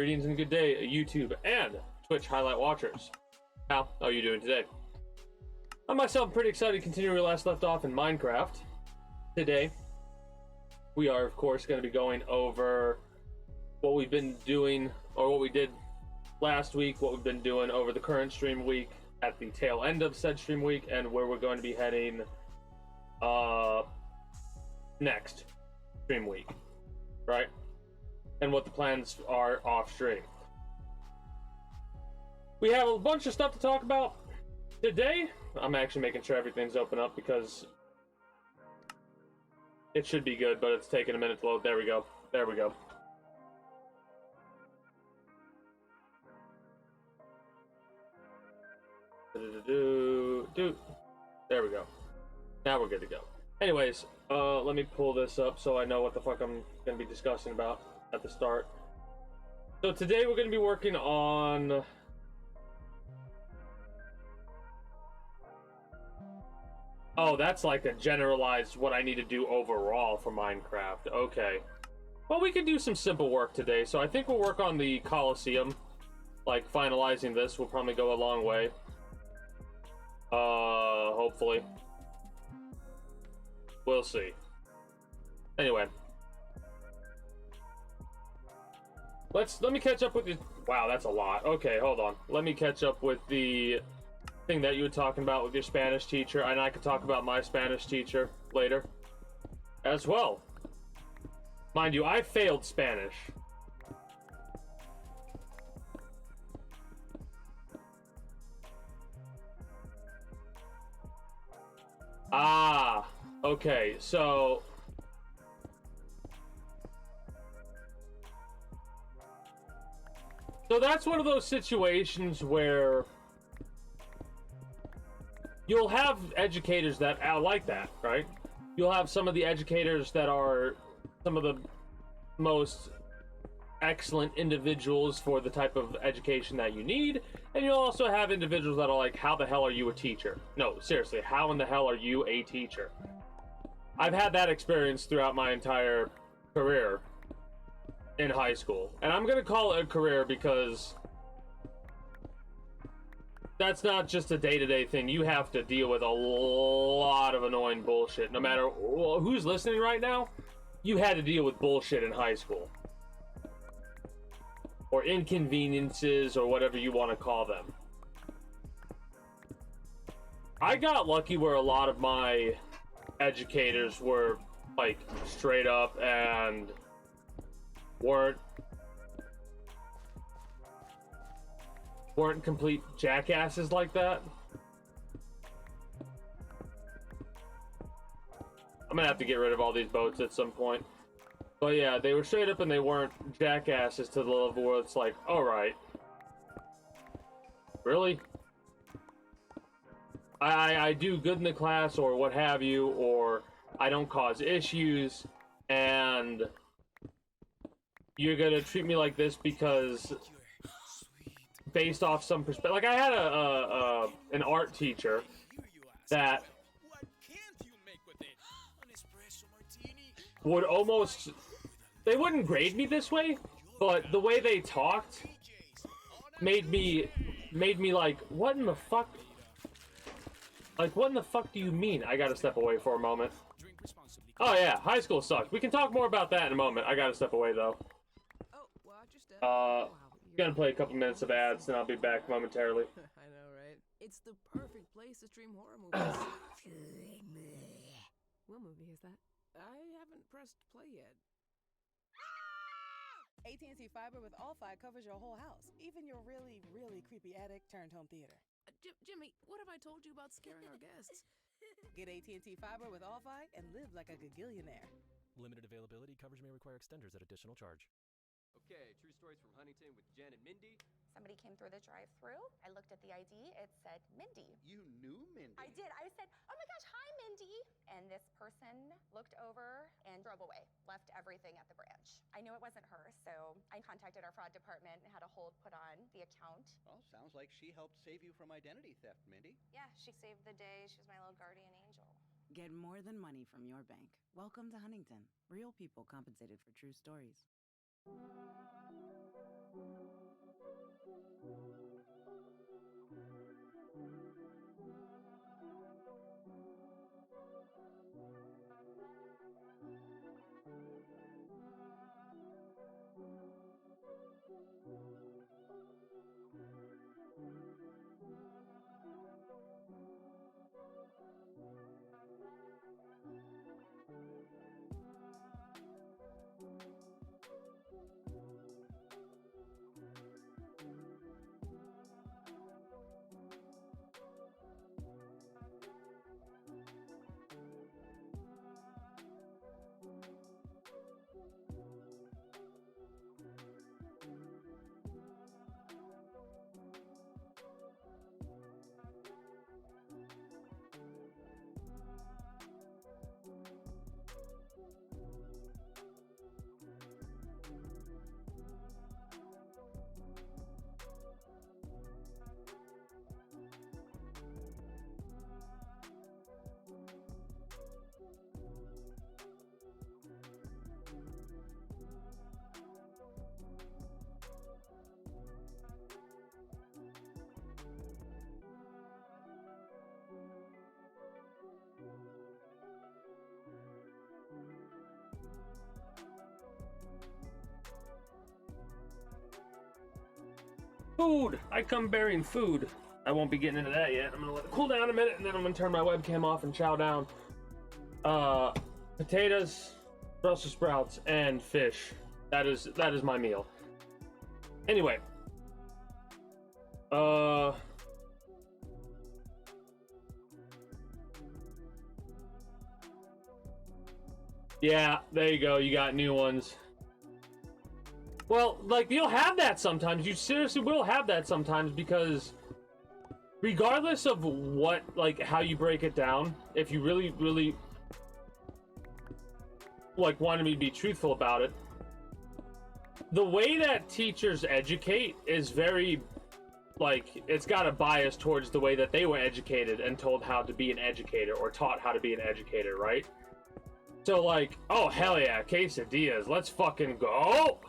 Greetings and good day, YouTube and Twitch highlight watchers. How are you doing today? I myself am pretty excited to continue where we last left off in Minecraft. Today, we are, of course, going to be going over what we've been doing, or what we did last week, what we've been doing over the current stream week, at the tail end of said stream week, and where we're going to be heading next stream week, right? And what the plans are off stream. We have a bunch of stuff to talk about today. I'm actually making sure everything's open up because it should be good, but it's taking a minute to load. There we go. There we go. There we go. Now we're good to go. Anyways, let me pull this up so I know what the fuck I'm going to be discussing about at the start. So today we're going to be working on that's like a generalized what I need to do overall for Minecraft. Okay. Well, we can do some simple work today. So I think we'll work on the Coliseum. Like, finalizing this will probably go a long way. Hopefully. We'll see. Anyway. Let me catch up with you. Wow, that's a lot. Okay, hold on. Let me catch up with the thing that you were talking about with your Spanish teacher, and I could talk about my Spanish teacher later as well. Mind you, I failed Spanish. Ah, okay, so that's one of those situations where you'll have educators that are like that, right? You'll have some of the educators that are some of the most excellent individuals for the type of education that you need, and you'll also have individuals that are like, how the hell are you a teacher? No, seriously, how in the hell are you a teacher? I've had that experience throughout my entire career in high school, and I'm gonna call it a career because that's not just a day-to-day thing. You have to deal with a lot of annoying bullshit. No matter who's listening right now, you had to deal with bullshit in high school. Or inconveniences, or whatever you want to call them. I got lucky where a lot of my educators were, like, straight up and weren't complete jackasses like that. I'm gonna have to get rid of all these boats at some point. But yeah, they were straight up and they weren't jackasses to the level where it's like, alright. Really? I do good in the class or what have you, or I don't cause issues, and you're gonna treat me like this because based off some perspective. Like, I had an art teacher that would almost, they wouldn't grade me this way, but the way they talked made me like, what in the fuck? Like, what in the fuck do you mean? I gotta step away for a moment. Oh yeah, high school sucked. We can talk more about that in a moment. I gotta step away though. Gonna play a couple minutes of ads, and I'll be back momentarily. I know, right? It's the perfect place to stream horror movies. What movie is that? I haven't pressed play yet. AT&T Fiber with All-Fi covers your whole house, even your really, really creepy attic turned home theater. Jimmy, what have I told you about scaring our guests? Get AT&T Fiber with All-Fi and live like a gagillionaire. Limited availability. Coverage may require extenders at additional charge. Okay, true stories from Huntington with Jen and Mindy. Somebody came through the drive-thru. I looked at the ID. It said Mindy. You knew Mindy? I did. I said, oh my gosh, hi, Mindy. And this person looked over and drove away, left everything at the branch. I knew it wasn't her, so I contacted our fraud department and had a hold put on the account. Well, sounds like she helped save you from identity theft, Mindy. Yeah, she saved the day. She's my little guardian angel. Get more than money from your bank. Welcome to Huntington. Real people compensated for true stories. Food! I come bearing food. I won't be getting into that yet. I'm gonna let it cool down a minute, and then I'm gonna turn my webcam off and chow down. Potatoes, Brussels sprouts, and fish. That is my meal. Anyway. Yeah, there you go. You got new ones. Well, like, you'll have that sometimes. You seriously will have that sometimes, because regardless of what, like, how you break it down, if you really, really, like, wanted me to be truthful about it, the way that teachers educate is very, like, it's got a bias towards the way that they were educated and told how to be an educator, or taught how to be an educator, right? So, like, oh, hell yeah, quesadillas, let's fucking go!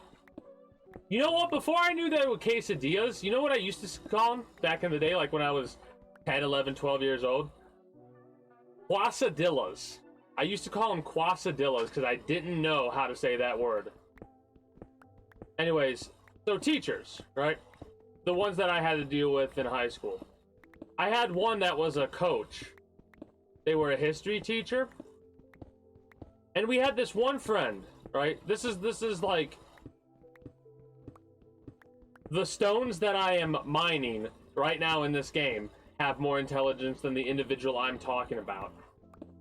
You know what? Before I knew they were quesadillas, you know what I used to call them back in the day, like when I was 10, 11, 12 years old? Quesadillas. I used to call them quesadillas because I didn't know how to say that word. Anyways, so teachers, right? The ones that I had to deal with in high school. I had one that was a coach. They were a history teacher. And we had this one friend, right? This is like the stones that I am mining right now in this game have more intelligence than the individual I'm talking about.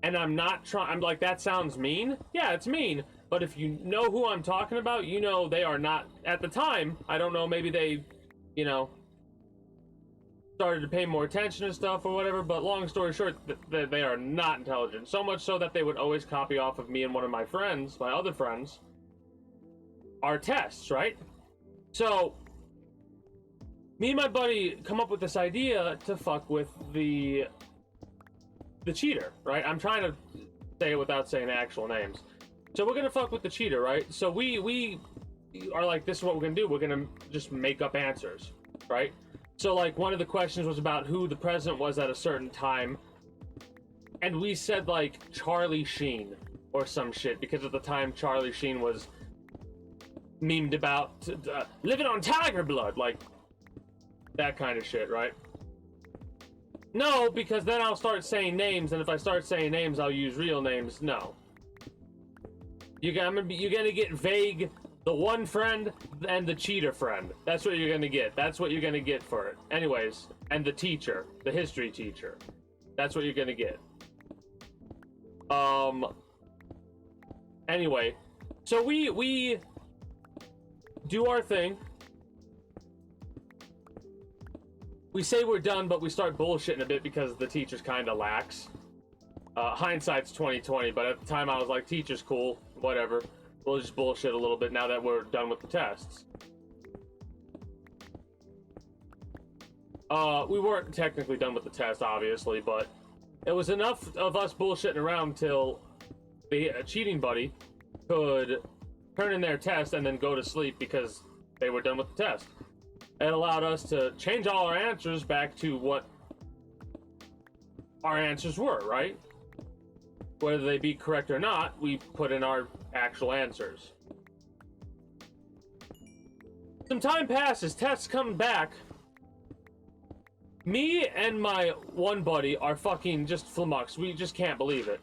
And I'm not trying, I'm like, that sounds mean. Yeah, it's mean. But if you know who I'm talking about, you know they are not, at the time, I don't know, maybe they, you know, started to pay more attention to stuff or whatever, but long story short, they are not intelligent. So much so that they would always copy off of me and one of my friends, my other friends, our tests, right? So me and my buddy come up with this idea to fuck with the cheater, right? I'm trying to say it without saying the actual names. So we're gonna fuck with the cheater, right? So we are like, this is what we're gonna do. We're gonna just make up answers, right? So like one of the questions was about who the president was at a certain time, and we said like Charlie Sheen or some shit, because at the time Charlie Sheen was memed about living on tiger blood, like that kind of shit, right? No, because then I'll start saying names, and if I start saying names, I'll use real names. No. You're gonna get vague, the one friend and the cheater friend. That's what you're gonna get. That's what you're gonna get for it. Anyways, and the teacher, the history teacher. That's what you're gonna get. Anyway, so we do our thing. We say we're done, but we start bullshitting a bit because the teacher's kind of lax. Hindsight's 20/20, but at the time I was like, teacher's cool, whatever. We'll just bullshit a little bit now that we're done with the tests. We weren't technically done with the test, obviously, but it was enough of us bullshitting around till the cheating buddy could turn in their test and then go to sleep because they were done with the test. It allowed us to change all our answers back to what our answers were, right? Whether they be correct or not, we put in our actual answers. Some time passes, tests come back. Me and my one buddy are fucking just flummoxed. We just can't believe it.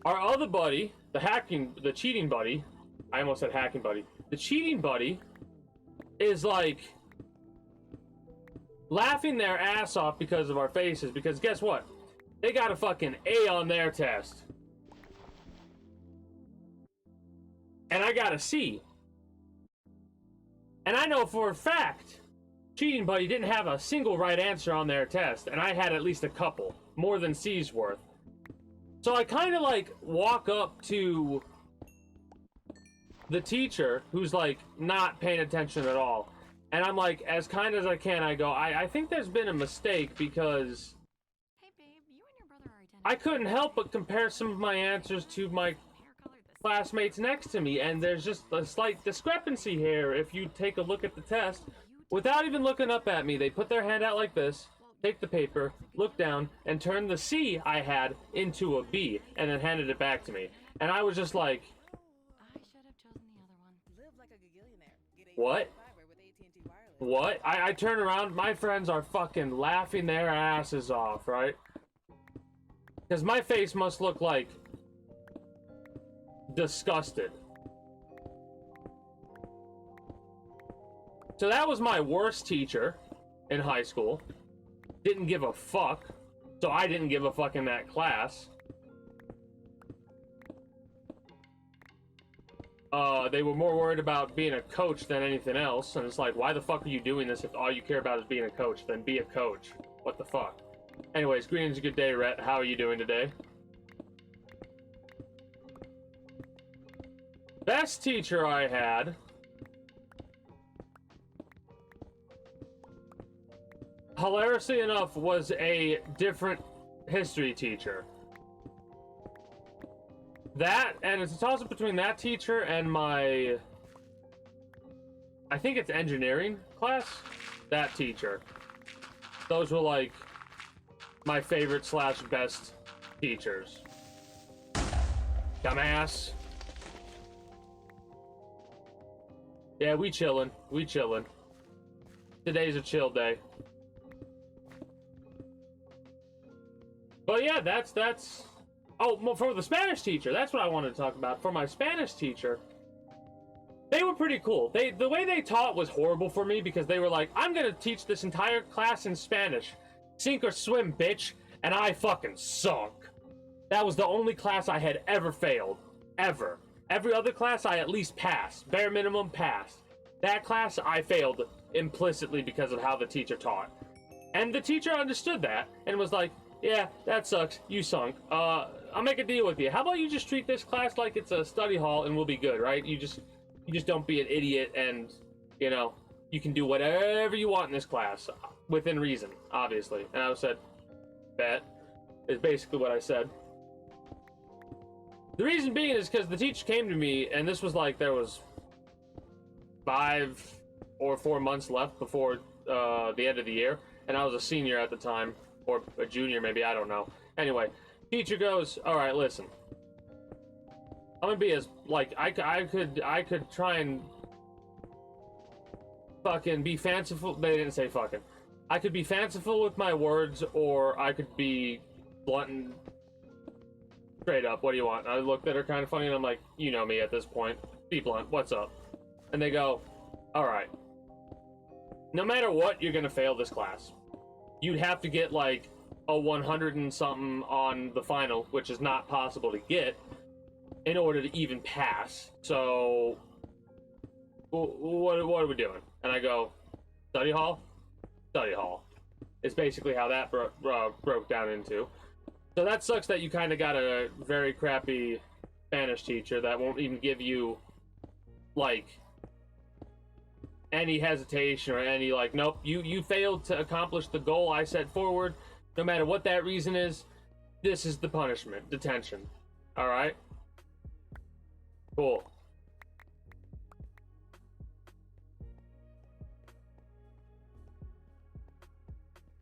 Our other buddy, the cheating buddy, I almost said hacking buddy. The cheating buddy is like laughing their ass off because of our faces, because guess what? They got a fucking A on their test. And I got a C. And I know for a fact, cheating buddy didn't have a single right answer on their test, and I had at least a couple, more than C's worth. So I kind of like walk up to the teacher, who's like not paying attention at all, and I'm like, as kind as I can, I go, I think there's been a mistake, because Hey babe, you and your brother are identical. I couldn't help but compare some of my answers to my Hair color the same. classmates next to me, and there's just a slight discrepancy here. If you take a look at the test, without even looking up at me, they put their hand out like this, take the paper, look down, and turn the C I had into a B, and then handed it back to me. And I was just like, I should have chosen the other one. Live like a gagillionaire. Get What? fiber with AT&T Wireless. what? I turn around, my friends are fucking laughing their asses off, right? Because my face must look like disgusted. So that was my worst teacher in high school. Didn't give a fuck. So I didn't give a fuck in that class. They were more worried about being a coach than anything else. And it's like, why the fuck are you doing this if all you care about is being a coach? Then be a coach. What the fuck? Anyways, greetings, good day, Rhett. How are you doing today? Best teacher I had... hilariously enough, was a different history teacher. That, and it's a toss-up between that teacher and my... I think it's engineering class? That teacher. Those were, like, my favorite / best teachers. Dumbass. Yeah, we chillin'. We chillin'. Today's a chill day. But yeah, that's... Oh, well, for the Spanish teacher, that's what I wanted to talk about. For my Spanish teacher, they were pretty cool. The way they taught was horrible for me because they were like, I'm gonna teach this entire class in Spanish. Sink or swim, bitch. And I fucking sunk. That was the only class I had ever failed. Ever. Every other class I at least passed. Bare minimum passed. That class I failed implicitly because of how the teacher taught. And the teacher understood that and was like, yeah, that sucks. You sunk. I'll make a deal with you. How about you just treat this class like it's a study hall and we'll be good, right? You just don't be an idiot and, you know, you can do whatever you want in this class. Within reason, obviously. And I said, bet. Is basically what I said. The reason being is because the teacher came to me and this was like there was 5 or 4 months left before the end of the year. And I was a senior at the time. Or a junior, maybe, I don't know. Anyway, teacher goes, all right, listen. I'm gonna be as, like, I could try and fucking be fanciful. They didn't say fucking. I could be fanciful with my words, or I could be blunt and straight up. What do you want? I looked at her kind of funny, and I'm like, you know me at this point. Be blunt, what's up? And they go, all right. No matter what, you're gonna fail this class. You'd have to get like a 100 and something on the final, which is not possible to get in order to even pass. So what are we doing? And I go, study hall? Study hall. It's basically how that broke down into. So that sucks that you kind of got a very crappy Spanish teacher that won't even give you like any hesitation or any like, nope, you failed to accomplish the goal I set forward. No matter what that reason is, this is the punishment. Detention. All right? Cool.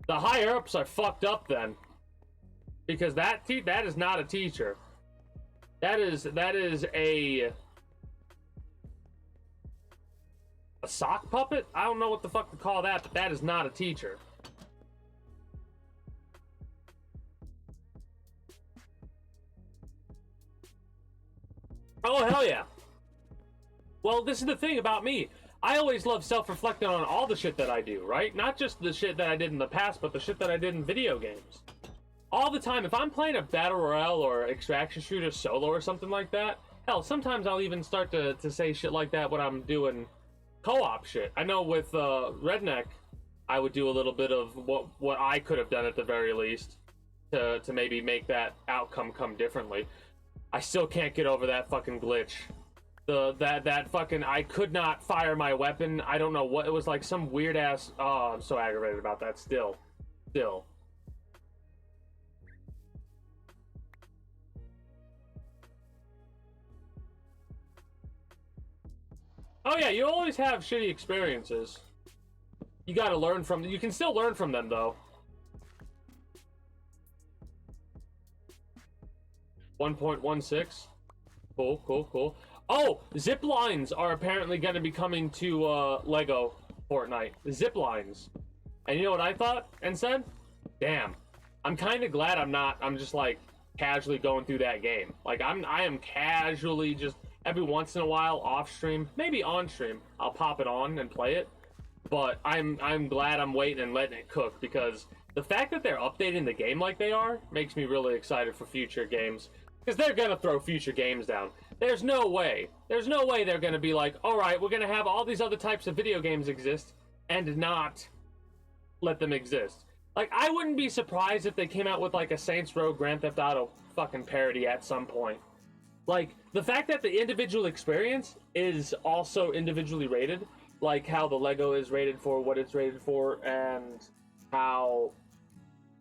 The higher ups are fucked up then, because that is not a teacher. That is a sock puppet? I don't know what the fuck to call that, but that is not a teacher. Oh, hell yeah. Well, this is the thing about me. I always love self-reflecting on all the shit that I do, right? Not just the shit that I did in the past, but the shit that I did in video games. All the time, if I'm playing a battle royale or extraction shooter solo or something like that, hell, sometimes I'll even start to say shit like that when I'm doing co-op shit. I know with Redneck, I would do a little bit of what I could have done at the very least to maybe make that outcome come differently. I still can't get over that fucking glitch. That fucking, I could not fire my weapon. I don't know what, it was like some weird ass, oh, I'm so aggravated about that still. Oh yeah, you always have shitty experiences. You gotta learn from them. You can still learn from them though. 1.16. Cool. Oh, zip lines are apparently going to be coming to Lego Fortnite, zip lines. And you know what I thought and said? Damn, I'm kind of glad I'm just like casually going through that game. Like I am casually just every once in a while off stream, maybe on stream, I'll pop it on and play it. But I'm glad I'm waiting and letting it cook, because the fact that they're updating the game like they are makes me really excited for future games, because they're gonna throw future games down. There's no way they're gonna be like, all right, we're gonna have all these other types of video games exist and not let them exist. Like, I wouldn't be surprised if they came out with like a Saints Row Grand Theft Auto fucking parody at some point. Like, the fact that the individual experience is also individually rated, like how the Lego is rated for what it's rated for, and how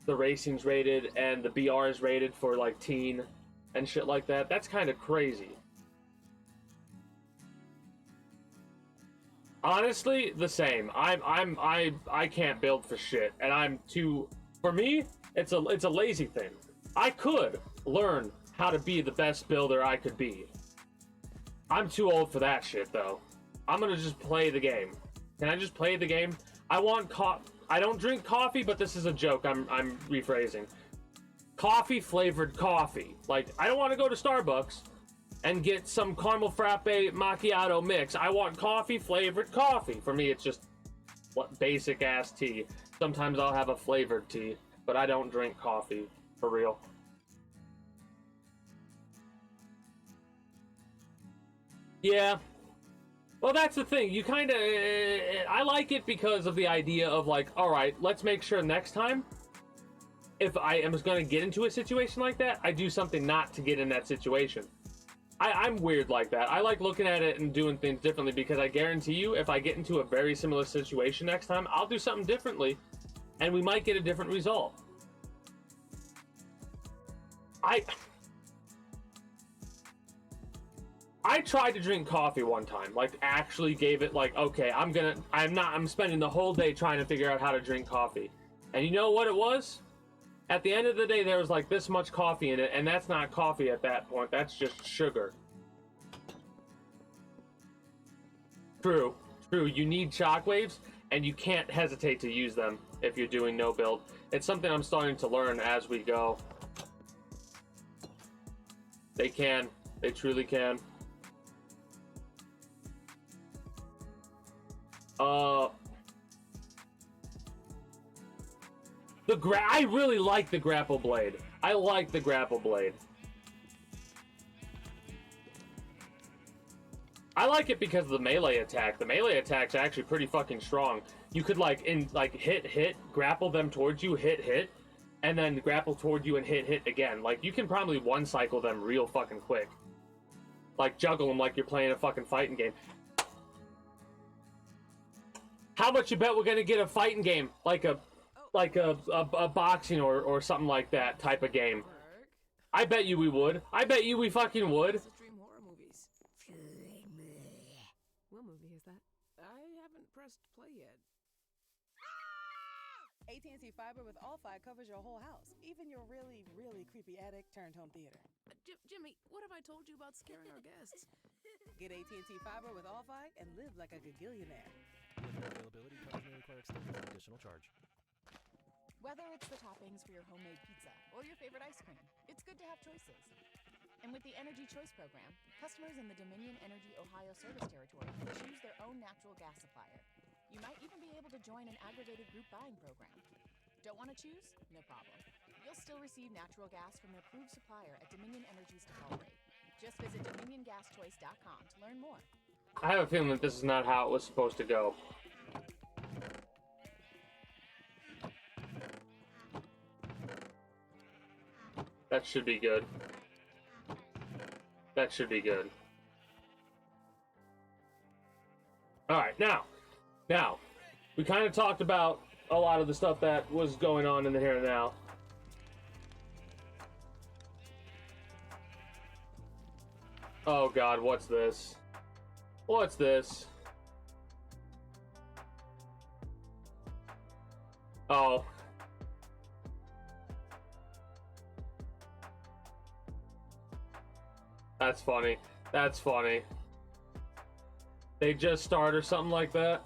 the racing's rated and the BR is rated for like teen and shit like that. That's kind of crazy. Honestly, the same. I can't build for shit, and I'm too. For me, it's a lazy thing. I could learn how to be the best builder I could be. I'm too old for that shit, though. I'm gonna just play the game. Can I just play the game? I want I don't drink coffee, but this is a joke. I'm rephrasing. Coffee flavored coffee. Like, I don't want to go to Starbucks and get some caramel frappe macchiato mix. I want coffee flavored coffee. For me, it's just what basic ass tea. Sometimes I'll have a flavored tea, but I don't drink coffee for real. Yeah. Well, that's the thing. You kind of I like it because of the idea of like, all right, let's make sure next time if I am going to get into a situation like that, I do something not to get in that situation. I'm weird like that. I like looking at it and doing things differently, because I guarantee you, if I get into a very similar situation next time, I'll do something differently, and we might get a different result. I tried to drink coffee one time, like actually gave it like, okay, I'm spending the whole day trying to figure out how to drink coffee. And you know what it was? At the end of the day, there was like this much coffee in it, and that's not coffee at that point. That's just sugar. True. You need shockwaves, and you can't hesitate to use them if you're doing no build. It's something I'm starting to learn as we go. They can. They truly can. I really like the grapple blade. I like the grapple blade. I like it because of the melee attack. The melee attack's actually pretty fucking strong. You could hit, grapple them towards you, hit, and then grapple toward you and hit again. Like, you can probably one cycle them real fucking quick. Like, juggle them like you're playing a fucking fighting game. How much you bet we're gonna get a fighting game? Like a boxing or something like that type of game. I bet you we would. I bet you we fucking would. Stream horror movies. What movie is that? I haven't pressed play yet. AT&T Fiber with All-Fi covers your whole house, even your really, really creepy attic turned home theater. Jimmy, what have I told you about scaring our guests? Get AT&T Fiber with All-Fi and live like a gagillionaire. Limited availability. Coverage may require extenders at additional charge. Whether it's the toppings for your homemade pizza or your favorite ice cream, it's good to have choices. And with the Energy Choice program, customers in the Dominion Energy Ohio service territory can choose their own natural gas supplier. You might even be able to join an aggregated group buying program. Don't want to choose? No problem. You'll still receive natural gas from an approved supplier at Dominion Energy's default rate. Just visit DominionGasChoice.com to learn more. I have a feeling that this is not how it was supposed to go. That should be good. That should be good. Alright, now, we kind of talked about a lot of the stuff that was going on in the here and now. Oh god, what's this? What's this? Oh. That's funny. That's funny. They just start or something like that.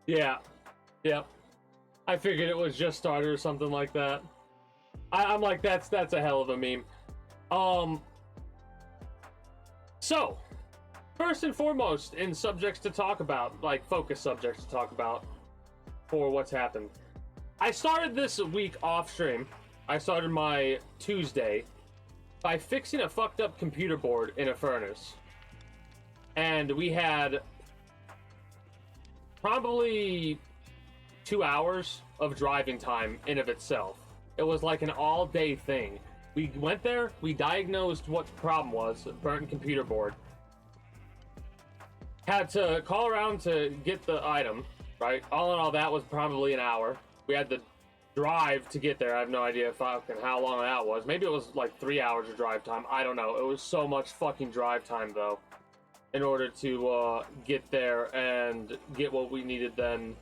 Yeah. Yep. I figured it was just started or something like that. I'm like, that's a hell of a meme. So, first and foremost, in subjects to talk about, like focus subjects to talk about for what's happened. I started this week off stream. I started my Tuesday by fixing a fucked up computer board in a furnace. And we had probably 2 hours of driving time in of itself. It was like an all-day thing. We went there, we diagnosed what the problem was, burnt computer board. Had to call around to get the item, right? All in all, that was probably an hour. We had to drive to get there. I have no idea fucking how long that was. Maybe it was like 3 hours of drive time. I don't know. It was so much fucking drive time, though, in order to get there and get what we needed, then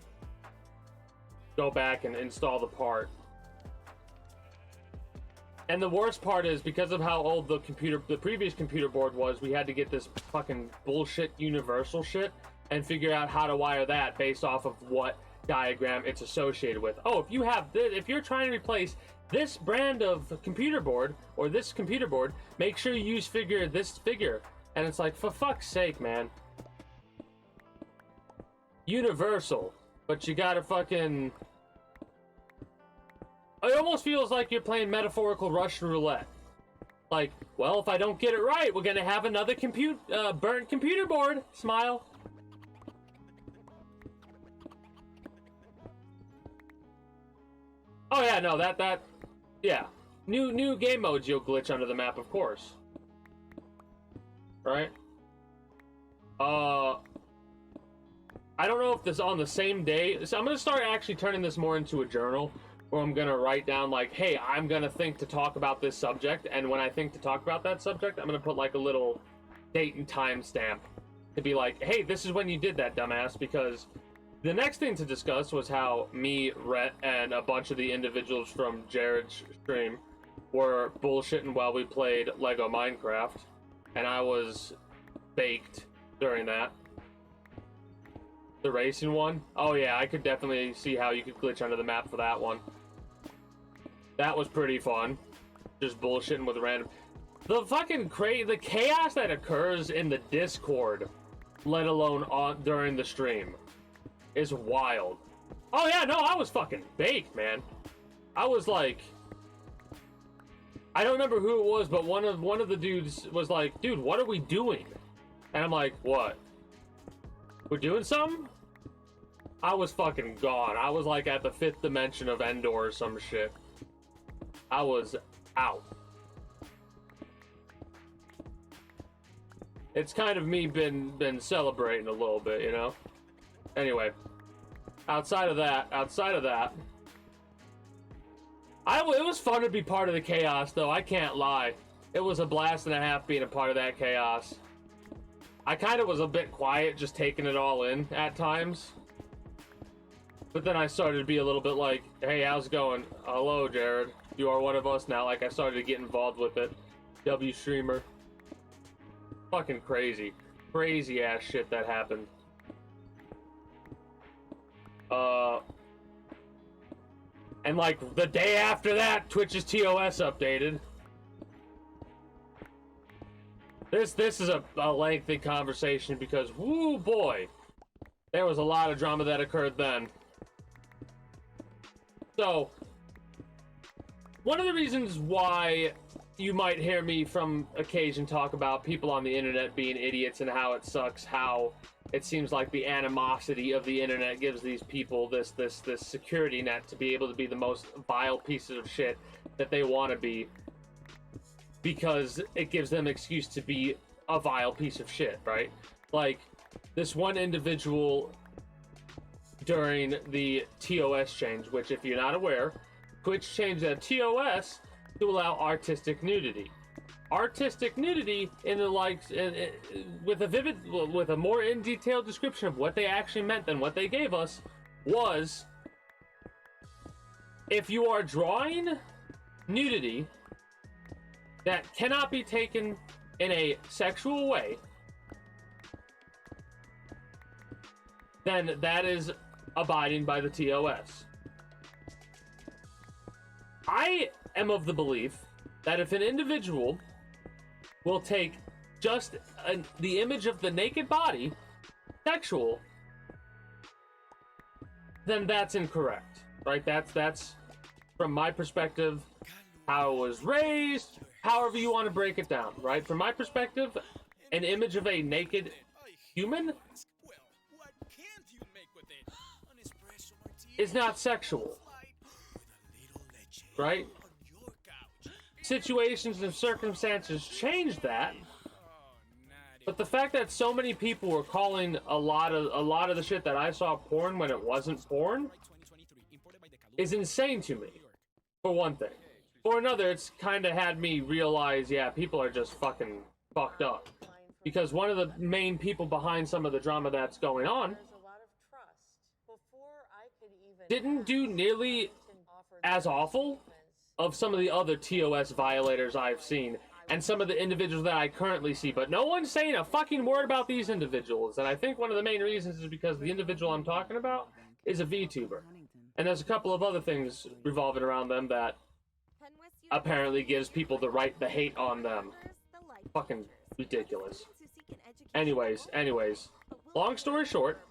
go back and install the part. And the worst part is, because of how old the previous computer board was, we had to get this fucking bullshit universal shit and figure out how to wire that based off of what diagram it's associated with. Oh, if you have this, if you're trying to replace this brand of computer board or this computer board, make sure you use this figure. And it's like, for fuck's sake, man. Universal, but you gotta fucking... It almost feels like you're playing metaphorical Russian roulette. Like, well, if I don't get it right, we're gonna have another burnt computer board. Smile. Oh yeah, no, yeah. New game modes you'll glitch under the map, of course. Right? I don't know if this is on the same day. So I'm gonna start actually turning this more into a journal, where I'm gonna write down like, hey, I'm gonna think to talk about this subject, and when I think to talk about that subject, I'm gonna put like a little date and time stamp to be like, hey, this is when you did that, dumbass, because the next thing to discuss was how me, Rhett, and a bunch of the individuals from Jared's stream were bullshitting while we played Lego Minecraft, and I was baked during that. The racing one? Oh yeah, I could definitely see how you could glitch under the map for that one. That was pretty fun. Just bullshitting with random... The fucking the chaos that occurs in the Discord, let alone during the stream, is wild. Oh yeah, no, I was fucking baked, man. I was like... I don't remember who it was, but one of the dudes was like, dude, what are we doing? And I'm like, what? We're doing something? I was fucking gone. I was like at the 5th dimension of Endor or some shit. I was out. It's kind of me been celebrating a little bit, you know? Anyway. Outside of that, it was fun to be part of the chaos, though. I can't lie. It was a blast and a half being a part of that chaos. I kind of was a bit quiet, just taking it all in at times. But then I started to be a little bit like, hey, how's it going? Hello, Jared. You are one of us now. Like, I started to get involved with it. W streamer. Fucking crazy. Crazy ass shit that happened. And like the day after that, Twitch's TOS updated. This is a lengthy conversation because, whoo boy, there was a lot of drama that occurred then. So, one of the reasons why you might hear me from occasion talk about people on the internet being idiots and how it sucks, how it seems like the animosity of the internet gives these people this security net to be able to be the most vile pieces of shit that they want to be, because it gives them excuse to be a vile piece of shit, right? Like, this one individual during the TOS change, which, if you're not aware, Twitch changed the TOS to allow artistic nudity. Artistic nudity in the likes, with a more in detailed description of what they actually meant than what they gave us, was if you are drawing nudity that cannot be taken in a sexual way, then that is abiding by the TOS. I am of the belief that if an individual will take just the image of the naked body, sexual, then that's incorrect, right? That's from my perspective, how I was raised, however you want to break it down, right? From my perspective, an image of a naked human is not sexual, right? Situations and circumstances change that, but the fact that so many people were calling a lot of the shit that I saw porn when it wasn't porn is insane to me, for one thing. For another, it's kind of had me realize, yeah, people are just fucking fucked up. Because one of the main people behind some of the drama that's going on didn't do nearly as awful of some of the other TOS violators I've seen, and some of the individuals that I currently see, but no one's saying a fucking word about these individuals, and I think one of the main reasons is because the individual I'm talking about is a VTuber, and there's a couple of other things revolving around them that apparently gives people the hate on them. Fucking ridiculous. Anyways, long story short,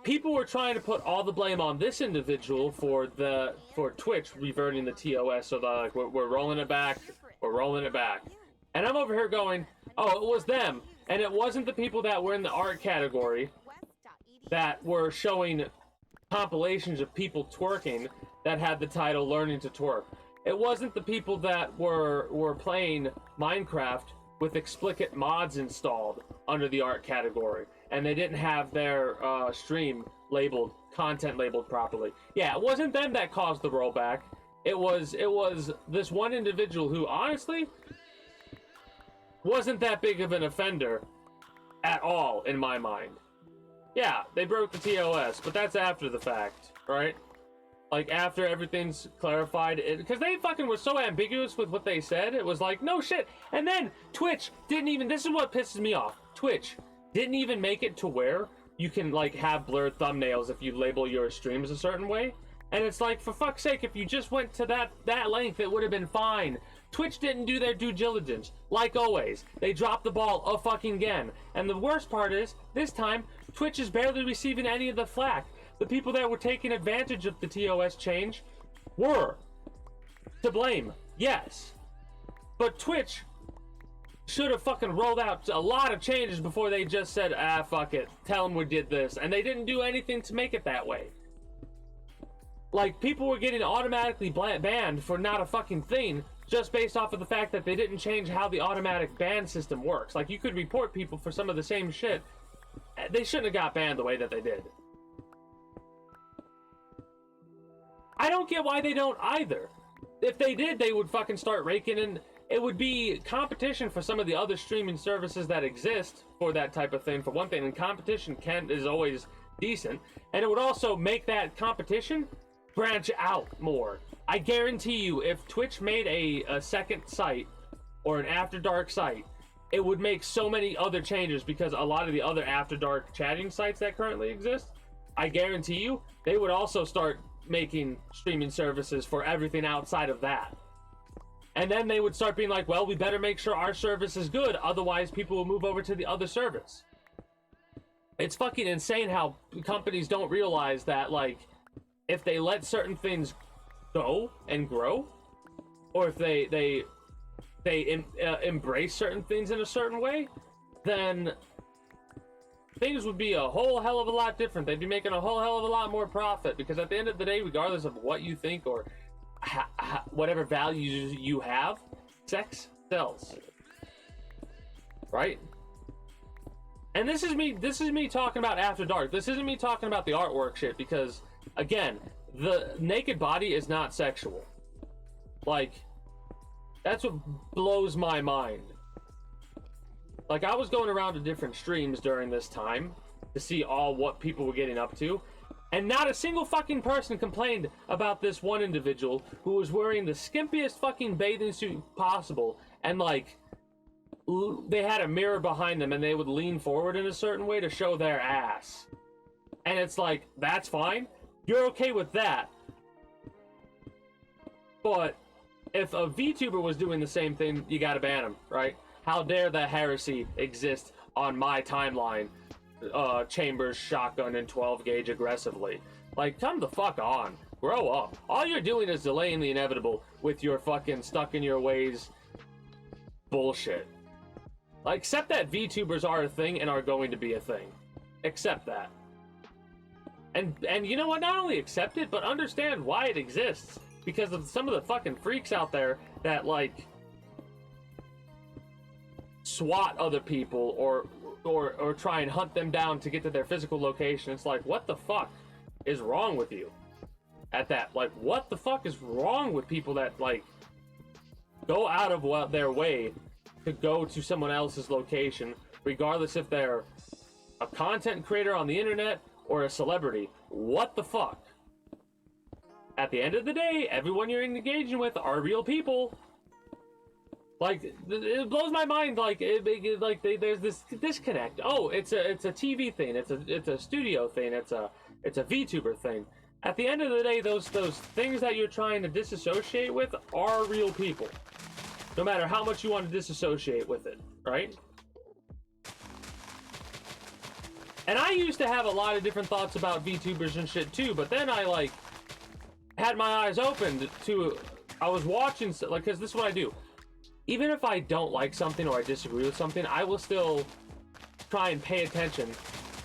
people were trying to put all the blame on this individual for Twitch reverting the TOS, so like we're rolling it back, and I'm over here going, oh, it was them, and it wasn't the people that were in the art category that were showing compilations of people twerking that had the title "Learning to Twerk." It wasn't the people that were playing Minecraft with explicit mods installed under the art category, and they didn't have their stream content labeled properly. Yeah, it wasn't them that caused the rollback. It was this one individual who honestly wasn't that big of an offender at all in my mind. Yeah, they broke the TOS, but that's after the fact, right? Like, after everything's clarified, because they fucking were so ambiguous with what they said, it was like, no shit. And then Twitch didn't even, this is what pisses me off, Twitch didn't even make it to where you can, like, have blurred thumbnails if you label your streams a certain way. And it's like, for fuck's sake, if you just went to that length, it would have been fine. Twitch didn't do their due diligence, like always. They dropped the ball a fucking again. And the worst part is, this time, Twitch is barely receiving any of the flack. The people that were taking advantage of the TOS change were to blame, yes. But Twitch should have fucking rolled out a lot of changes before they just said, ah, fuck it, tell them we did this. And they didn't do anything to make it that way. Like, people were getting automatically banned for not a fucking thing just based off of the fact that they didn't change how the automatic ban system works. Like, you could report people for some of the same shit. They shouldn't have got banned the way that they did. I don't get why they don't either. If they did, they would fucking start raking in. It would be competition for some of the other streaming services that exist for that type of thing, for one thing, and competition is always decent, and it would also make that competition branch out more. I guarantee you, if Twitch made a second site or an After Dark site, it would make so many other changes, because a lot of the other After Dark chatting sites that currently exist, I guarantee you, they would also start making streaming services for everything outside of that. And then they would start being like, well, we better make sure our service is good, otherwise people will move over to the other service. It's fucking insane how companies don't realize that, like, if they let certain things go and grow, or if they embrace certain things in a certain way, then things would be a whole hell of a lot different. They'd be making a whole hell of a lot more profit, because at the end of the day, regardless of what you think or whatever values you have, sex sells, right? And this is me talking about After Dark. This isn't me talking about the artwork shit, because again, the naked body is not sexual. Like, that's what blows my mind. Like, I was going around to different streams during this time to see what people were getting up to, and not a single fucking person complained about this one individual who was wearing the skimpiest fucking bathing suit possible, and like they had a mirror behind them and they would lean forward in a certain way to show their ass. And it's like, that's fine. You're okay with that. But if a VTuber was doing the same thing, you gotta ban him, right? How dare that heresy exist on my timeline? Chambers, shotgun, and 12 gauge aggressively. Like, come the fuck on. Grow up. All you're doing is delaying the inevitable with your fucking stuck in your ways bullshit. Like, accept that VTubers are a thing and are going to be a thing. Accept that. And you know what? Not only accept it, but understand why it exists. Because of some of the fucking freaks out there that, like, swat other people or try and hunt them down to get to their physical location. It's like, what the fuck is wrong with you? At that, like, what the fuck is wrong with people that, like, go out of their way to go to someone else's location, regardless if they're a content creator on the internet or a celebrity? What the fuck? At the end of the day, everyone you're engaging with are real people. Like, it blows my mind. Like, there's this disconnect. Oh, it's a TV thing. It's a studio thing. It's a VTuber thing. At the end of the day, those things that you're trying to disassociate with are real people. No matter how much you want to disassociate with it, right? And I used to have a lot of different thoughts about VTubers and shit too, but then I, like, had my eyes opened to, I was watching, like, because this is what I do. Even if I don't like something or I disagree with something, I will still try and pay attention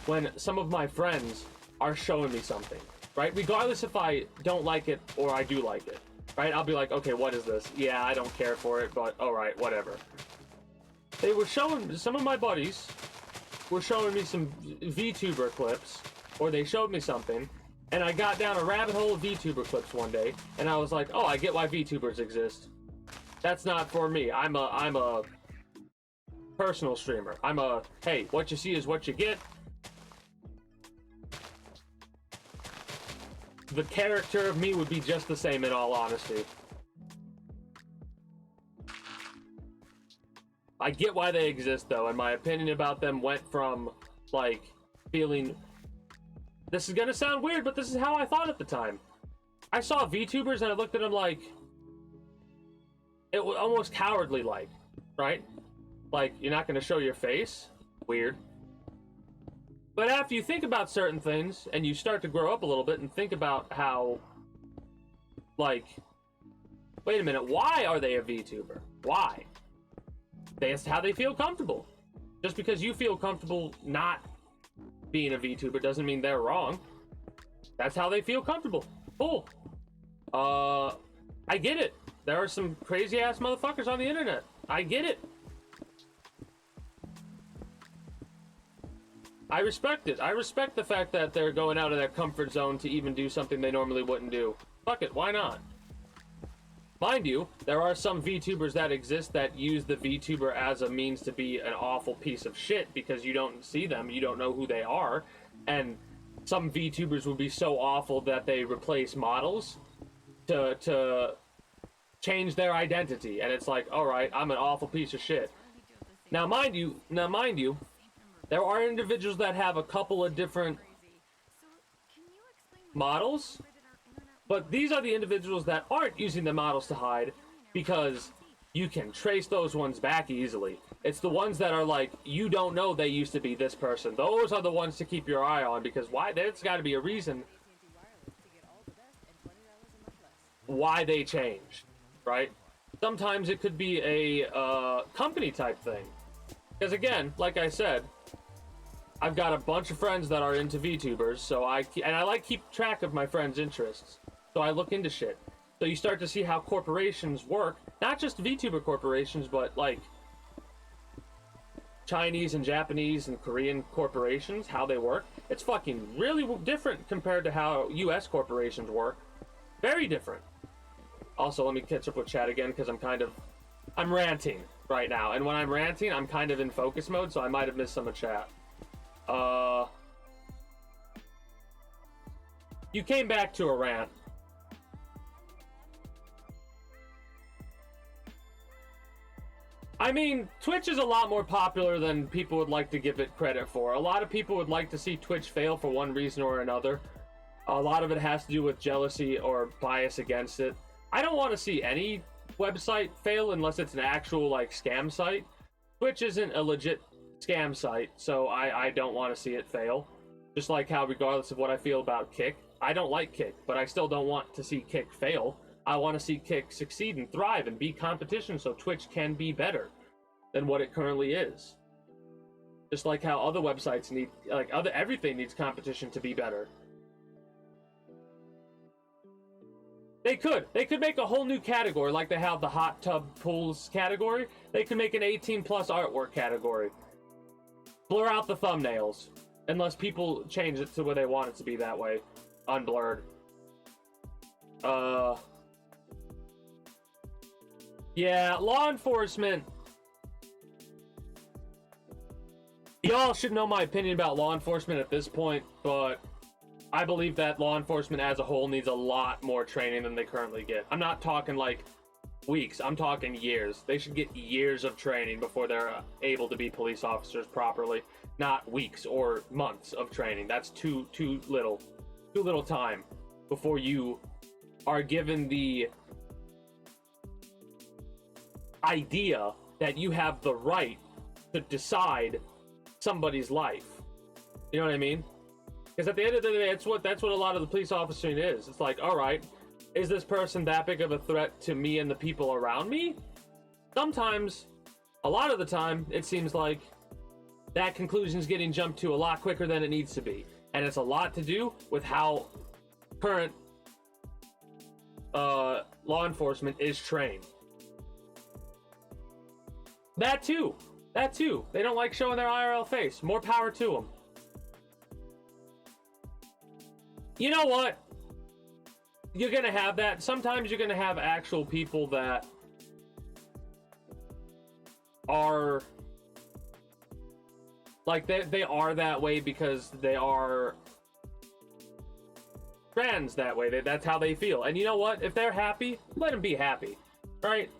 when some of my friends are showing me something, right? Regardless if I don't like it or I do like it, right? I'll be like, okay, what is this? Yeah, I don't care for it, but alright, whatever. They were showing, some of my buddies were showing me some VTuber clips, or they showed me something, and I got down a rabbit hole of VTuber clips one day, and I was like, oh, I get why VTubers exist. That's not for me. I'm a personal streamer. Hey, what you see is what you get. The character of me would be just the same in all honesty. I get why they exist though, and my opinion about them went from, like, feeling, this is gonna sound weird, but this is how I thought at the time. I saw VTubers and I looked at them like, it was almost cowardly like, right? Like, you're not gonna show your face? Weird. But after you think about certain things, and you start to grow up a little bit and think about how, like, wait a minute, why are they a VTuber? Why? That's how they feel comfortable. Just because you feel comfortable not being a VTuber doesn't mean they're wrong. That's how they feel comfortable. Cool. I get it. There are some crazy ass motherfuckers on the internet. I get it. I respect it. I respect the fact that they're going out of their comfort zone to even do something they normally wouldn't do. Fuck it, why not? Mind you, there are some VTubers that exist that use the VTuber as a means to be an awful piece of shit because you don't see them, you don't know who they are, and some VTubers would be so awful that they replace models to change their identity, and it's like, alright, I'm an awful piece of shit. Now mind you, there are individuals that have a couple of different models, but these are the individuals that aren't using the models to hide because you can trace those ones back easily. It's the ones that are like, you don't know they used to be this person. Those are the ones to keep your eye on because why? There's got to be a reason why they changed, right? Sometimes it could be a company type thing. Because again, like I said, I've got a bunch of friends that are into VTubers, so I like keep track of my friends' interests. So I look into shit. So you start to see how corporations work, not just VTuber corporations, but like Chinese and Japanese and Korean corporations, how they work. It's fucking really different compared to how US corporations work. Very different. Also, let me catch up with chat again because I'm ranting right now. And when I'm ranting, I'm kind of in focus mode, so I might have missed some of chat. You came back to a rant. I mean, Twitch is a lot more popular than people would like to give it credit for. A lot of people would like to see Twitch fail for one reason or another. A lot of it has to do with jealousy or bias against it. I don't want to see any website fail unless it's an actual, like, scam site. Twitch isn't a legit scam site, so I don't want to see it fail. Just like how, regardless of what I feel about Kick, I don't like Kick, but I still don't want to see Kick fail. I want to see Kick succeed and thrive and be competition so Twitch can be better than what it currently is. Just like how other websites need, like, everything needs competition to be better. They could make a whole new category, like they have the hot tub pools category. They could make an 18+ artwork category. Blur out the thumbnails, unless people change it to where they want it to be that way, unblurred. Yeah, law enforcement. Y'all should know my opinion about law enforcement at this point, but I believe that law enforcement as a whole needs a lot more training than they currently get. I'm not talking like weeks, I'm talking years. They should get years of training before they're able to be police officers properly, not weeks or months of training. That's too little time before you are given the idea that you have the right to decide somebody's life. You know what I mean? Because at the end of the day, that's what a lot of the police officering is. It's like, all right, is this person that big of a threat to me and the people around me? Sometimes, a lot of the time, it seems like that conclusion is getting jumped to a lot quicker than it needs to be. And it's a lot to do with how current law enforcement is trained. That too. They don't like showing their IRL face. More power to them. You know what? You're gonna have that. Sometimes you're gonna have actual people that are like they are that way because they are trans that way. That's how they feel. And you know what? If they're happy, let them be happy, right?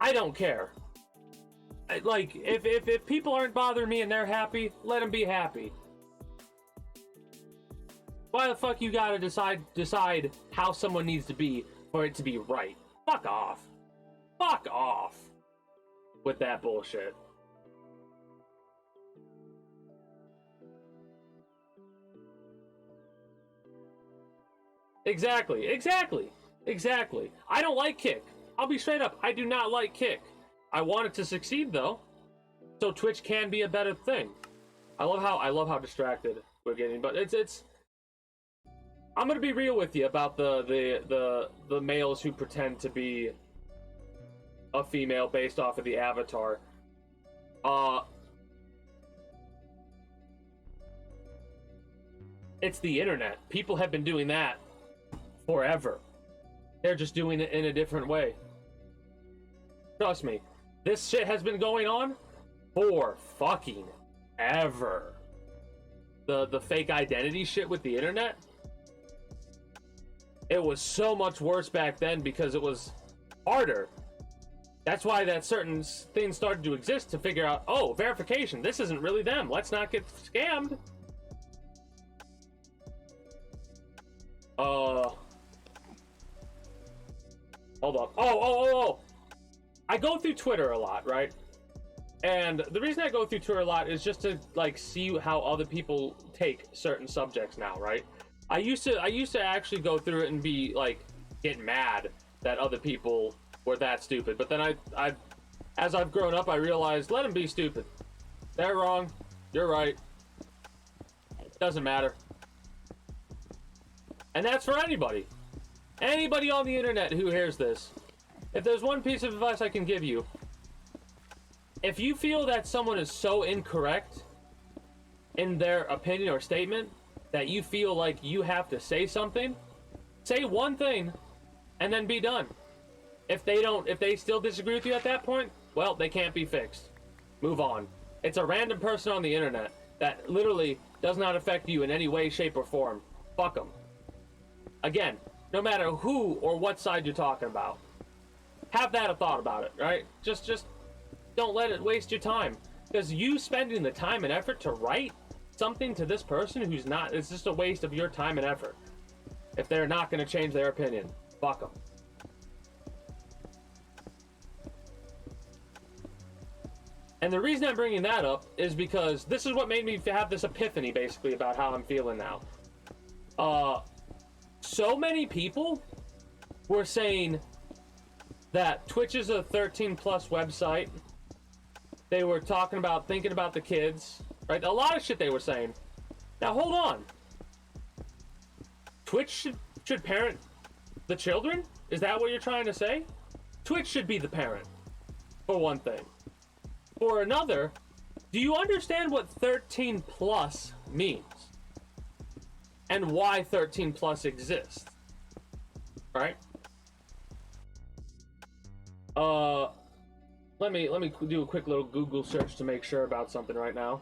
I don't care. Like, if people aren't bothering me and they're happy, let them be happy. Why the fuck you gotta decide how someone needs to be for it to be right? Fuck off. Fuck off with that bullshit. Exactly. I don't like Kick. I'll be straight up. I do not like Kick. I want it to succeed though, so Twitch can be a better thing. I love how distracted we're getting, but it's. I'm gonna be real with you about the males who pretend to be a female based off of the avatar. It's the internet. People have been doing that forever. They're just doing it in a different way. Trust me, this shit has been going on for fucking ever. The fake identity shit with the internet. It was so much worse back then because it was harder. That's why that certain things started to exist to figure out, oh, verification, this isn't really them. Let's not get scammed. Hold up. Oh. I go through Twitter a lot, right? And the reason I go through Twitter a lot is just to, like, see how other people take certain subjects now, right? I used to actually go through it and be like get mad that other people were that stupid. But then I as I've grown up, I realized let them be stupid. They're wrong. You're right. Doesn't matter. And that's for anybody. Anybody on the internet who hears this. If there's one piece of advice I can give you, if you feel that someone is so incorrect in their opinion or statement that you feel like you have to say something, say one thing and then be done. If they still disagree with you at that point, well, they can't be fixed. Move on. It's a random person on the internet that literally does not affect you in any way, shape, or form. Fuck them. Again, no matter who or what side you're talking about. have that a thought about it, right? Just don't let it waste your time. Because you spending the time and effort to write something to this person who's not, it's just a waste of your time and effort. If they're not going to change their opinion, fuck them. And the reason I'm bringing that up is because this is what made me have this epiphany, basically, about how I'm feeling now. So many people were saying that Twitch is a 13-plus website. They were talking about, thinking about the kids, right? A lot of shit they were saying. Now, hold on. Twitch should parent the children? Is that what you're trying to say? Twitch should be the parent, for one thing. For another, do you understand what 13 plus means? And why 13 plus exists? Right? Let me do a quick little Google search to make sure about something right now.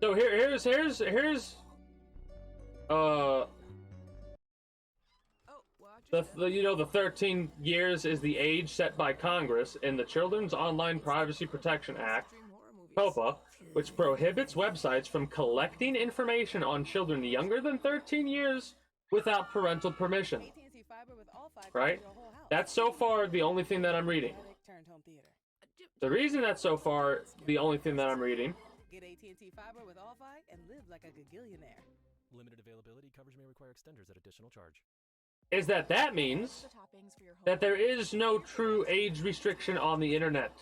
So here's the 13 years is the age set by Congress in the Children's Online Privacy Protection Act, COPA, which prohibits websites from collecting information on children younger than 13 years without parental permission. Right? That's so far the only thing that I'm reading. The reason that's so far the only thing that I'm reading. Get AT&T fiber with all-fi and live like a gagillionaire. Limited availability. Coverage may require extenders at additional charge. Is that means that there is no true age restriction on the internet,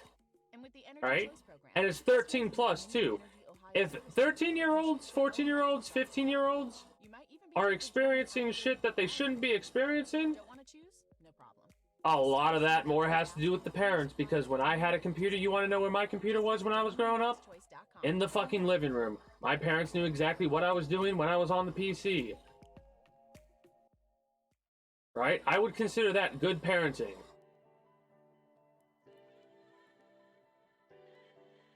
right? And it's 13 plus too. If 13-year-olds, 14-year-olds, 15-year-olds are experiencing shit that they shouldn't be experiencing, a lot of that more has to do with the parents, because when I had a computer, you want to know where my computer was when I was growing up? In the fucking living room. My parents knew exactly what I was doing when I was on the PC. Right? I would consider that good parenting.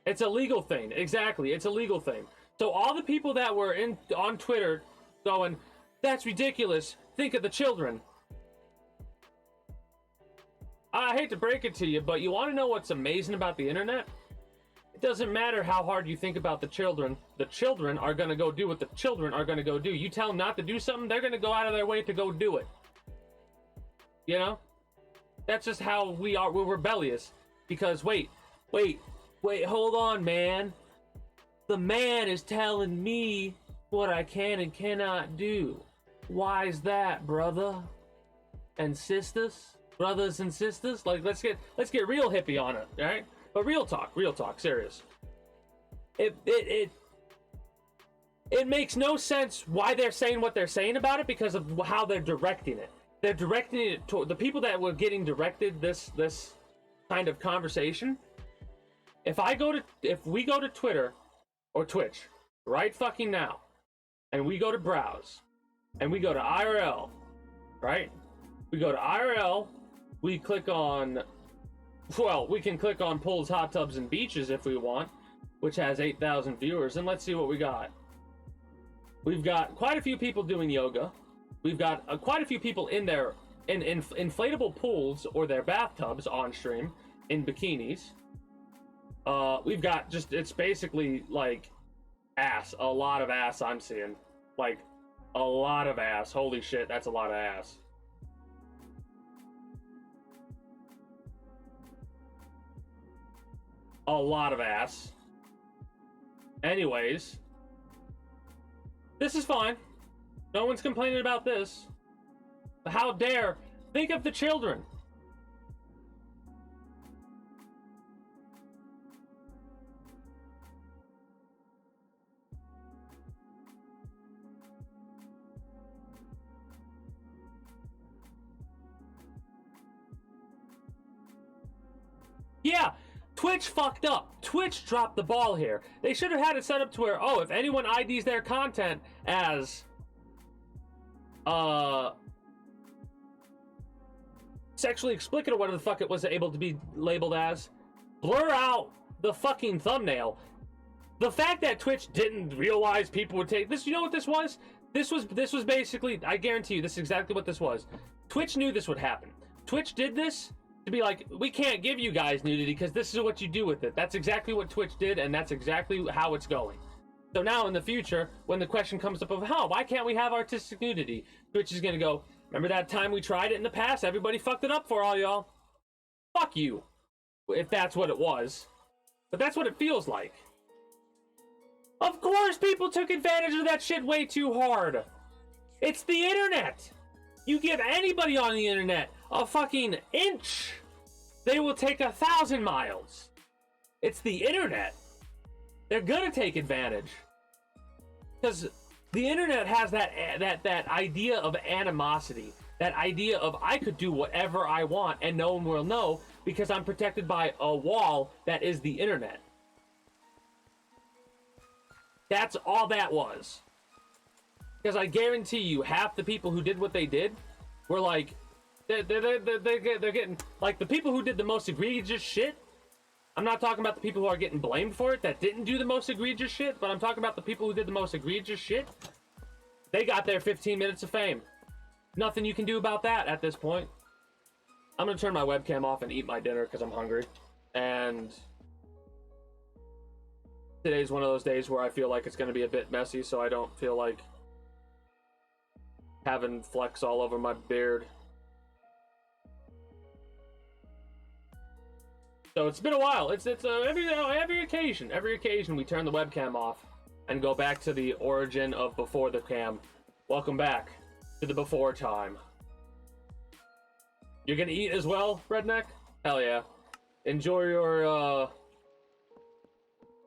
It's a legal thing. Exactly. It's a legal thing. So all the people that were on Twitter going, that's ridiculous. Think of the children. I hate to break it to you, but you want to know what's amazing about the internet? It doesn't matter how hard you think about the children. The children are going to go do what the children are going to go do. You tell them not to do something, they're going to go out of their way to go do it. You know? That's just how we are. We're rebellious. Because, wait, hold on, man. The man is telling me what I can and cannot do. Why is that, brother? And sisters? Brothers and sisters? Like, let's get real hippie on it, right? But real talk, serious. It makes no sense why they're saying what they're saying about it, because of how they're directing it. They're directing it to the people that were getting directed this kind of conversation. If we go to Twitter or Twitch right fucking now, and we go to browse, and we go to IRL, right? We go to IRL, we click on, well, we can click on Pools, Hot Tubs, and Beaches if we want, which has 8,000 viewers, and let's see what we got. We've got quite a few people doing yoga. We've got quite a few people in their inflatable pools or their bathtubs on stream in bikinis. We've got just, it's basically like ass, a lot of ass I'm seeing. Like, a lot of ass. Holy shit, that's a lot of ass. A lot of ass. Anyways, this is fine. No one's complaining about this. How dare? Think of the children. Yeah, Twitch fucked up. Twitch dropped the ball here. They should have had it set up to where, oh, if anyone IDs their content as sexually explicit or whatever the fuck it was able to be labeled as, blur out the fucking thumbnail. The fact that Twitch didn't realize people would take this, you know what this was? This was basically, I guarantee you, this is exactly what this was. Twitch knew this would happen. Twitch did this to be like, we can't give you guys nudity because this is what you do with it. That's exactly what Twitch did, and that's exactly how it's going. So now in the future, when the question comes up of why can't we have artistic nudity? Twitch is gonna go, remember that time we tried it in the past? Everybody fucked it up for all y'all. Fuck you. If that's what it was. But that's what it feels like. Of course people took advantage of that shit way too hard. It's the internet. You give anybody on the internet a fucking inch, they will take 1,000 miles. It's the internet. They're gonna take advantage. Because the internet has that idea of animosity. That idea of I could do whatever I want and no one will know because I'm protected by a wall that is the internet. That's all that was. Because I guarantee you, half the people who did what they did were like, they're getting, like, the people who did the most egregious shit. I'm not talking about the people who are getting blamed for it that didn't do the most egregious shit, but I'm talking about the people who did the most egregious shit. They got their 15 minutes of fame. Nothing you can do about that at this point. I'm gonna turn my webcam off and eat my dinner because I'm hungry. And today's one of those days where I feel like it's going to be a bit messy, so I don't feel like having flecks all over my beard. So it's been a while. It's every occasion we turn the webcam off and go back to the origin of before the cam. Welcome back to the before time. You're gonna eat as well, Redneck? Hell yeah. Enjoy your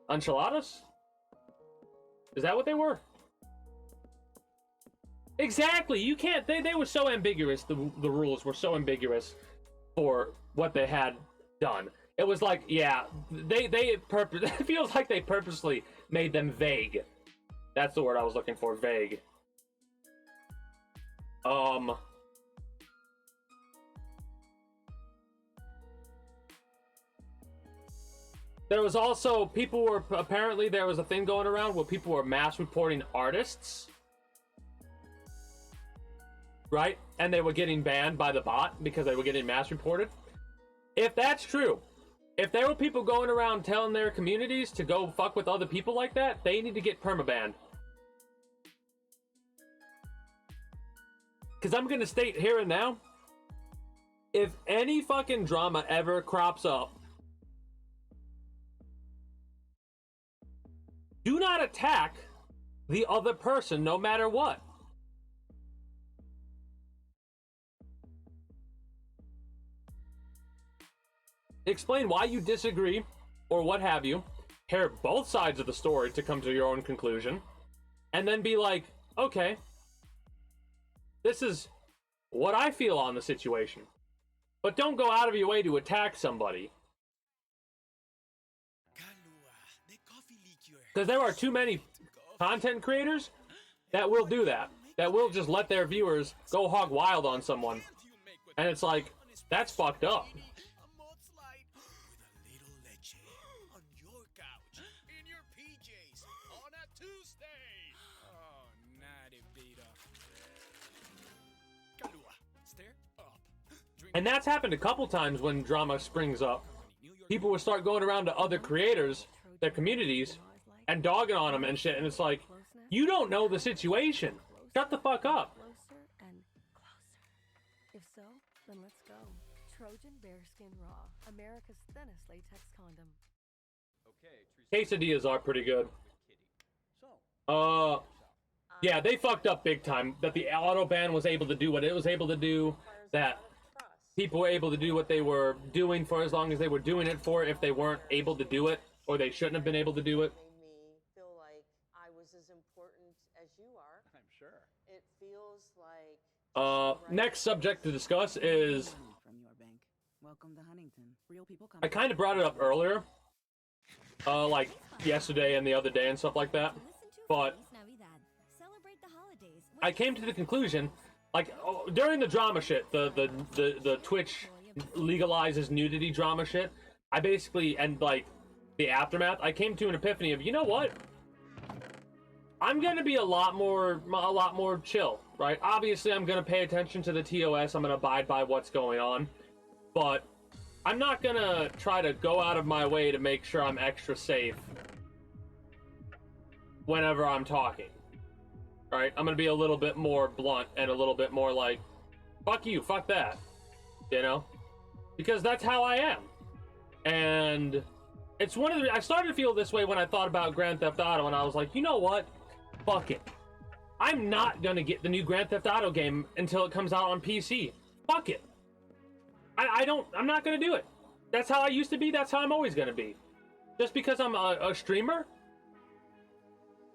enchiladas? Is that what they were? Exactly. You can't. They were so ambiguous. The rules were so ambiguous for what they had done. It was like, yeah, it feels like they purposely made them vague. That's the word I was looking for, vague. There was also, people were, apparently there was a thing going around where people were mass reporting artists. Right? And they were getting banned by the bot because they were getting mass reported. If that's true, if there were people going around telling their communities to go fuck with other people like that, they need to get permabanned. Because I'm going to state here and now, if any fucking drama ever crops up, do not attack the other person no matter what. Explain why you disagree or what have you. Hear both sides of the story to come to your own conclusion. And then be like, okay, this is what I feel on the situation. But don't go out of your way to attack somebody. Because there are too many content creators that will do that. That will just let their viewers go hog wild on someone. And it's like, that's fucked up. And that's happened a couple times when drama springs up. People will start going around to other creators, their communities, and dogging on them and shit. And it's like, you don't know the situation. Shut the fuck up. Closer and closer. If so, then let's go. Trojan Bearskin Raw, America's thinnest latex condom. Quesadillas are pretty good. Yeah, they fucked up big time. That the auto ban was able to do what it was able to do. That people were able to do what they were doing for as long as they were doing it for. If they weren't able to do it, or they shouldn't have been able to do it. Made me feel like I was as important as you are. I'm sure. It feels like Next subject to discuss is, From your bank. Welcome to Huntington. Real people come. I kind of brought it up earlier, like yesterday and the other day and stuff like that, but I came to the conclusion Like during the drama shit, the Twitch legalizes nudity drama shit. I basically, and like the aftermath, I came to an epiphany of, you know what? I'm gonna be a lot more chill, right? Obviously, I'm gonna pay attention to the TOS. I'm gonna abide by what's going on, but I'm not gonna try to go out of my way to make sure I'm extra safe whenever I'm talking, right? I'm gonna be a little bit more blunt and a little bit more like, fuck you, fuck that, you know? Because that's how I am. And it's one of the, I started to feel this way when I thought about Grand Theft Auto, and I was like, you know what? Fuck it. I'm not gonna get the new Grand Theft Auto game until it comes out on PC. Fuck it. I'm not gonna do it. That's how I used to be, that's how I'm always gonna be. Just because I'm a streamer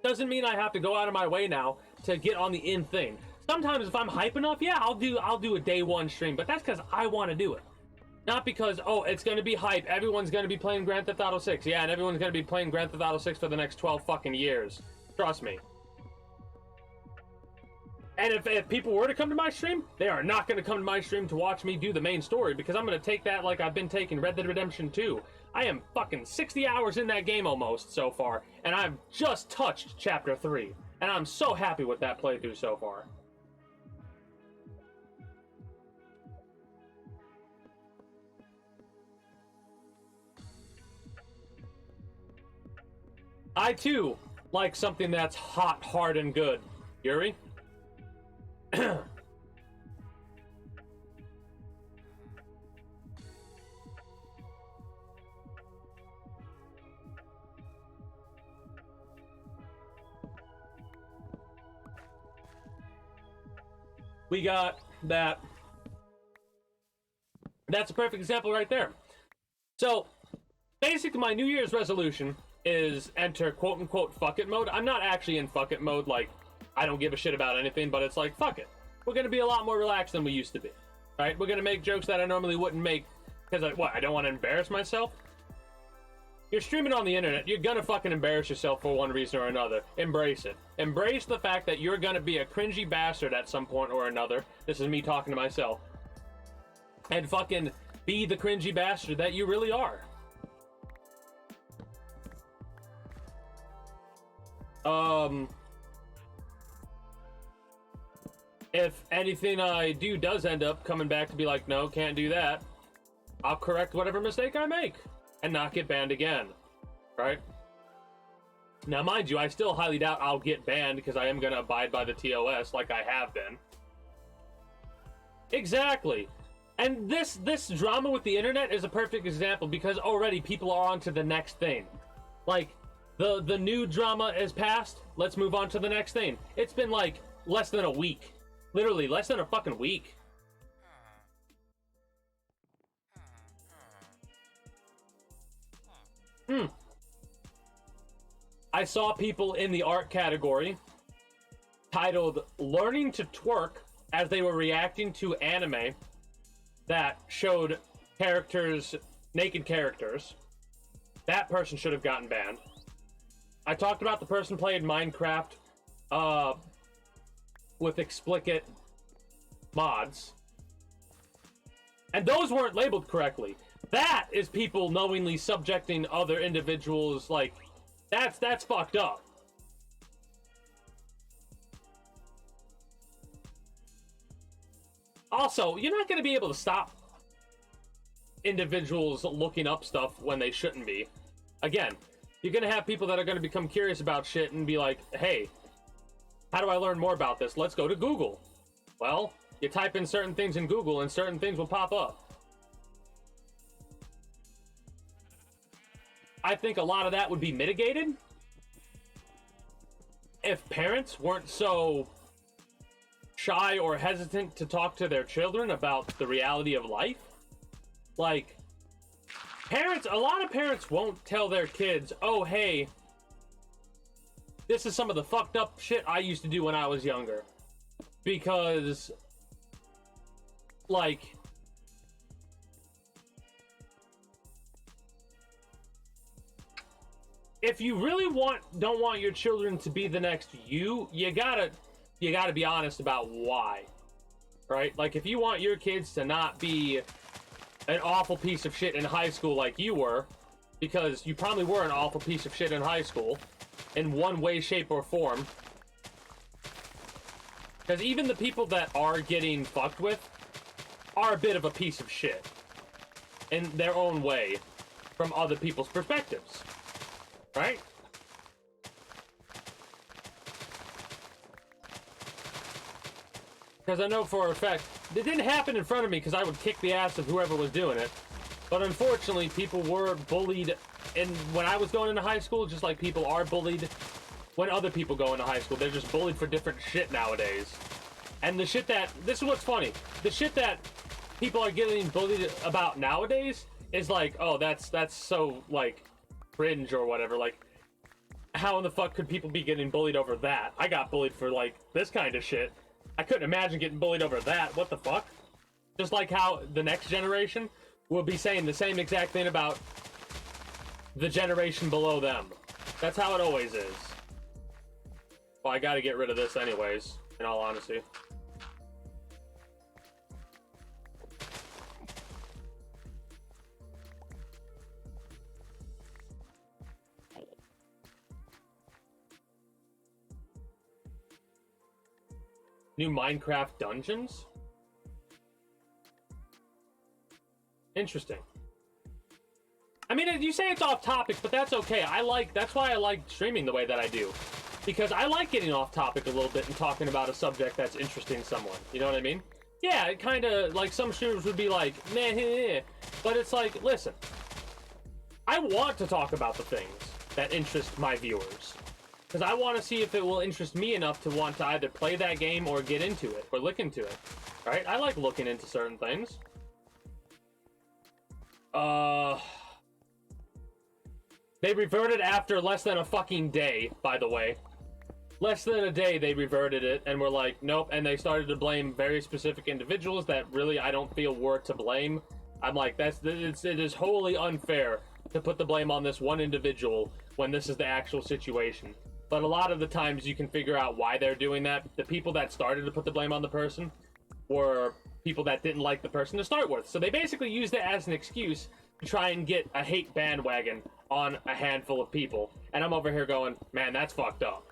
doesn't mean I have to go out of my way now to get on the in thing. Sometimes if I'm hype enough, yeah, I'll do a day one stream, but that's because I want to do it. Not because, oh, it's gonna be hype, everyone's gonna be playing Grand Theft Auto 6. Yeah, and everyone's gonna be playing Grand Theft Auto 6 for the next 12 fucking years. Trust me. And if people were to come to my stream, they are not going to come to my stream to watch me do the main story, because I'm going to take that like I've been taking Red Dead Redemption 2. I am fucking 60 hours in that game almost so far, and I've just touched Chapter 3. And I'm so happy with that playthrough so far. I too like something that's hot, hard, and good. Yuri? We got that. That's a perfect example right there. So, basically my New Year's resolution is enter quote-unquote fuck it mode. I'm not actually in fuck it mode, like, I don't give a shit about anything, but it's like, fuck it. We're gonna be a lot more relaxed than we used to be, right? We're gonna make jokes that I normally wouldn't make, because I don't want to embarrass myself? You're streaming on the internet, you're gonna fucking embarrass yourself for one reason or another. Embrace it. Embrace the fact that you're gonna be a cringy bastard at some point or another. This is me talking to myself. And fucking be the cringy bastard that you really are. If anything I do does end up coming back to be like, no, can't do that, I'll correct whatever mistake I make and not get banned again, right? Now, mind you, I still highly doubt I'll get banned because I am going to abide by the TOS like I have been. Exactly. And this drama with the internet is a perfect example, because already people are on to the next thing. Like, the new drama is past, let's move on to the next thing. It's been like less than a week. Literally, less than a fucking week. I saw people in the art category titled "Learning to Twerk" as they were reacting to anime that showed characters, naked characters. That person should have gotten banned. I talked about the person playing Minecraft with explicit mods, and those weren't labeled correctly. That is people knowingly subjecting other individuals, like, that's fucked up. Also, you're not going to be able to stop individuals looking up stuff when they shouldn't be. Again, you're going to have people that are going to become curious about shit and be like, hey, how do I learn more about this? Let's go to Google. Well, you type in certain things in Google and certain things will pop up. I think a lot of that would be mitigated if parents weren't so shy or hesitant to talk to their children about the reality of life. Like, a lot of parents won't tell their kids, oh, hey, this is some of the fucked up shit I used to do when I was younger. Because, like, if you really don't want your children to be the next you gotta be honest about why. right? Like, if you want your kids to not be an awful piece of shit in high school like you were, because you probably were an awful piece of shit in high school, in one way, shape, or form. Because even the people that are getting fucked with are a bit of a piece of shit in their own way from other people's perspectives, right? Because I know for a fact, it didn't happen in front of me because I would kick the ass of whoever was doing it. But unfortunately, people were bullied when I was going into high school, just like people are bullied when other people go into high school. They're just bullied for different shit nowadays. And the shit that, this is what's funny, the shit that people are getting bullied about nowadays is like, oh, that's so, like, cringe or whatever. Like, how in the fuck could people be getting bullied over that? I got bullied for, like, this kind of shit. I couldn't imagine getting bullied over that. What the fuck? Just like how the next generation will be saying the same exact thing about the generation below them. That's how it always is. Well, I gotta get rid of this anyways, in all honesty. New Minecraft dungeons? Interesting. I mean, you say it's off topic, but that's okay. That's why I like streaming the way that I do. Because I like getting off topic a little bit and talking about a subject that's interesting to someone. You know what I mean? Yeah, it kind of, like, some streamers would be like, meh, but it's like, listen. I want to talk about the things that interest my viewers. Because I want to see if it will interest me enough to want to either play that game or get into it, or look into it. Right? I like looking into certain things. They reverted after less than a fucking day, by the way. Less than a day they reverted it, and were like, nope, and they started to blame very specific individuals that really I don't feel were to blame. I'm like, it is wholly unfair to put the blame on this one individual when this is the actual situation. But a lot of the times you can figure out why they're doing that. The people that started to put the blame on the person were people that didn't like the person to start with. So they basically used it as an excuse to try and get a hate bandwagon on a handful of people. And I'm over here going, man, that's fucked up.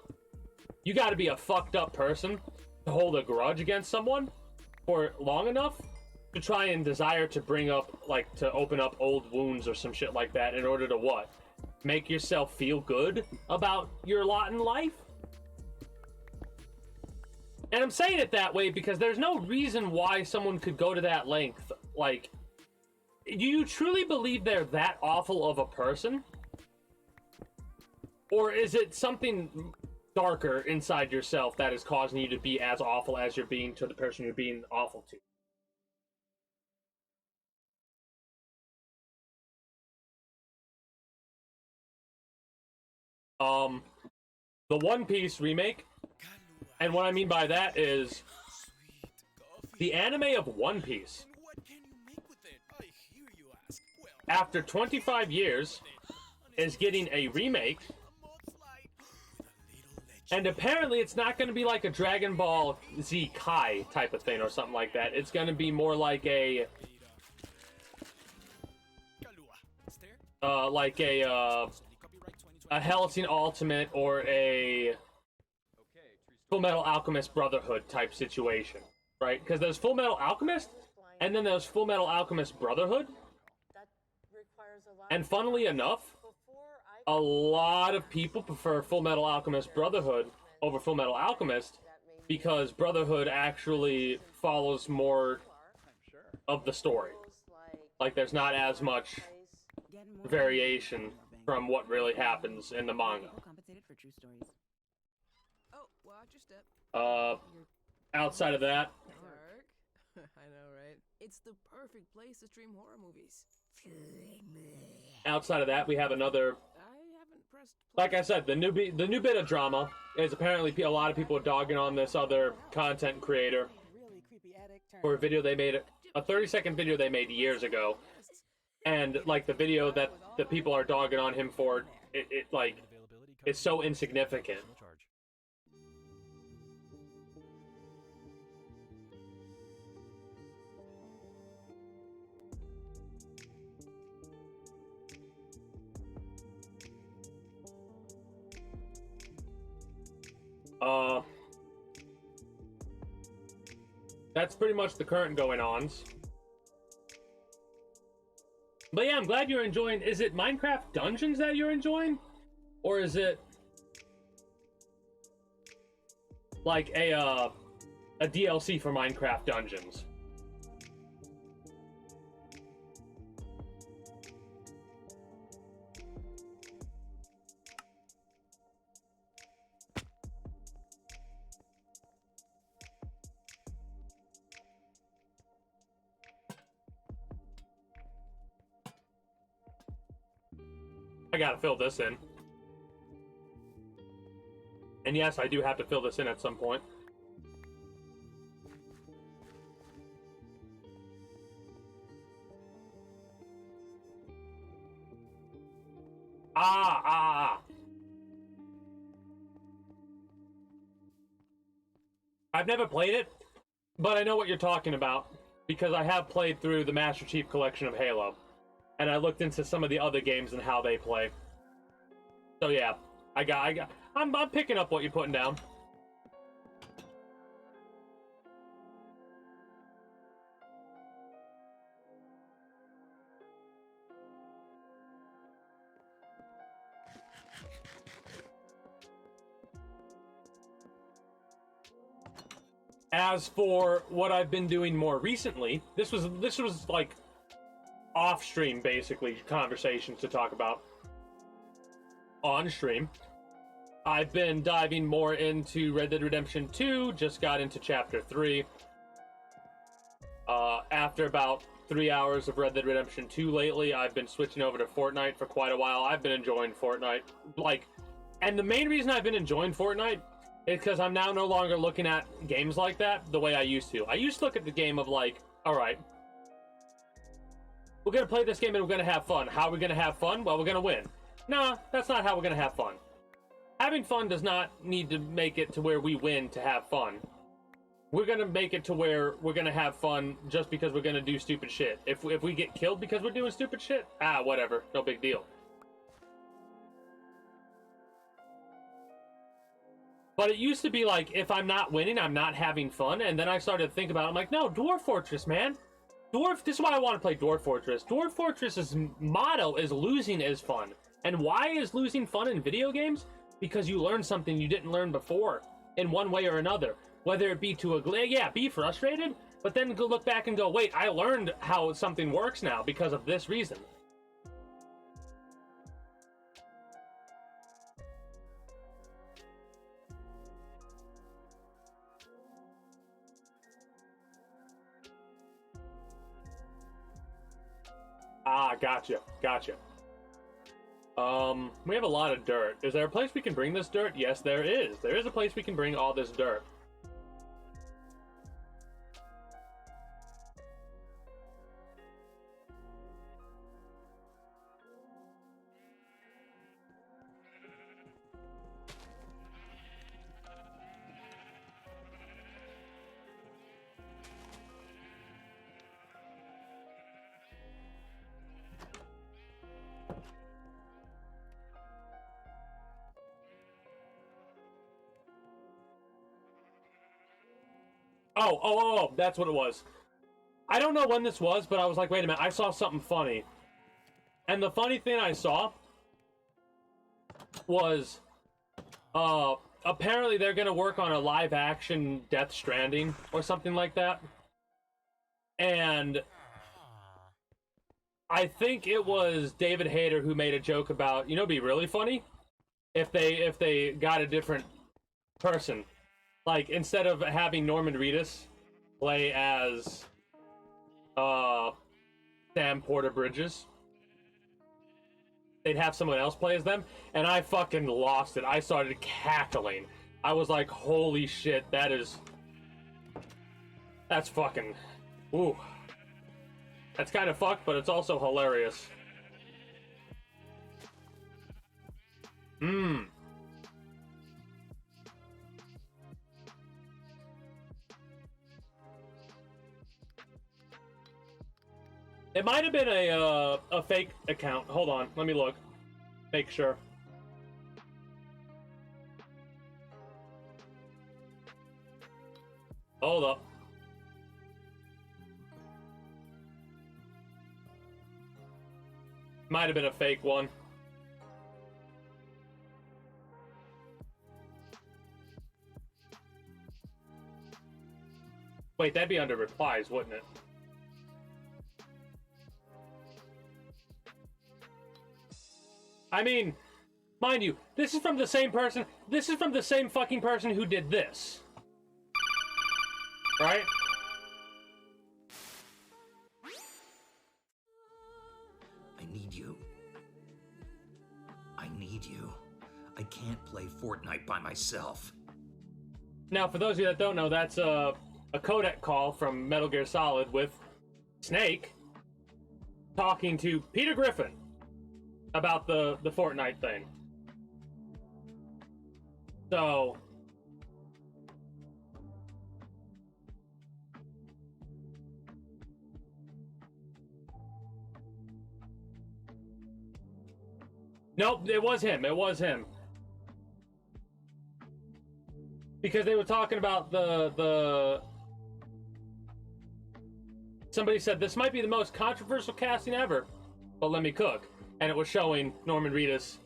You gotta be a fucked up person to hold a grudge against someone for long enough to try and desire to bring up, like, to open up old wounds or some shit like that in order to what? Make yourself feel good about your lot in life? And I'm saying it that way because there's no reason why someone could go to that length. Like, do you truly believe they're that awful of a person? Or is it something darker inside yourself that is causing you to be as awful as you're being to the person you're being awful to? The One Piece remake, and what I mean by that is the anime of One Piece, after 25 years, is getting a remake, and apparently it's not going to be like a Dragon Ball Z Kai type of thing or something like that. It's going to be more like a Hellsing Ultimate or a Full Metal Alchemist Brotherhood type situation, right? Because there's Full Metal Alchemist, and then there's Full Metal Alchemist Brotherhood. And funnily enough, a lot of people prefer Full Metal Alchemist Brotherhood over Full Metal Alchemist because Brotherhood actually follows more of the story. Like, there's not as much variation from what really happens in the manga. Oh, watch your step. Outside of that, Dark. I know, right? It's the perfect place to stream horror movies. outside of that, we have another. I haven't pressed play. Like I said, the new bit of drama is apparently a lot of people are dogging on this other content creator for a video they made, a 30-second video they made years ago. And, like, the video that the people are dogging on him for, it like, it's so insignificant. That's pretty much the current going-ons. But yeah, I'm glad you're enjoying. Is it Minecraft Dungeons that you're enjoying? Or is it like a DLC for Minecraft Dungeons? I gotta fill this in. And yes, I do have to fill this in at some point. I've never played it, but I know what you're talking about because I have played through the Master Chief Collection of Halo, and I looked into some of the other games and how they play. So yeah, I'm picking up what you're putting down. As for what I've been doing more recently, this was like off-stream, basically, conversations to talk about. On stream, I've been diving more into Red Dead Redemption 2, just got into Chapter 3. After about 3 hours of Red Dead Redemption 2 lately, I've been switching over to Fortnite for quite a while. I've been enjoying Fortnite. And the main reason I've been enjoying Fortnite is because I'm now no longer looking at games like that the way I used to. I used to look at the game of like, alright, we're going to play this game and we're going to have fun. How are we going to have fun? Well, we're going to win. Nah, that's not how we're going to have fun. Having fun does not need to make it to where we win to have fun. We're going to make it to where we're going to have fun just because we're going to do stupid shit. If we get killed because we're doing stupid shit, whatever. No big deal. But it used to be like, if I'm not winning, I'm not having fun. And then I started to think about it. I'm like, no, Dwarf Fortress, man. This is why I want to play Dwarf Fortress. Dwarf Fortress's motto is losing is fun. And why is losing fun in video games? Because you learn something you didn't learn before in one way or another. Whether it be to be frustrated, but then go look back and go, wait, I learned how something works now because of this reason. Gotcha. We have a lot of dirt. Is there a place we can bring this dirt? Yes, there is. There is a place we can bring all this dirt. Oh, that's what it was. I don't know when this was, but I was like, wait a minute, I saw something funny. And the funny thing I saw was, apparently they're gonna work on a live-action Death Stranding or something like that. And I think it was David Hayter who made a joke about, it'd be really funny if they got a different person. Like, instead of having Norman Reedus play as Sam Porter Bridges, they'd have someone else play as them, and I fucking lost it. I started cackling. I was like, holy shit, that's fucking, ooh. That's kind of fucked, but it's also hilarious. It might have been a fake account. Hold on, let me look. Make sure. Hold up. Might have been a fake one. Wait, that'd be under replies, wouldn't it? I mean, mind you, this is from the same person. This is from the same fucking person who did this. Right? I need you. I need you. I can't play Fortnite by myself. Now, for those of you that don't know, that's a codec call from Metal Gear Solid with Snake talking to Peter Griffin about the Fortnite thing. So... Nope, it was him. It was him. Because they were talking about the... Somebody said, this might be the most controversial casting ever, but let me cook. And it was showing Norman Reedus,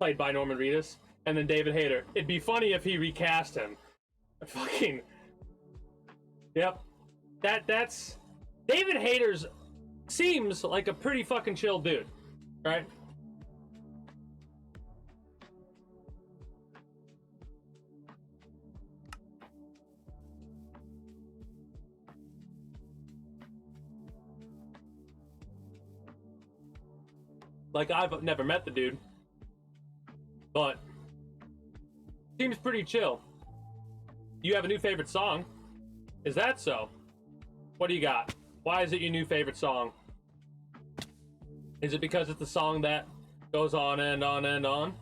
played by Norman Reedus, and then David Hayter. It'd be funny if he recast him. Fucking... Yep. That's... David Hayter's seems like a pretty fucking chill dude, right? Like, I've never met the dude, but seems pretty chill. You have a new favorite song? Is that so? What do you got? Why is it your new favorite song? Is it because it's the song that goes on and on and on?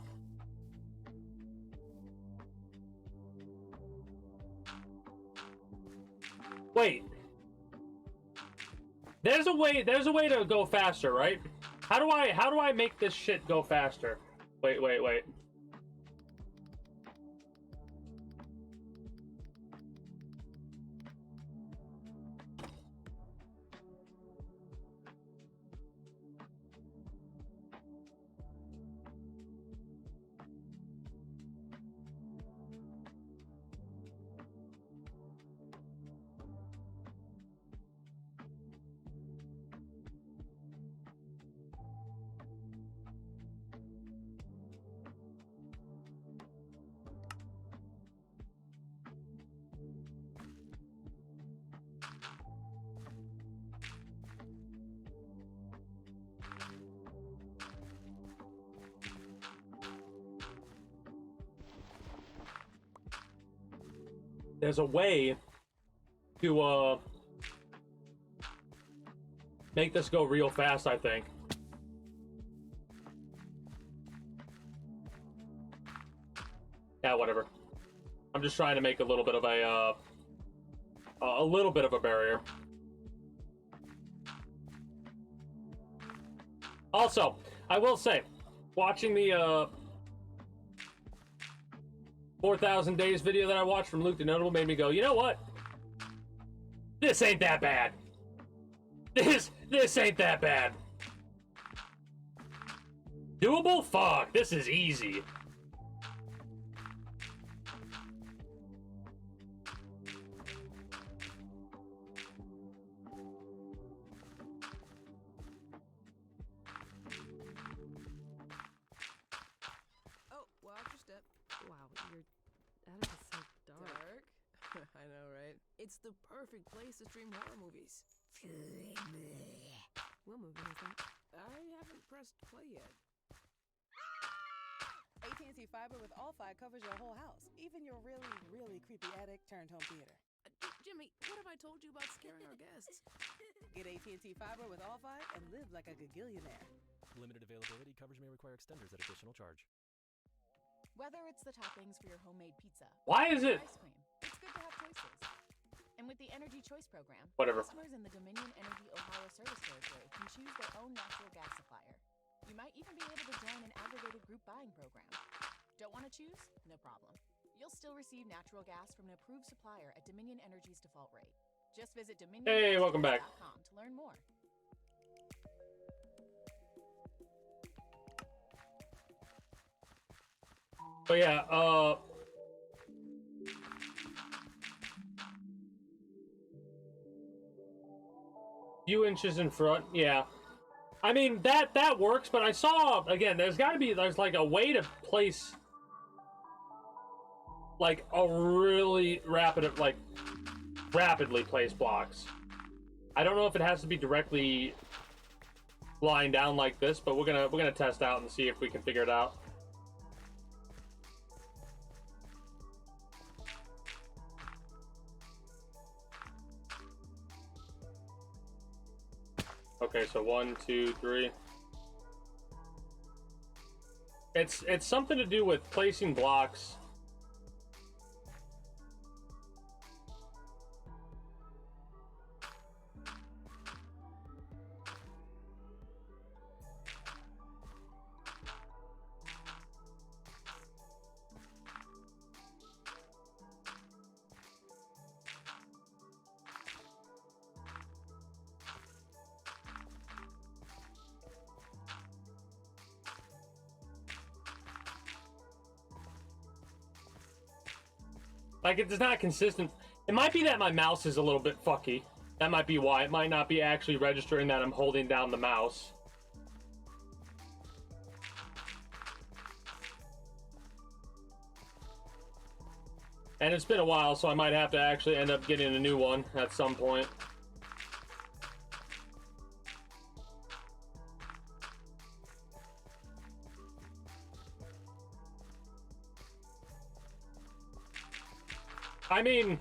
Wait. There's a way to go faster, right? How do I make this shit go faster? Wait. There's a way to make this go real fast, I think. Yeah, whatever. I'm just trying to make a little bit of a barrier. Also, I will say, watching the 4,000 Days video that I watched from Luke the Notable made me go, you know what? This ain't that bad. This ain't that bad. Doable? Fuck, this is easy. Oh, watch your step. Wow, that is so dark. I know, right? It's the perfect place to stream horror movies. What movie is that? I haven't pressed play yet. AT&T Fiber with All-Fi covers your whole house, even your really, really creepy attic turned home theater. Jimmy, what have I told you about scaring our guests? Get AT&T Fiber with All-Fi and live like a gagillionaire. Limited availability. Coverage may require extenders at additional charge. Whether it's the toppings for your homemade pizza, Why is or it? ice cream, it's good to have choices. And with the Energy Choice program, Whatever. customers in the Dominion Energy Ohio service territory can choose their own natural gas supplier. You might even be able to join an aggregated group buying program. Don't want to choose? No problem. You'll still receive natural gas from an approved supplier at Dominion Energy's default rate. Just visit Hey, welcome back. dominionenergychoice.com to learn more. But yeah, few inches in front, yeah. I mean, that works, but I saw, again, there's like a way to place like a really rapidly placed blocks. I don't know if it has to be directly lying down like this, but we're gonna test out and see if we can figure it out. Okay, so 1, 2, 3. It's something to do with placing blocks. Like, it's not consistent. It might be that my mouse is a little bit fucky. That might be why. It might not be actually registering that I'm holding down the mouse. And it's been a while, so I might have to actually end up getting a new one at some point. I mean,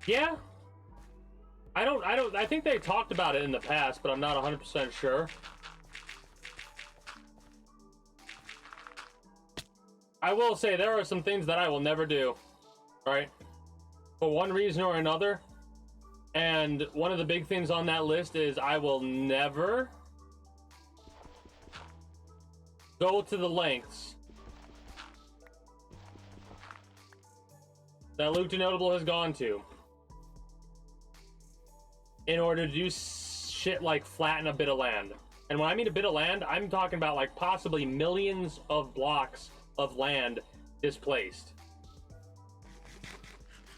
yeah. I think they talked about it in the past, but I'm not 100% sure. I will say there are some things that I will never do, right? For one reason or another. And one of the big things on that list is I will never go to the lengths that Luke the Notable has gone to in order to do shit like flatten a bit of land. And when I mean a bit of land, I'm talking about like possibly millions of blocks of land displaced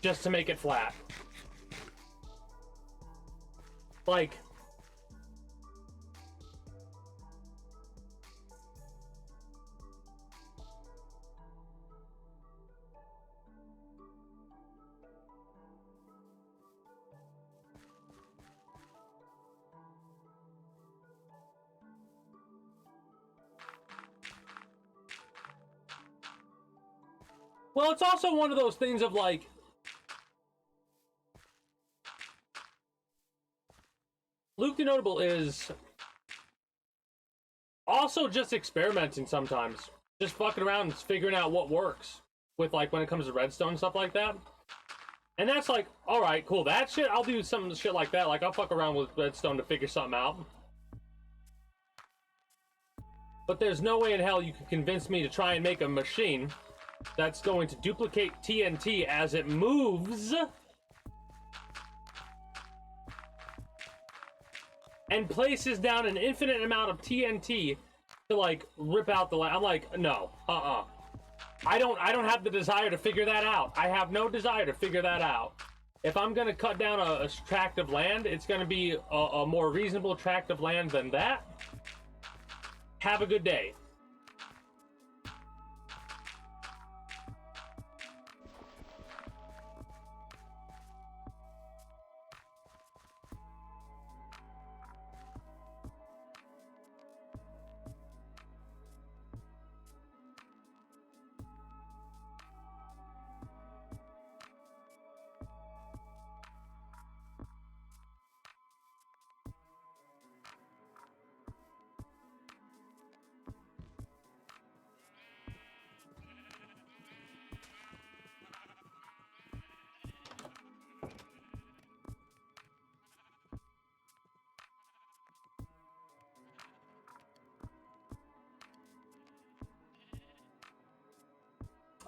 just to make it flat. Like, well, it's also one of those things of like, Luke the Notable is also just experimenting sometimes. Just fucking around and figuring out what works with, like, when it comes to redstone and stuff like that. And that's like, alright, cool, that shit, I'll do some shit like that. Like, I'll fuck around with redstone to figure something out. But there's no way in hell you could convince me to try and make a machine that's going to duplicate TNT as it moves and places down an infinite amount of TNT to, like, rip out the land. I'm like, no, I don't have the desire to figure that out. I have no desire to figure that out. If I'm gonna cut down a tract of land, it's gonna be a more reasonable tract of land than that. Have a good day.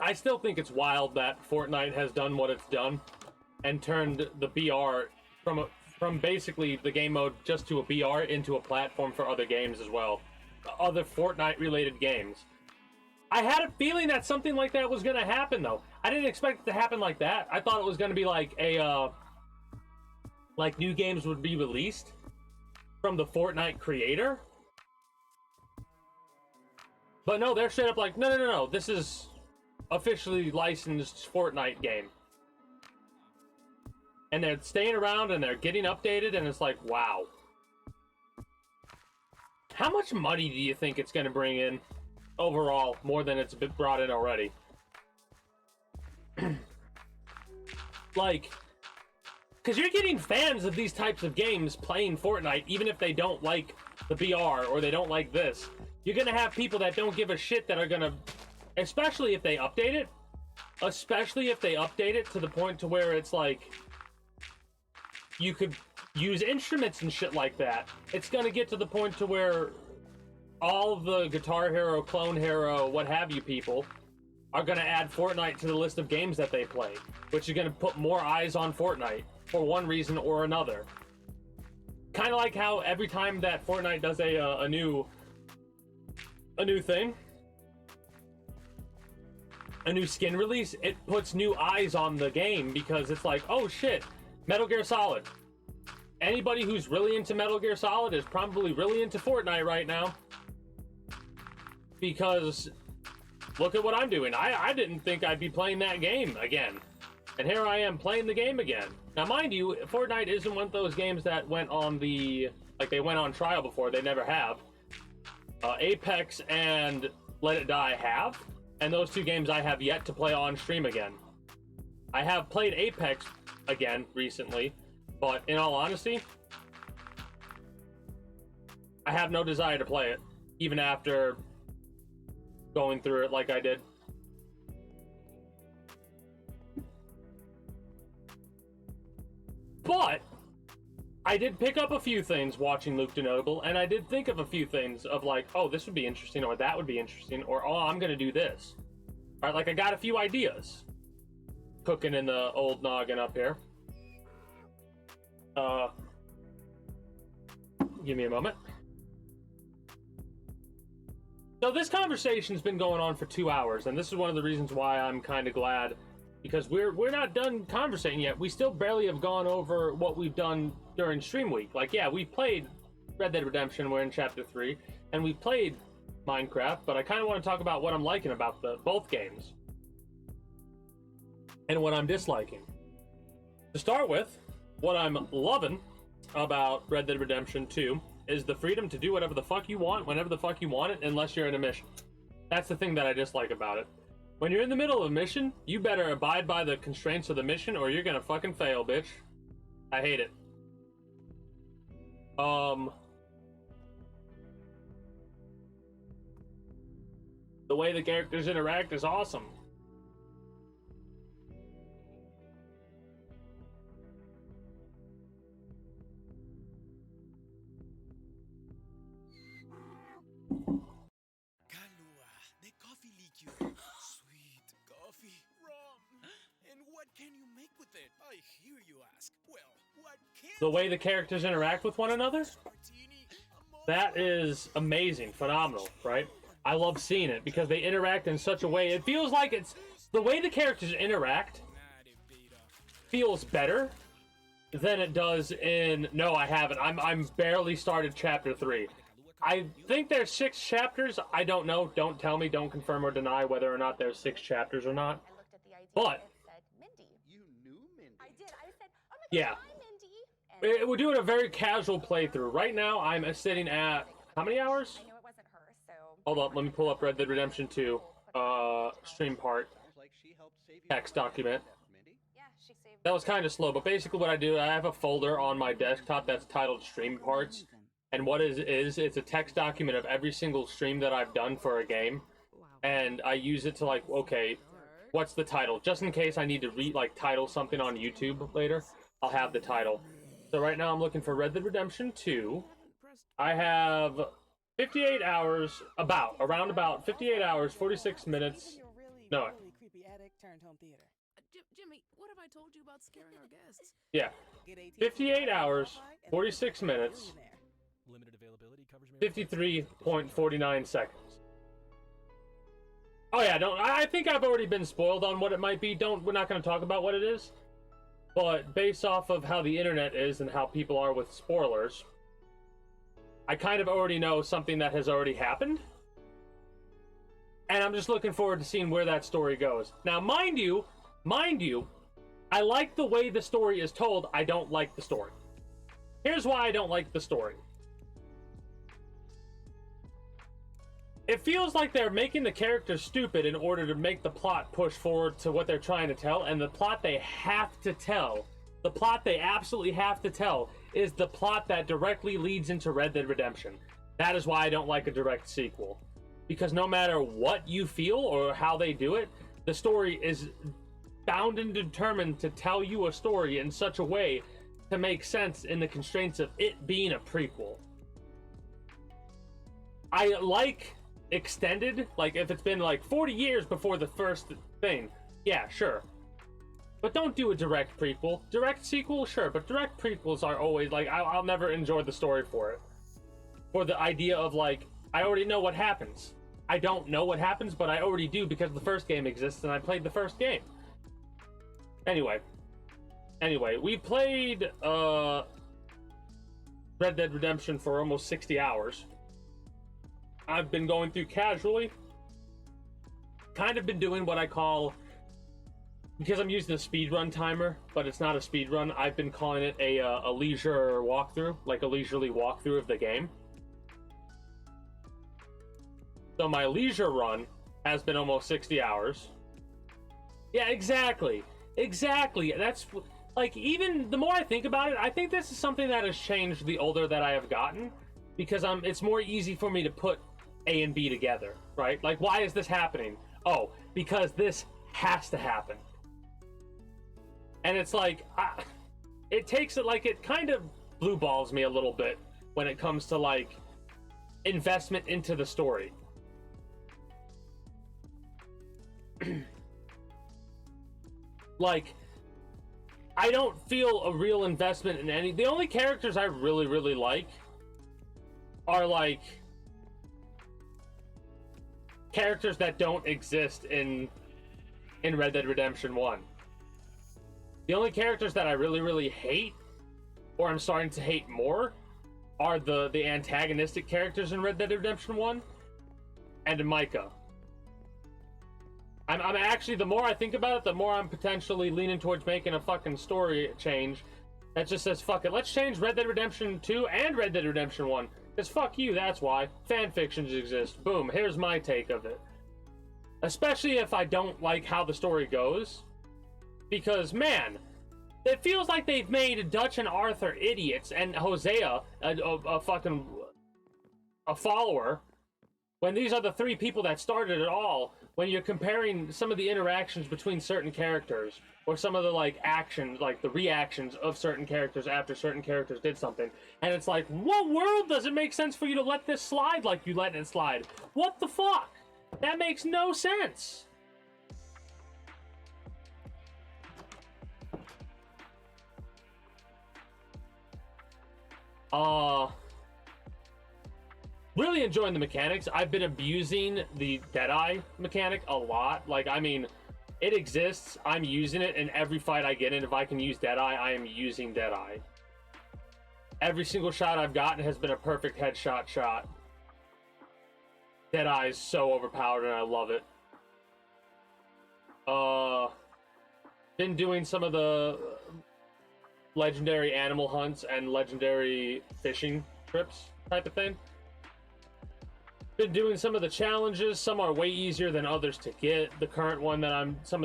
I still think it's wild that Fortnite has done what it's done and turned the BR from basically the game mode just to a BR into a platform for other games as well. Other Fortnite-related games. I had a feeling that something like that was going to happen, though. I didn't expect it to happen like that. I thought it was going to be like a, like new games would be released from the Fortnite creator. But no, they're straight up like, no, this is officially licensed Fortnite game. And they're staying around and they're getting updated, and it's like, wow. How much money do you think it's going to bring in overall, more than it's been brought in already? Like, because you're getting fans of these types of games playing Fortnite, even if they don't like the BR or they don't like this. You're going to have people that don't give a shit that are going to, especially if they update it, to the point to where it's like, you could use instruments and shit like that. It's going to get to the point to where all of the Guitar Hero, Clone Hero, what have you people are going to add Fortnite to the list of games that they play, which is going to put more eyes on Fortnite for one reason or another. Kind of like how every time that Fortnite does a new thing, a new skin release, it puts new eyes on the game because it's like, oh shit, Metal Gear Solid. Anybody who's really into Metal Gear Solid is probably really into Fortnite right now. Because look at what I'm doing. I didn't think I'd be playing that game again. And here I am playing the game again. Now, mind you, Fortnite isn't one of those games that went on they went on trial before. They never have. Apex and Let It Die have. And those two games I have yet to play on stream again. I have played Apex again recently, but in all honesty, I have no desire to play it, even after going through it like I did. But I did pick up a few things watching Luke DeNoble, and I did think of a few things of like, oh, this would be interesting, or that would be interesting, or oh, I'm gonna do this. All right, like I got a few ideas cooking in the old noggin up here. Give me a moment. So this conversation's been going on for 2 hours, and this is one of the reasons why I'm kind of glad, because we're not done conversating yet. We still barely have gone over what we've done during stream week. Like, yeah, we played Red Dead Redemption, we're in chapter 3, and we played Minecraft, but I kind of want to talk about what I'm liking about both games and what I'm disliking. To start with, what I'm loving about Red Dead Redemption 2 is the freedom to do whatever the fuck you want, whenever the fuck you want it, unless you're in a mission. That's the thing that I dislike about it. When you're in the middle of a mission, you better abide by the constraints of the mission or you're gonna fucking fail, bitch. I hate it. The way the characters interact is awesome. The coffee liqueur. Sweet coffee. Rum. And what can you make with it? I hear you ask. Well, what can the way the characters interact with one another? That is amazing, phenomenal, right? I love seeing it because they interact in such a way. It feels like it's the way the characters interact feels better than it does in. No, I haven't. I'm barely started chapter 3. I think there's 6 chapters. I don't know. Don't tell me. Don't confirm or deny whether or not there's 6 chapters or not. But You knew Mindy. I did. I said, oh my yeah, God, hi, Mindy. we're doing a very casual playthrough right now. I'm sitting at how many hours? I know it wasn't her, so. Hold up. Let me pull up Red Dead Redemption 2 stream part Sounds like she helped save you text from document. Mindy. Yeah, she saved That was kind of slow, but basically what I do, I have a folder on my desktop that's titled Stream Parts, and what it's a text document of every single stream that I've done for a game, and I use it to like, okay, what's the title? Just in case I need to title something on YouTube later, I'll have the title. So right now I'm looking for Red Dead Redemption 2. I have 58 hours, around about 58 hours, 46 minutes. No, turned home theater. Jimmy, what have I told you about scaring our guests? Yeah. Get AT&T 58 hours, Wi-Fi and 46 become a minutes, millionaire. Limited availability coverage may require 53.49 seconds. Oh yeah, I think I've already been spoiled on what it might be. We're not going to talk about what it is. But based off of how the internet is and how people are with spoilers, I kind of already know something that has already happened. And I'm just looking forward to seeing where that story goes. Now, mind you, I like the way the story is told. I don't like the story. Here's why I don't like the story. It feels like they're making the characters stupid in order to make the plot push forward to what they're trying to tell, and the plot they have to tell, the plot they absolutely have to tell, is the plot that directly leads into Red Dead Redemption. That is why I don't like a direct sequel. Because no matter what you feel or how they do it, the story is bound and determined to tell you a story in such a way to make sense in the constraints of it being a prequel. I like extended, like if it's been like 40 years before the first thing, yeah, sure. But don't do a direct prequel. Direct sequel, sure, but direct prequels are always like, I'll never enjoy the story for it. For the idea of like, I already know what happens. I don't know what happens, but I already do because the first game exists and I played the first game. Anyway, we played Red Dead Redemption for almost 60 hours. I've been going through casually. Kind of been doing what I call, because I'm using a speedrun timer, but it's not a speedrun, I've been calling it a leisure walkthrough, like a leisurely walkthrough of the game. So my leisure run has been almost 60 hours. Yeah, exactly. That's, like, even the more I think about it, I think this is something that has changed the older that I have gotten. Because it's more easy for me to put A and B together, right? Like, why is this happening? Oh, because this has to happen. And it's like, it takes it, like, it kind of blue balls me a little bit when it comes to, like, investment into the story. Like, I don't feel a real investment in any. The only characters I really, really like are like characters that don't exist in Red Dead Redemption 1. The only characters that I really, really hate, or I'm starting to hate more, are the antagonistic characters in Red Dead Redemption 1 and Micah. I'm actually, the more I think about it, the more I'm potentially leaning towards making a fucking story change that just says, fuck it, let's change Red Dead Redemption 2 and Red Dead Redemption 1. Because fuck you, that's why. Fan fictions exist. Boom, here's my take of it. Especially if I don't like how the story goes. Because, man, it feels like they've made Dutch and Arthur idiots, and Hosea a follower, when these are the three people that started it all. When you're comparing some of the interactions between certain characters, or some of the, like, actions, like, the reactions of certain characters after certain characters did something, and it's like, what world does it make sense for you to let this slide like you let it slide? What the fuck? That makes no sense. Really enjoying the mechanics. I've been abusing the Deadeye mechanic a lot. Like, I mean, it exists. I'm using it in every fight I get in. If I can use Deadeye, I am using Deadeye. Every single shot I've gotten has been a perfect headshot shot. Deadeye is so overpowered and I love it. Been doing some of the legendary animal hunts and legendary fishing trips type of thing. Been doing some of the challenges. Some are way easier than others to get. Some of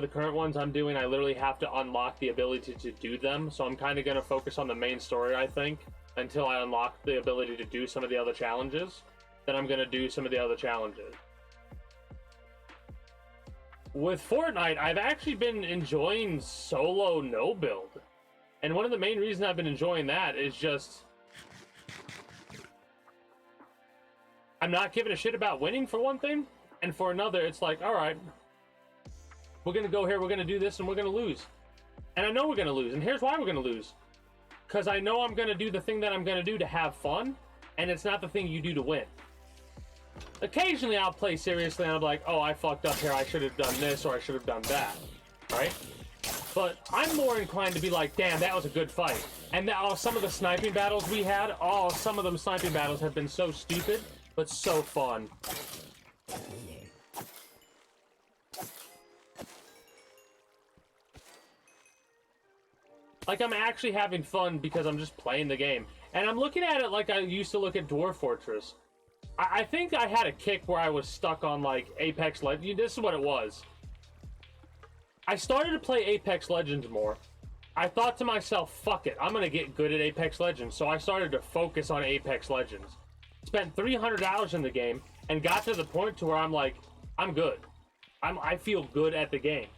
the current ones I'm doing, I literally have to unlock the ability to do them. So I'm kind of going to focus on the main story, I think, until I unlock the ability to do some of the other challenges. Then I'm going to do some of the other challenges. With Fortnite, I've actually been enjoying solo no build. And one of the main reasons I've been enjoying that is just, I'm not giving a shit about winning, for one thing, and for another, it's like, all right, we're gonna go here, we're gonna do this, and we're gonna lose. And I know we're gonna lose, and here's why we're gonna lose. Because I know I'm gonna do the thing that I'm gonna do to have fun, and it's not the thing you do to win. Occasionally I'll play seriously and I'm like, oh, I fucked up here, I should have done this or I should have done that, right? But I'm more inclined to be like, damn, that was a good fight. And some of the sniping battles we had, some of them sniping battles have been so stupid, but so fun. Like, I'm actually having fun because I'm just playing the game. And I'm looking at it like I used to look at Dwarf Fortress. I think I had a kick where I was stuck on, like, Apex Legends. This is what it was. I started to play Apex Legends more. I thought to myself, fuck it, I'm gonna get good at Apex Legends. So I started to focus on Apex Legends. Spent 300 hours in the game and got to the point to where I'm like, I'm good. I feel good at the game.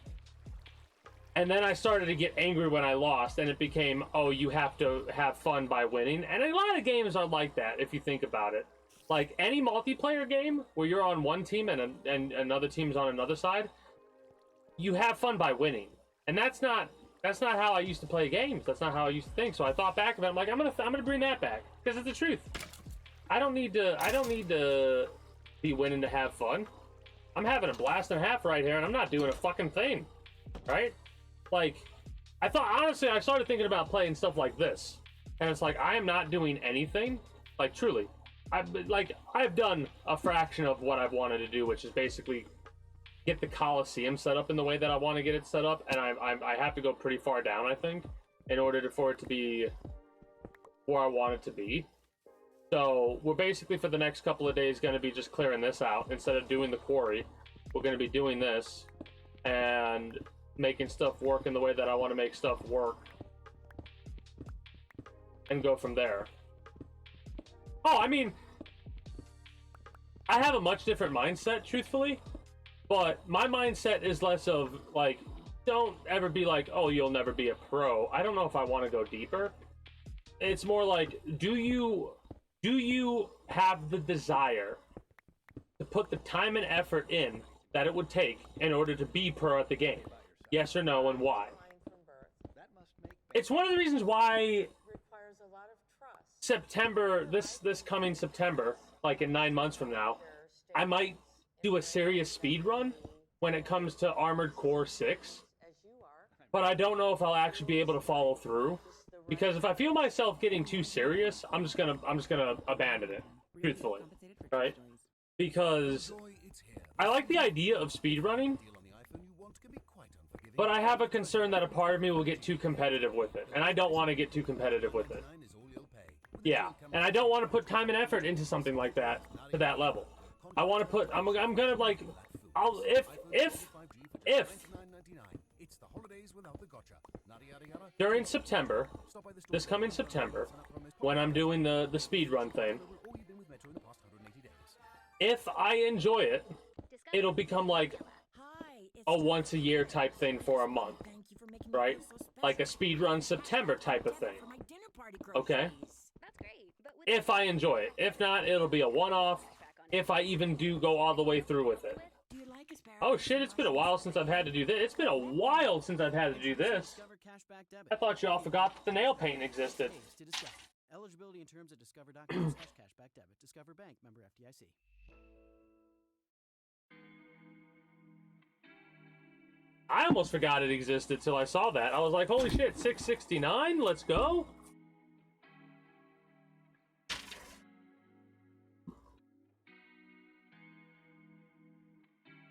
And then I started to get angry when I lost, and it became, oh, you have to have fun by winning. And a lot of games are like that, if you think about it. Like, any multiplayer game where you're on one team and another team's on another side, you have fun by winning. And that's not how I used to play games. That's not how I used to think. So I thought back of it. I'm like, I'm gonna bring that back because it's the truth. I don't need to be winning to have fun. I'm having a blast and a half right here, and I'm not doing a fucking thing, right? Like, I started thinking about playing stuff like this, and it's like, I am not doing anything. Like, truly, I've done a fraction of what I've wanted to do, which is basically get the Coliseum set up in the way that I want to get it set up, and I have to go pretty far down, I think, in order for it to be where I want it to be. So we're basically, for the next couple of days, going to be just clearing this out. Instead of doing the quarry, we're going to be doing this and making stuff work in the way that I want to make stuff work, and go from there. Oh, I mean, I have a much different mindset, truthfully, but my mindset is less of, like, don't ever be like, oh, you'll never be a pro. I don't know if I want to go deeper. It's more like, do you have the desire to put the time and effort in that it would take in order to be pro at the game? Yes or no, and why? It's one of the reasons why September, this coming September, like in 9 months from now, I might do a serious speed run when it comes to Armored Core 6. But I don't know if I'll actually be able to follow through, because if I feel myself getting too serious, I'm just gonna abandon it, truthfully, right? Because I like the idea of speed running, but I have a concern that a part of me will get too competitive with it, and I don't want to get too competitive with it. Yeah, and I don't want to put time and effort into something like that to that level. I want to put, I'm gonna, like, if during September, this coming September, when I'm doing the speed run thing, if I enjoy it, it'll become like a once a year type thing for a month, right? Like a speed run September type of thing. Okay? If I enjoy it. If not, it'll be a one-off, if I even do go all the way through with it. Oh shit, it's been a while since I've had to do this. It's been a while since I've had to do this. I thought you all forgot that the nail painting existed. Eligibility in terms of Discover documents / cashback debit. Discover Bank, member FDIC. I almost forgot it existed till I saw that. I was like, holy shit, 669? Let's go.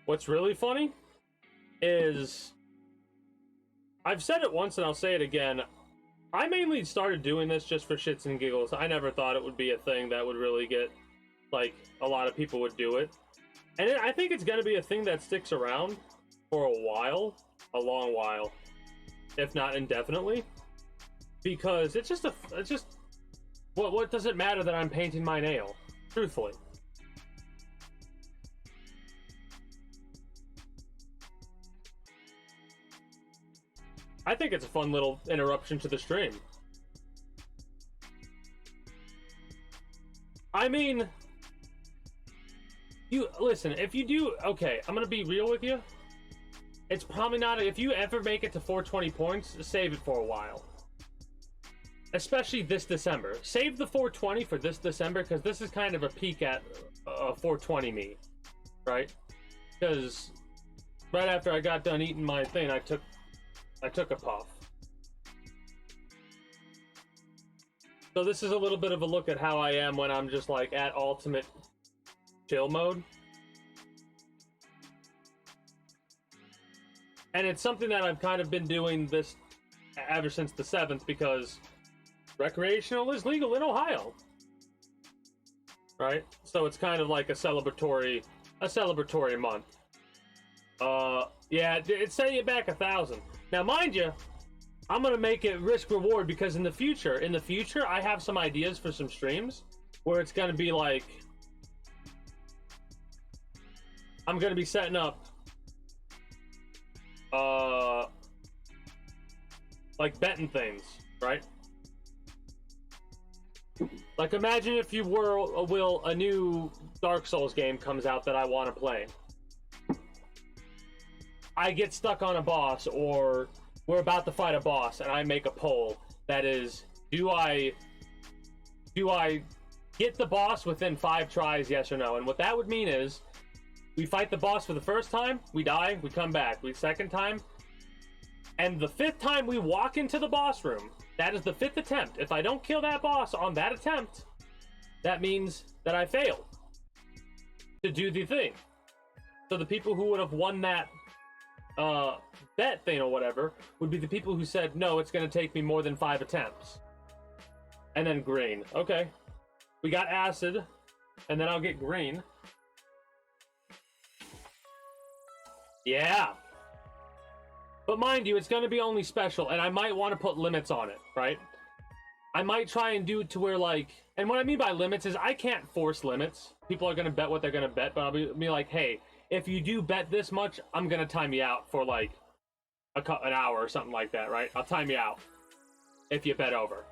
What's really funny is, I've said it once and I'll say it again, I mainly started doing this just for shits and giggles. I never thought it would be a thing that would really get, like, a lot of people would do it. And I think it's going to be a thing that sticks around for a while, a long while, if not indefinitely. Because it's just what does it matter that I'm painting my nail? Truthfully. I think it's a fun little interruption to the stream. I mean, you listen, if you do, okay, I'm gonna be real with you. it's probably not. If you ever make it to 420 points, save it for a while. Especially this December. Save the 420 for this December, because this is kind of a peak at 420 me, right? Because right after I got done eating my thing, I took a puff. So this is a little bit of a look at how I am when I'm just like at ultimate chill mode. And it's something that I've kind of been doing this ever since the 7th, because recreational is legal in Ohio. Right? So it's kind of like a celebratory month. Yeah, it's setting it back 1,000. Now, mind you, I'm gonna make it risk reward, because in the future, I have some ideas for some streams where it's gonna be like, I'm gonna be setting up like betting things, right? Like, imagine if you will, a new Dark Souls game comes out that I want to play. I get stuck on a boss, or we're about to fight a boss, and I make a poll that is, do I get the boss within 5 tries, yes or no? And what that would mean is, we fight the boss for the first time, we die, we come back. Second time, and the 5th time we walk into the boss room, that is the 5th attempt. If I don't kill that boss on that attempt, that means that I failed to do the thing. So the people who would have won that bet thing or whatever would be the people who said, no, it's going to take me more than 5 attempts. And then green. Okay. We got acid, and then I'll get green. Yeah. But mind you, it's going to be only special, and I might want to put limits on it, right? I might try and do it to where, like... And what I mean by limits is I can't force limits. People are going to bet what they're going to bet, but I'll be like, hey, if you do bet this much, I'm going to time you out for, like, an hour or something like that, right? I'll time you out if you bet over.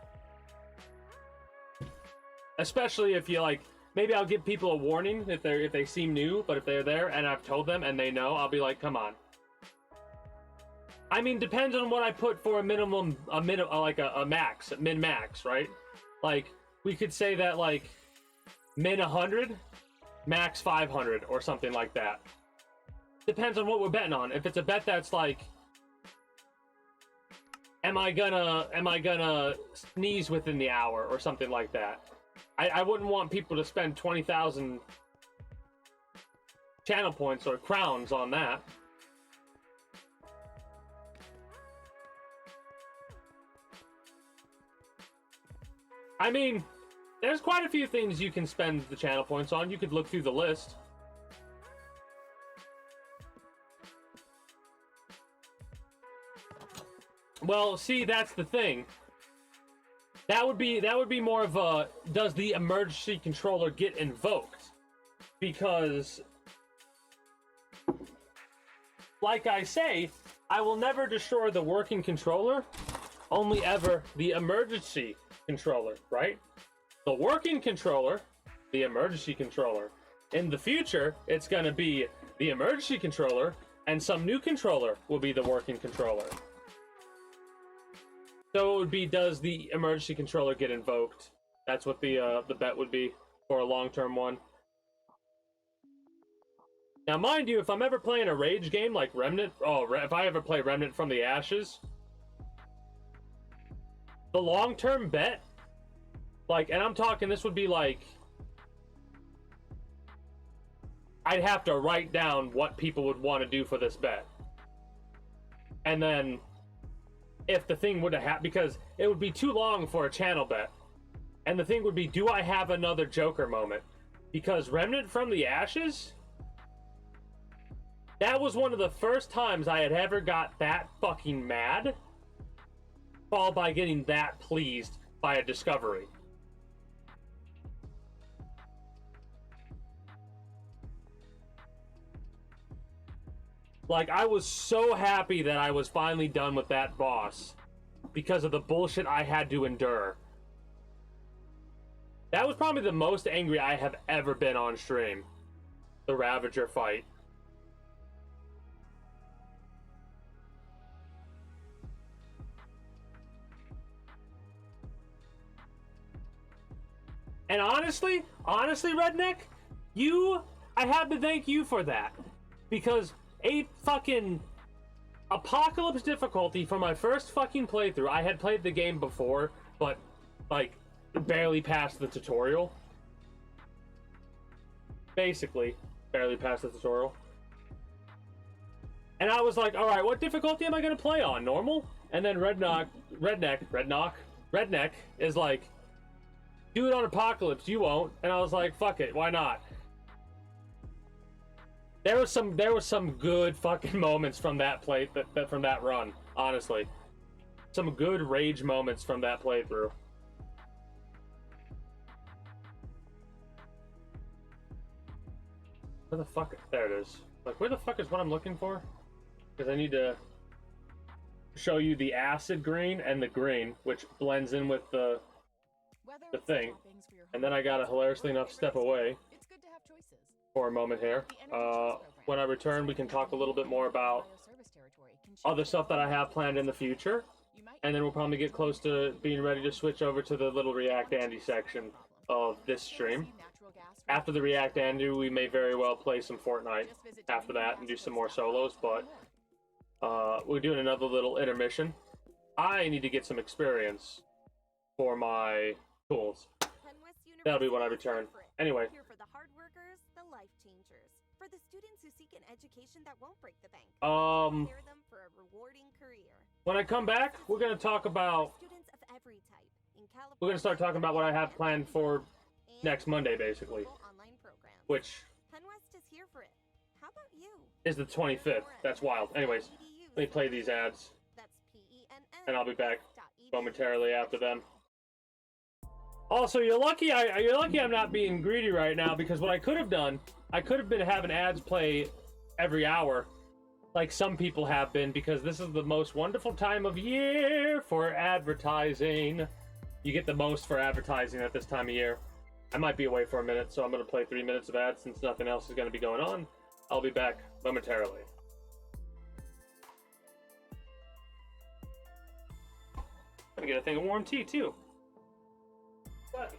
Especially if you, like... Maybe I'll give people a warning if they seem new, but if they're there and I've told them and they know, I'll be like, come on. I mean, depends on what I put for a max, min-max, right? Like, we could say that, like, min 100, max 500, or something like that. Depends on what we're betting on. If it's a bet that's like, am I gonna sneeze within the hour, or something like that. I wouldn't want people to spend 20,000 channel points or crowns on that. I mean, there's quite a few things you can spend the channel points on. You could look through the list. Well, see, that's the thing. That would be more of a, does the emergency controller get invoked? Because, like I say, I will never destroy the working controller, only ever the emergency controller, right? The working controller, the emergency controller. In the future, it's going to be the emergency controller, and some new controller will be the working controller. So it would be, does the emergency controller get invoked? That's what the bet would be for a long-term one. Now, mind you, if I'm ever playing a rage game like Remnant, if I ever play Remnant from the Ashes, the long-term bet, like, and I'm talking, this would be like, I'd have to write down what people would want to do for this bet. And then, if the thing would have happened, because it would be too long for a channel bet. And the thing would be, do I have another Joker moment? Because Remnant from the Ashes, that was one of the first times I had ever got that fucking mad, followed by getting that pleased by a discovery. Like, I was so happy that I was finally done with that boss because of the bullshit I had to endure. That was probably the most angry I have ever been on stream. The Ravager fight. And honestly, Redneck, I have to thank you for that. Because a fucking Apocalypse difficulty for my first fucking playthrough, I had played the game before, but, like, barely passed the tutorial. Basically, barely passed the tutorial. And I was like, alright, what difficulty am I gonna play on? Normal? And then Redneck is like, do it on Apocalypse, you won't. And I was like, fuck it, why not? There was some good fucking moments from that from that run, honestly. Some good rage moments from that playthrough. Where the fuck? There it is. Like, where the fuck is what I'm looking for? Because I need to show you the acid green and the green, which blends in with the thing. And then I gotta hilariously enough step away for a moment here. When I return, we can talk a little bit more about other stuff that I have planned in the future. And then we'll probably get close to being ready to switch over to the little React Andy section of this stream. After the React Andy, we may very well play some Fortnite after that and do some more solos, but we're doing another little intermission. I need to get some experience for my tools. That'll be when I return. Anyway. Here for the hard workers, the life changers. For the students who seek an education that won't break the bank. Prepare them for a rewarding career. When I come back, we're gonna talk about. Students of every type in California. We're gonna start talking about what I have planned for next Monday, basically. Which Penwest is here for it. How about you? is the 25th. That's wild. Anyways, let me play these ads, and I'll be back momentarily after them. Also, you're lucky I'm not being greedy right now, because what I could have done, I could have been having ads play every hour, like some people have been, because this is the most wonderful time of year for advertising. You get the most for advertising at this time of year. I might be away for a minute, so I'm going to play 3 minutes of ads since nothing else is going to be going on. I'll be back momentarily. I'm going to get a thing of warm tea, too. What?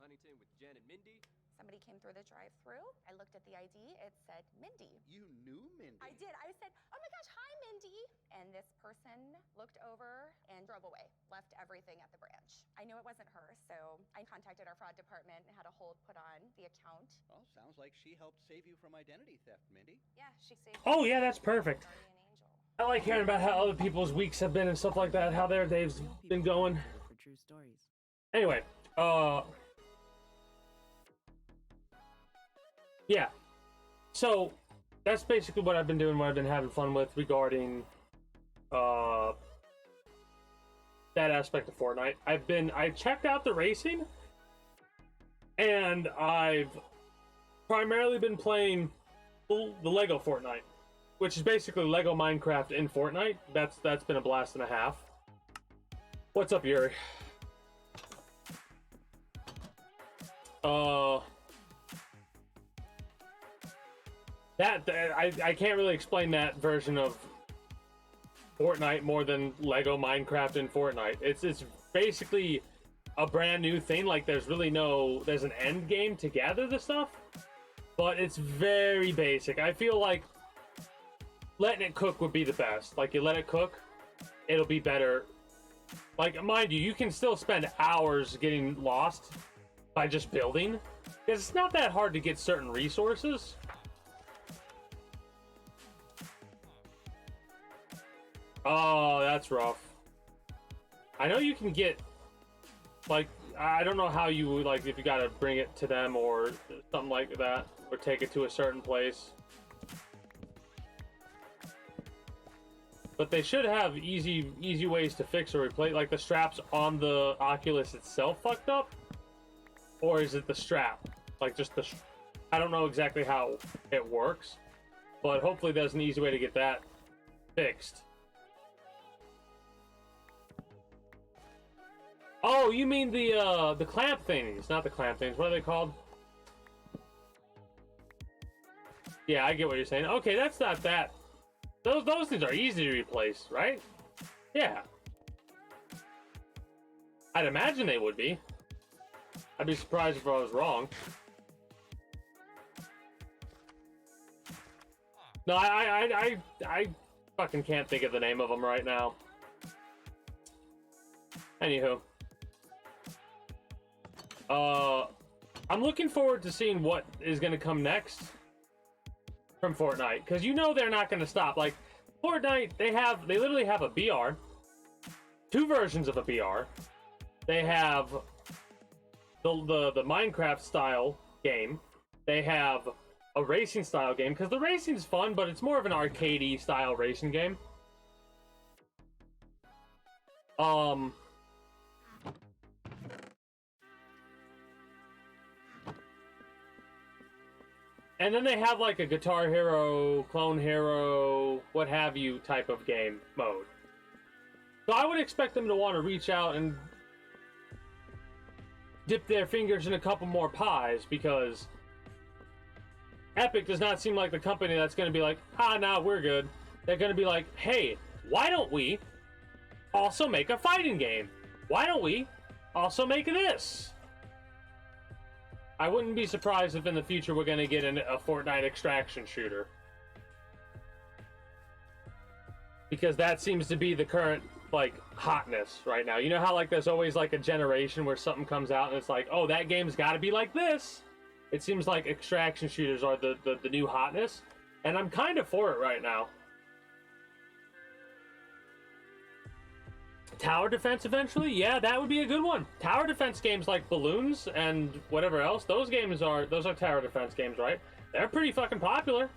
Huntington with Jen and Mindy. Somebody came through the drive-thru. I looked at the ID. It said Mindy. You knew Mindy? I did. I said, "Oh my gosh, hi, Mindy." And this person looked over and drove away, left everything at the branch. I knew it wasn't her, so I contacted our fraud department and had a hold put on the account. Well, sounds like she helped save you from identity theft, Mindy. Yeah, she saved Oh me. yeah, that's perfect. I like hearing about how other people's weeks have been and stuff like that, how their days been going. For true stories. Anyway, yeah. So that's basically what I've been doing, what I've been having fun with regarding that aspect of Fortnite. I checked out the racing, and I've primarily been playing the Lego Fortnite, which is basically Lego Minecraft in Fortnite. That's been a blast and a half. What's up, Yuri? I can't really explain that version of Fortnite more than Lego Minecraft in Fortnite. It's basically a brand new thing. Like there's an end game to gather the stuff, but it's very basic. I feel like letting it cook would be the best. Like you let it cook, it'll be better. Like mind you, you can still spend hours getting lost by just building, because it's not that hard to get certain resources. Oh, that's rough. I know you can get, like, I don't know how you would, like, if you gotta bring it to them or something like that, or take it to a certain place. But they should have easy ways to fix or replace, like the straps on the Oculus itself fucked up? Or is it the strap? Like just I don't know exactly how it works, but hopefully there's an easy way to get that fixed. Oh, you mean the clamp things, not the clamp things. What are they called? Yeah, I get what you're saying. Okay, that's not that. Those things are easy to replace, right? Yeah. I'd imagine they would be. I'd be surprised if I was wrong. No, I fucking can't think of the name of them right now. Anywho. I'm looking forward to seeing what is going to come next from Fortnite, because you know they're not going to stop. Like Fortnite, they literally have a BR, two versions of a BR. They have the Minecraft style game. They have a racing style game, because the racing's fun, but it's more of an arcadey style racing game. And then they have like a Guitar Hero, Clone Hero, what have you type of game mode. So I would expect them to want to reach out and dip their fingers in a couple more pies, because Epic does not seem like the company that's going to be like, nah, we're good. They're going to be like, hey, why don't we also make a fighting game? Why don't we also make this? I wouldn't be surprised if in the future we're going to get a Fortnite extraction shooter. Because that seems to be the current, like, hotness right now. You know how, like, there's always, like, a generation where something comes out and it's like, oh, that game's got to be like this? It seems like extraction shooters are the new hotness. And I'm kind of for it right now. Tower defense eventually? Yeah, that would be a good one. Tower defense games like Balloons and whatever else, those are tower defense games, right? They're pretty fucking popular.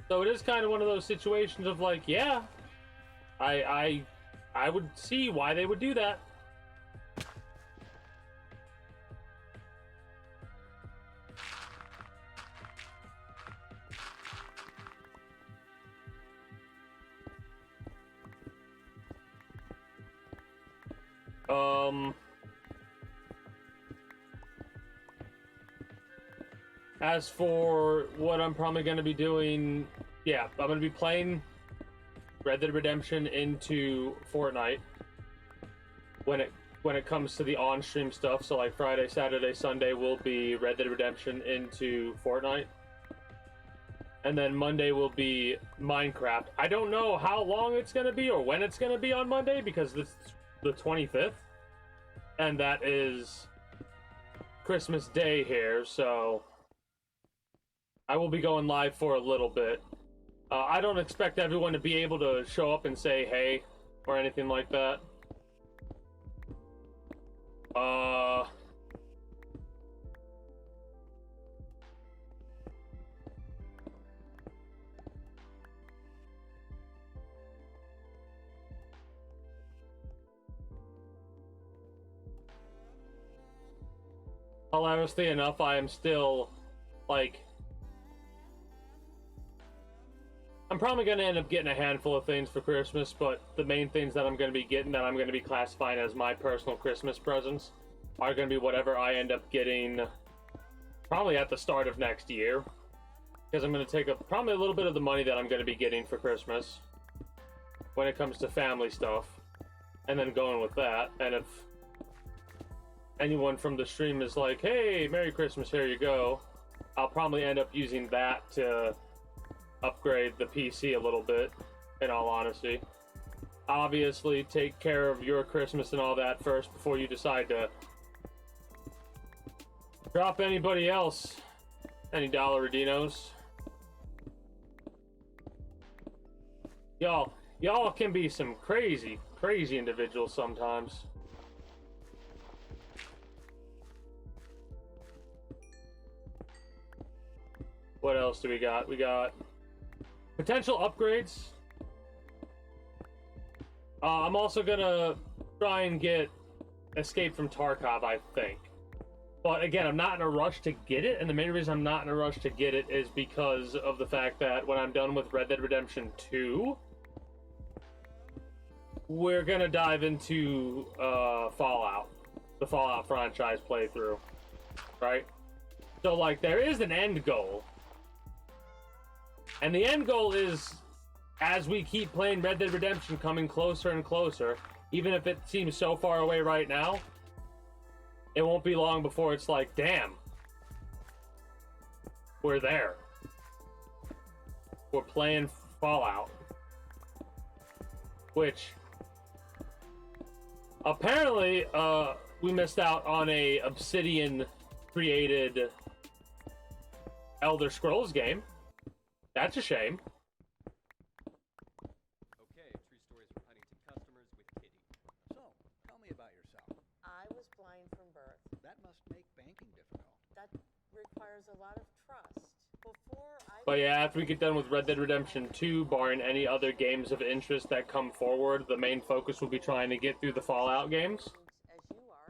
So it is kind of one of those situations of like, yeah, I would see why they would do that. As for what I'm probably going to be doing, yeah, I'm going to be playing Red Dead Redemption into Fortnite when it when it comes to the on-stream stuff. So like Friday, Saturday, Sunday will be Red Dead Redemption into Fortnite. And then Monday will be Minecraft. I don't know how long it's going to be or when it's going to be on Monday because it's the 25th. And that is Christmas Day here, so I will be going live for a little bit. I don't expect everyone to be able to show up and say hey or anything like that. Hilariously enough, I am still, like, I'm probably going to end up getting a handful of things for Christmas, but the main things that I'm going to be getting, that I'm going to be classifying as my personal Christmas presents, are going to be whatever I end up getting probably at the start of next year. Because I'm going to take probably a little bit of the money that I'm going to be getting for Christmas when it comes to family stuff, and then going with that. And if anyone from the stream is like, hey, Merry Christmas, here you go, I'll probably end up using that to upgrade the PC a little bit, in all honesty. Obviously, take care of your Christmas and all that first before you decide to drop anybody else any $Redinos. Y'all can be some crazy individuals sometimes. What else do we got? We got potential upgrades. I'm also gonna try and get Escape from Tarkov, I think. But again, I'm not in a rush to get it, and the main reason I'm not in a rush to get it is because of the fact that when I'm done with Red Dead Redemption 2, we're gonna dive into Fallout, the Fallout franchise playthrough, right? So like, there is an end goal. And the end goal is, as we keep playing Red Dead Redemption, coming closer and closer, even if it seems so far away right now, it won't be long before it's like, damn, we're there. We're playing Fallout. Which, apparently, we missed out on a Obsidian-created Elder Scrolls game. That's a shame. Okay, true stories from Huntington customers with Kitty. So, tell me about yourself. I was blind from birth. That must make banking difficult. That requires a lot of trust. Before I But yeah, after we get done with Red Dead Redemption 2, barring any other games of interest that come forward, the main focus will be trying to get through the Fallout games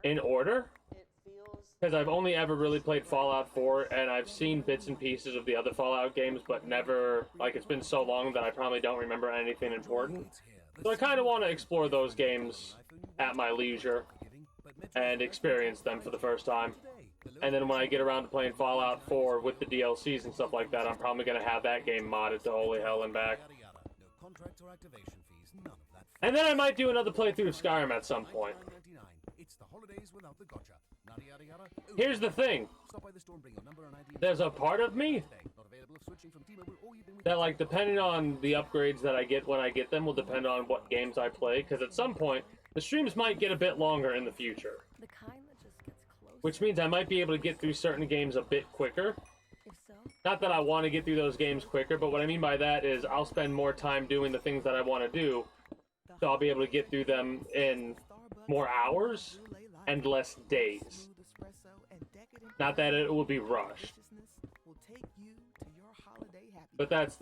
in order. Because I've only ever really played Fallout 4, and I've seen bits and pieces of the other Fallout games, but never, like, it's been so long that I probably don't remember anything important. So I kind of want to explore those games at my leisure and experience them for the first time. And then when I get around to playing Fallout 4 with the DLCs and stuff like that, I'm probably going to have that game modded to holy hell and back. And then I might do another playthrough of Skyrim at some point. Here's the thing. There's a part of me that, like, depending on the upgrades that I get when I get them, will depend on what games I play, because at some point, the streams might get a bit longer in the future. Which means I might be able to get through certain games a bit quicker. Not that I want to get through those games quicker, but what I mean by that is I'll spend more time doing the things that I want to do, so I'll be able to get through them in more hours and less days. Not that it will be rushed. But that's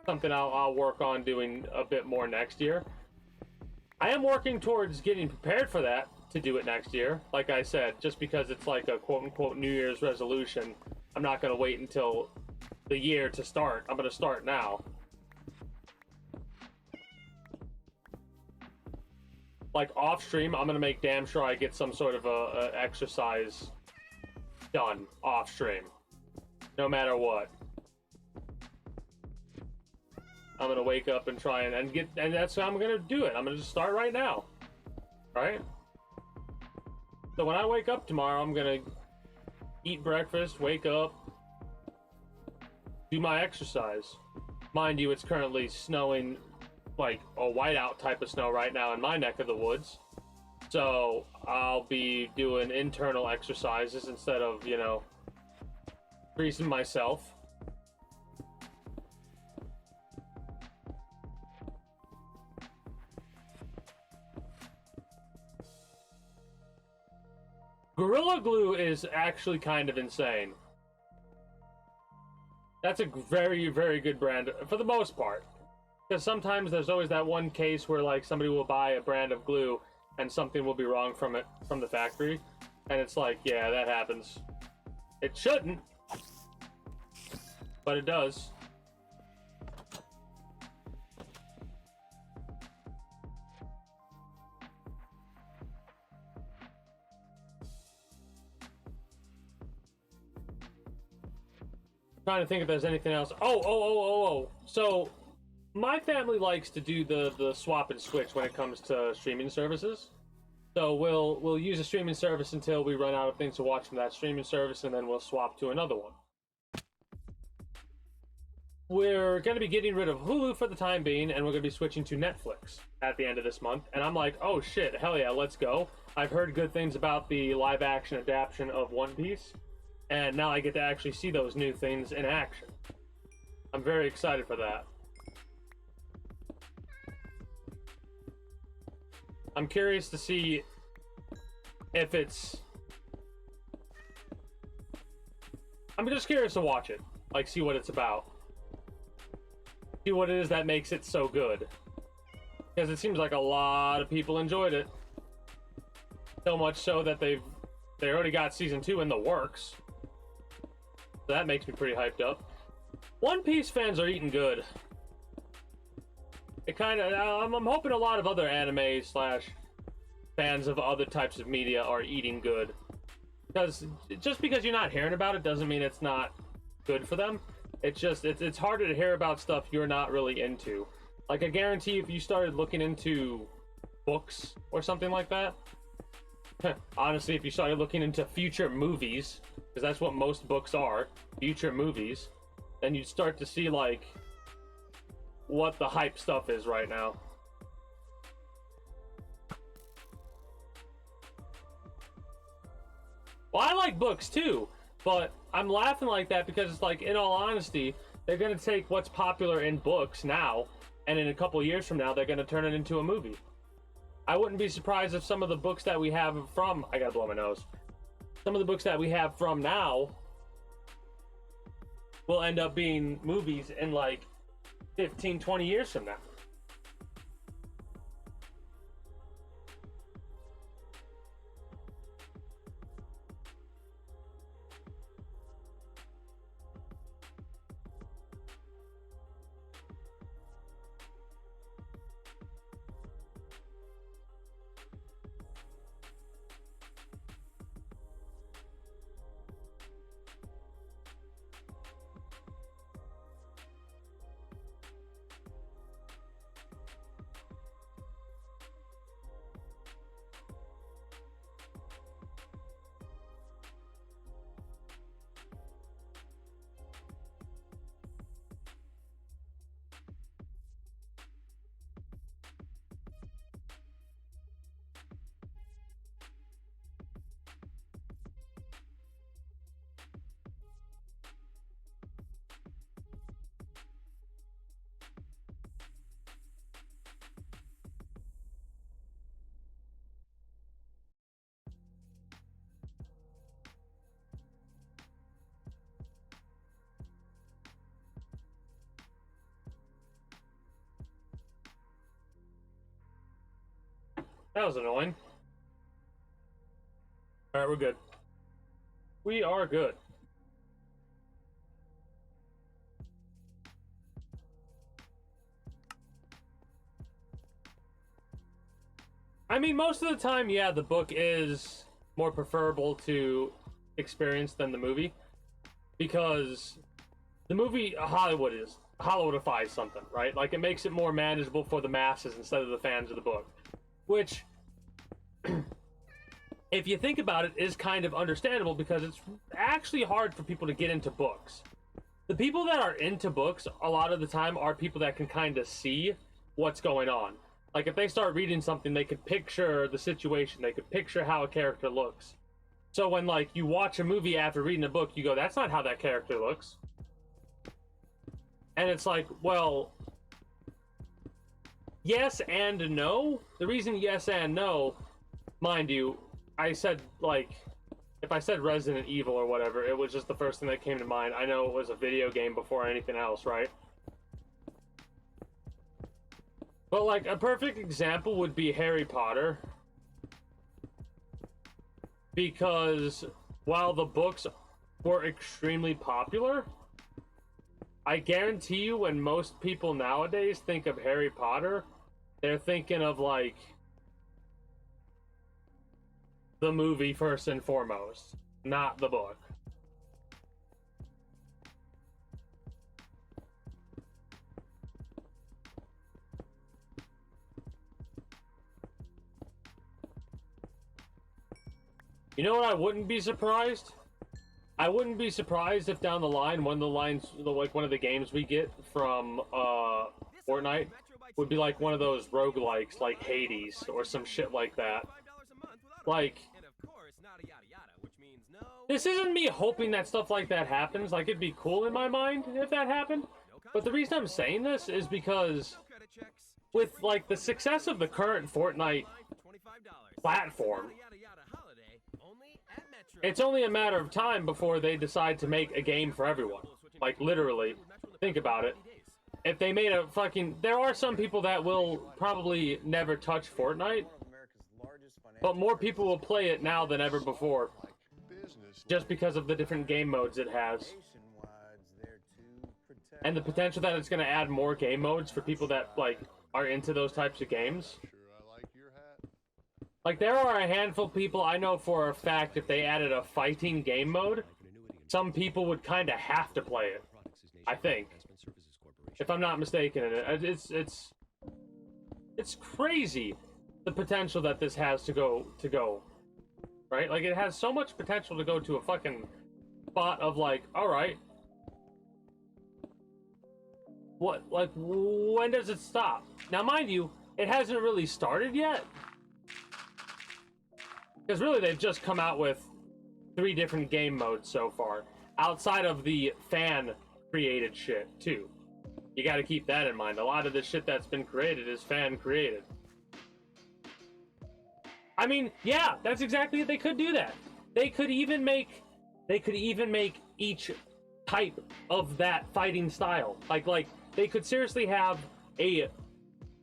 something I'll work on doing a bit more next year. I am working towards getting prepared for that, to do it next year. Like I said, just because it's like a quote-unquote New Year's resolution, I'm not going to wait until the year to start. I'm going to start now. Like, off-stream, I'm going to make damn sure I get some sort of a exercise done off-stream. No matter what. I'm going to wake up and try and that's how I'm going to do it. I'm going to just start right now. right? So when I wake up tomorrow, I'm gonna eat breakfast, wake up, do my exercise. Mind you, it's currently snowing, like a whiteout type of snow right now in my neck of the woods. So I'll be doing internal exercises instead of, you know, greasing myself. Gorilla Glue is actually kind of insane. That's a very, very good brand for the most part. Because sometimes there's always that one case where like somebody will buy a brand of glue and something will be wrong from the factory. And it's like, yeah, that happens. It shouldn't, but it does. Trying to think if there's anything else. Oh. So my family likes to do the swap and switch when it comes to streaming services. So we'll use a streaming service until we run out of things to watch from that streaming service, and then we'll swap to another one. We're going to be getting rid of Hulu for the time being, and we're going to be switching to Netflix at the end of this month. And I'm like, oh shit, hell yeah, let's go. I've heard good things about the live action adaptation of One Piece, and now I get to actually see those new things in action. I'm very excited for that. I'm curious to see if it's... I'm just curious to watch it. Like, see what it's about. See what it is that makes it so good. Because it seems like a lot of people enjoyed it. So much so that they already got season 2 in the works. So that makes me pretty hyped up. One Piece fans are eating good. It kind of, I'm hoping a lot of other anime / fans of other types of media are eating good. Because just because you're not hearing about it doesn't mean it's not good for them. It's just, it's harder to hear about stuff you're not really into. Like, I guarantee if you started looking into books or something like that, honestly, if you started looking into future movies, because that's what most books are, future movies, then you'd start to see, like, what the hype stuff is right now. Well, I like books too, but I'm laughing like that because it's like, in all honesty, they're going to take what's popular in books now, and in a couple years from now, they're going to turn it into a movie. I wouldn't be surprised if some of the books that we have from... I gotta blow my nose. Some of the books that we have from now will end up being movies in like 15, 20 years from now. That was annoying. Alright, we're good. We are good. I mean, most of the time, yeah, the book is more preferable to experience than the movie. Because the movie, Hollywoodifies something, right? Like, it makes it more manageable for the masses instead of the fans of the book. Which, if you think about it, is kind of understandable because it's actually hard for people to get into books. The people that are into books a lot of the time are people that can kind of see what's going on. Like if they start reading something, they could picture the situation, they could picture how a character looks. So when like you watch a movie after reading a book, you go, that's not how that character looks. And it's like, well, yes and no. The reason yes and no, mind you, I said like, if I said Resident Evil or whatever, it was just the first thing that came to mind. I know it was a video game before anything else, right? But like a perfect example would be Harry Potter. Because while the books were extremely popular, I guarantee you when most people nowadays think of Harry Potter, they're thinking of like the movie first and foremost, not the book. You know what? I wouldn't be surprised. I wouldn't be surprised if down the line, one of the lines, like one of the games we get from Fortnite, would be like one of those roguelikes, like Hades or some shit like that. Like, this isn't me hoping that stuff like that happens. Like, it'd be cool in my mind if that happened. But the reason I'm saying this is because with like the success of the current Fortnite platform, it's only a matter of time before they decide to make a game for everyone. Like, literally, think about it. If they made a fucking... There are some people that will probably never touch Fortnite, but more people will play it now than ever before. Just because of the different game modes it has. And the potential that it's going to add more game modes for people that, like, are into those types of games. Like, there are a handful of people I know for a fact if they added a fighting game mode, some people would kind of have to play it. I think. If I'm not mistaken. It's crazy the potential that this has to go. Right? Like, it has so much potential to go to a fucking spot of, like, alright. What? Like, when does it stop? Now, mind you, it hasn't really started yet. Because really, they've just come out with 3 different game modes so far. Outside of the fan-created shit, too. You gotta keep that in mind. A lot of the shit that's been created is fan-created. I mean, yeah, that's exactly it. They could do that. They could even make each type of that fighting style. Like, they could seriously have a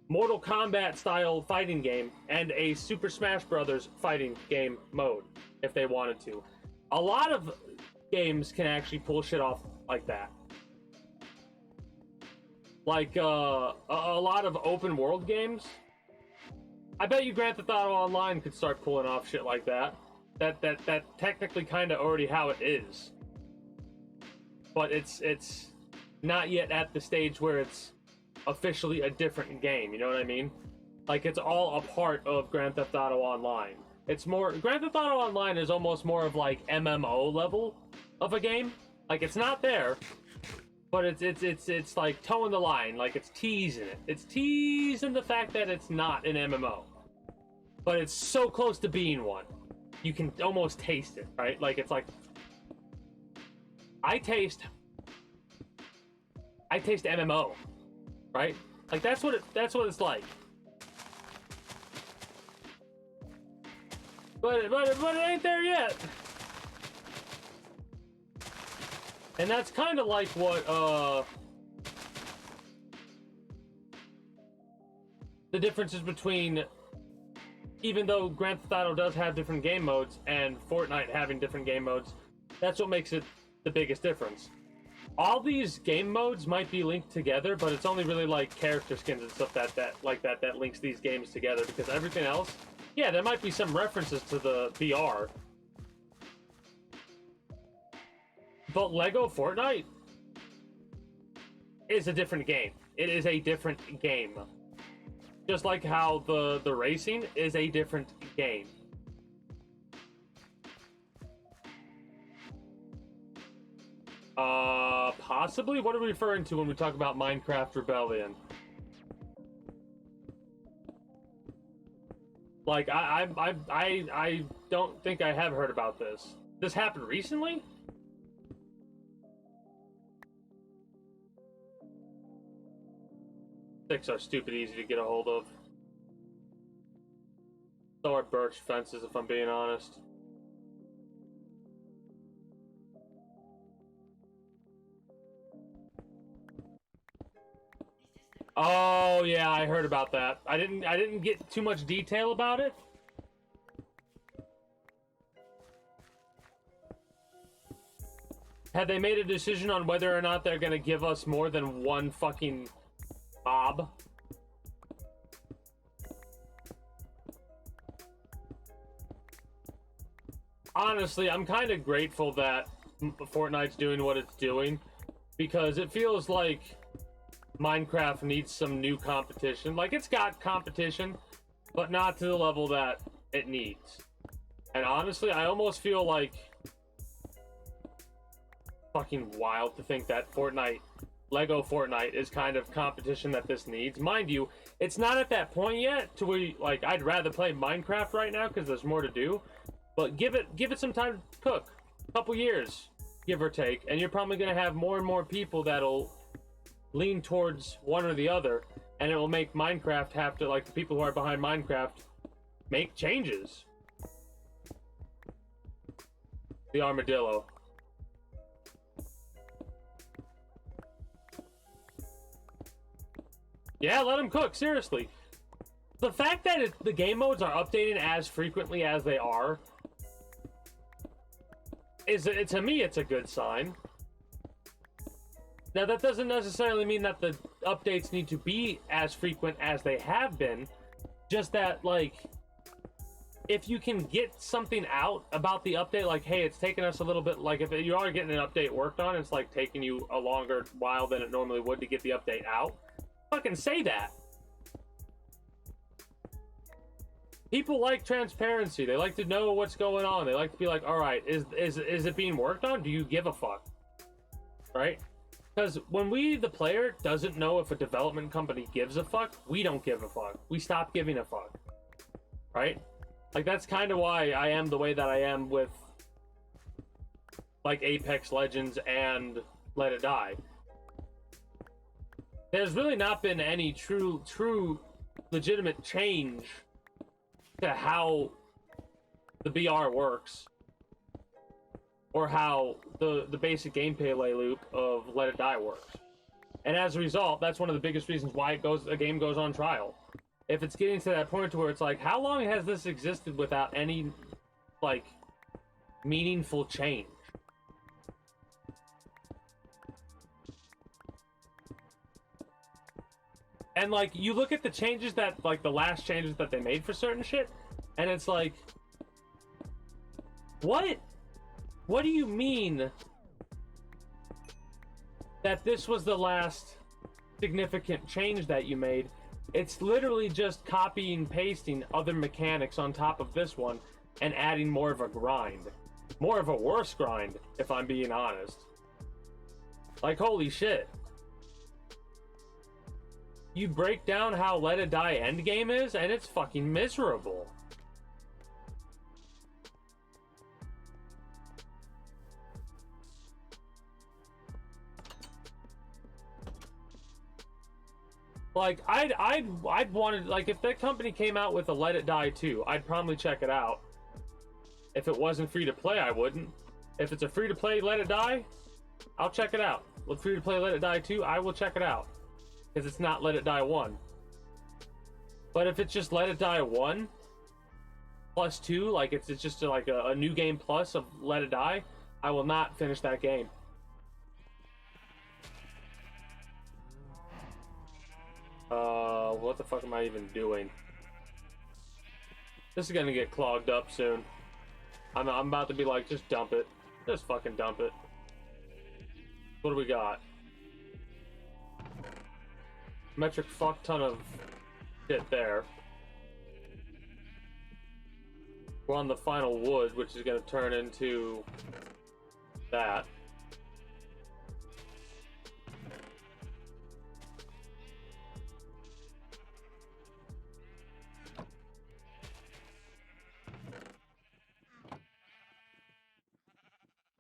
Mortal Kombat style fighting game and a Super Smash Brothers fighting game mode if they wanted to. A lot of games can actually pull shit off like that. Like a lot of open world games. I bet you Grand Theft Auto Online could start pulling off shit like that. That technically kind of already how it is. But it's not yet at the stage where it's officially a different game, you know what I mean? Like, it's all a part of Grand Theft Auto Online. It's more... Grand Theft Auto Online is almost more of, like, MMO level of a game. Like, it's not there, but it's like towing the line. Like, it's teasing it. It's teasing the fact that it's not an MMO. But it's so close to being one. You can almost taste it, right? Like, it's like... I taste MMO. Right? Like, that's what it's like. But it ain't there yet. And that's kind of like what the differences between, even though Grand Theft Auto does have different game modes and Fortnite having different game modes, that's what makes it the biggest difference. All these game modes might be linked together, but it's only really like character skins and stuff that links these games together, because everything else, yeah, there might be some references to the VR. But Lego Fortnite is a different game. It is a different game. Just like how the racing is a different game. Possibly? What are we referring to when we talk about Minecraft Rebellion? Like, I don't think I have heard about this. This happened recently? Sticks are stupid easy to get a hold of. So are birch fences, if I'm being honest. Oh yeah, I heard about that. I didn't get too much detail about it. Had they made a decision on whether or not they're gonna give us more than one fucking mob? Honestly, I'm kind of grateful that Fortnite's doing what it's doing, because it feels like Minecraft needs some new competition. Like, it's got competition, but not to the level that it needs. And honestly, I almost feel like fucking wild to think that Lego Fortnite is kind of competition that this needs. Mind you, it's not at that point yet to where, like, I'd rather play Minecraft right now because there's more to do. But give it some time to cook. A couple years, give or take, and you're probably gonna have more and more people that'll lean towards one or the other, and it will make Minecraft have to, like, the people who are behind Minecraft make changes. The armadillo. Yeah, let them cook, seriously. The fact that the game modes are updating as frequently as they are, to me, it's a good sign. Now, that doesn't necessarily mean that the updates need to be as frequent as they have been. Just that, like, if you can get something out about the update, like, hey, it's taking us a little bit, like, if you are getting an update worked on, it's, like, taking you a longer while than it normally would to get the update out, fucking say that. People like transparency. They like to know what's going on. They like to be like, all right, is it being worked on? Do you give a fuck? Right? Because when we, the player, doesn't know if a development company gives a fuck, we don't give a fuck. We stop giving a fuck. Right? Like, that's kind of why I am the way that I am with, like, Apex Legends and Let It Die. There's really not been any true legitimate change to how the BR works, or how the basic gameplay loop of Let It Die works. And as a result, that's one of the biggest reasons why a game goes on trial. If it's getting to that point to where it's like, how long has this existed without any, like, meaningful change? And, like, you look at the changes that, like, the last changes that they made for certain shit, and it's like, what? What do you mean that this was the last significant change that you made? It's literally just copying and pasting other mechanics on top of this one and adding more of a grind. More of a worse grind, if I'm being honest. Like, holy shit. You break down how Let It Die endgame is, and it's fucking miserable. Like, I'd wanted, like, if that company came out with a Let It Die 2, I'd probably check it out. If it wasn't free to play, I wouldn't. If it's a free to play Let It Die, I'll check it out. With free to play Let It Die 2, I will check it out. Because it's not Let It Die 1. But if it's just Let It Die 1 plus 2, like it's just like a new game plus of Let It Die, I will not finish that game. What the fuck am I even doing? This is gonna get clogged up soon. I'm about to be like, just dump it. Just fucking dump it. What do we got? Metric fuck ton of shit there. We're on the final wood, which is going to turn into that.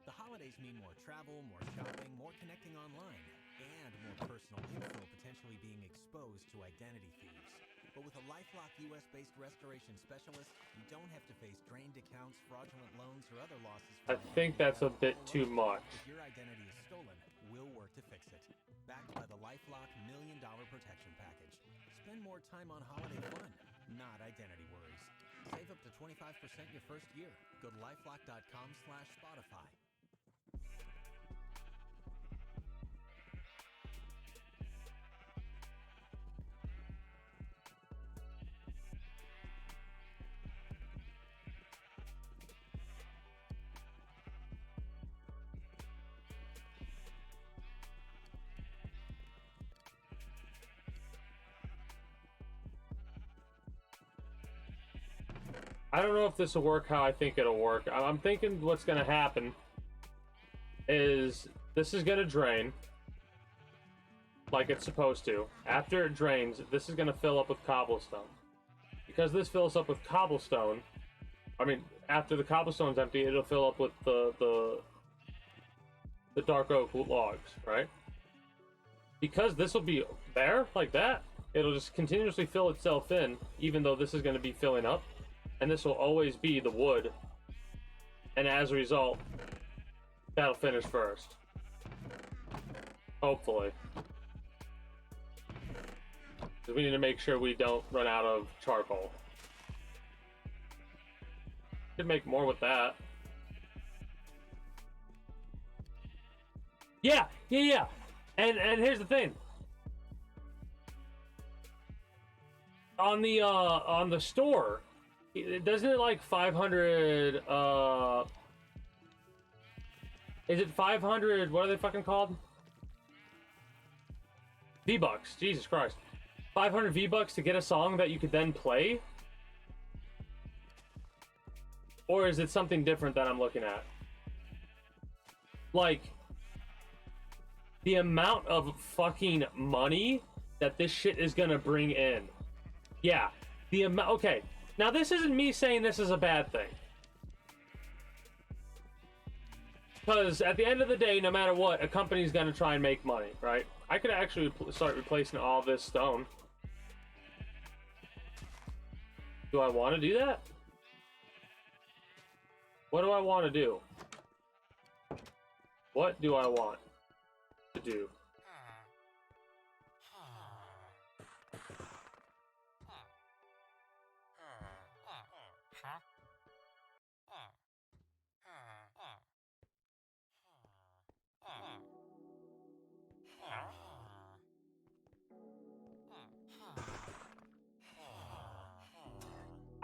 The holidays mean more travel, more shopping, more connecting online, and more personal info potentially being exposed to identity thieves. But with a LifeLock US-based restoration specialist, you don't have to face drained accounts, fraudulent loans, or other losses. I think that's a bit too much. If your identity is stolen, we'll work to fix it. Backed by the LifeLock $1 Million Protection Package. Spend more time on holiday fun, not identity worries. Save up to 25% your first year. Go to lifelock.com/Spotify. I don't know if this will work how I think it'll work. I'm thinking what's going to happen is this is going to drain like it's supposed to. After it drains, this is going to fill up with cobblestone. Because this fills up with cobblestone, I mean, after the cobblestone's empty, it'll fill up with the dark oak logs, right? Because this will be there, like that, it'll just continuously fill itself in, even though this is going to be filling up. And this will always be the wood. And as a result, that'll finish first. Hopefully. Because we need to make sure we don't run out of charcoal. Could make more with that. Yeah. And here's the thing. On the store, doesn't it like 500 is it 500, what are they fucking called? V-Bucks, Jesus Christ. 500 V-Bucks to get a song that you could then play? Or is it something different that I'm looking at? Like, the amount of fucking money that this shit is gonna bring in. Yeah, the amount, okay. Now this isn't me saying this is a bad thing. Because at the end of the day, no matter what, a company's gonna try and make money, right? I could actually start replacing all this stone. Do I want to do that? What do I want to do? What do I want to do?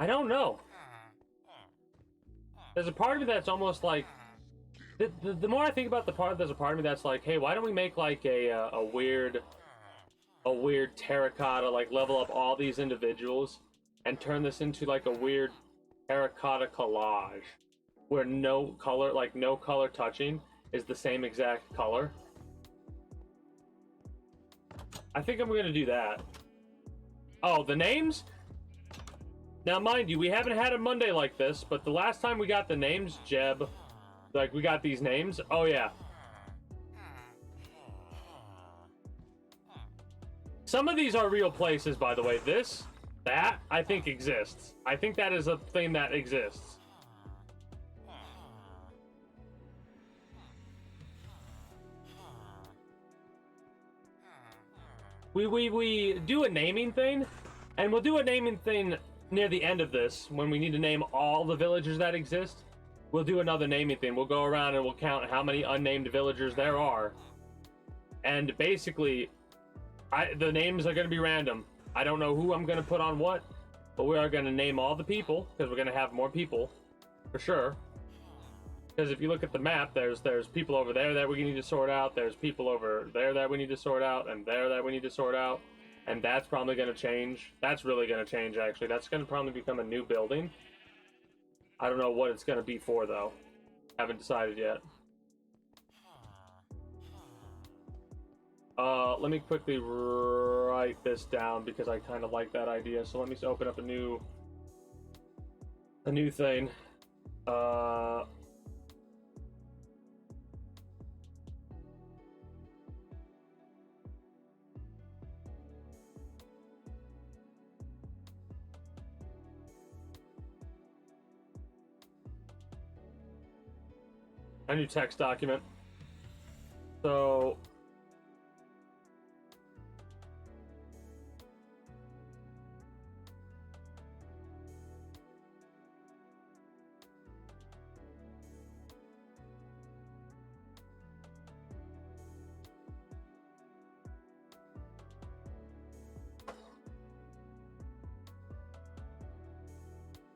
I don't know. There's a part of me that's almost like, the more I think about the part, there's a part of me that's like, hey, why don't we make like a weird terracotta, like level up all these individuals and turn this into like a weird terracotta collage where no color touching is the same exact color. I think I'm gonna do that. Oh, the names? Now, mind you, we haven't had a Monday like this, but the last time we got the names, Jeb, like, we got these names. Oh, yeah. Some of these are real places, by the way. That, I think exists. I think that is a thing that exists. We do a naming thing, and we'll do a naming thing near the end of this, when we need to name all the villagers that exist. We'll do another naming thing. We'll go around and we'll count how many unnamed villagers there are. And basically, the names are going to be random. I don't know who I'm going to put on what, but we are going to name all the people, because we're going to have more people, for sure. Because if you look at the map, there's people over there that we need to sort out, there's people over there that we need to sort out, and there that we need to sort out. And that's probably going to change. That's really going to change, actually. That's going to probably become a new building. I don't know what it's going to be for, though. Haven't decided yet. Let me quickly write this down because I kind of like that idea. So let me open up a new thing. A new text document. So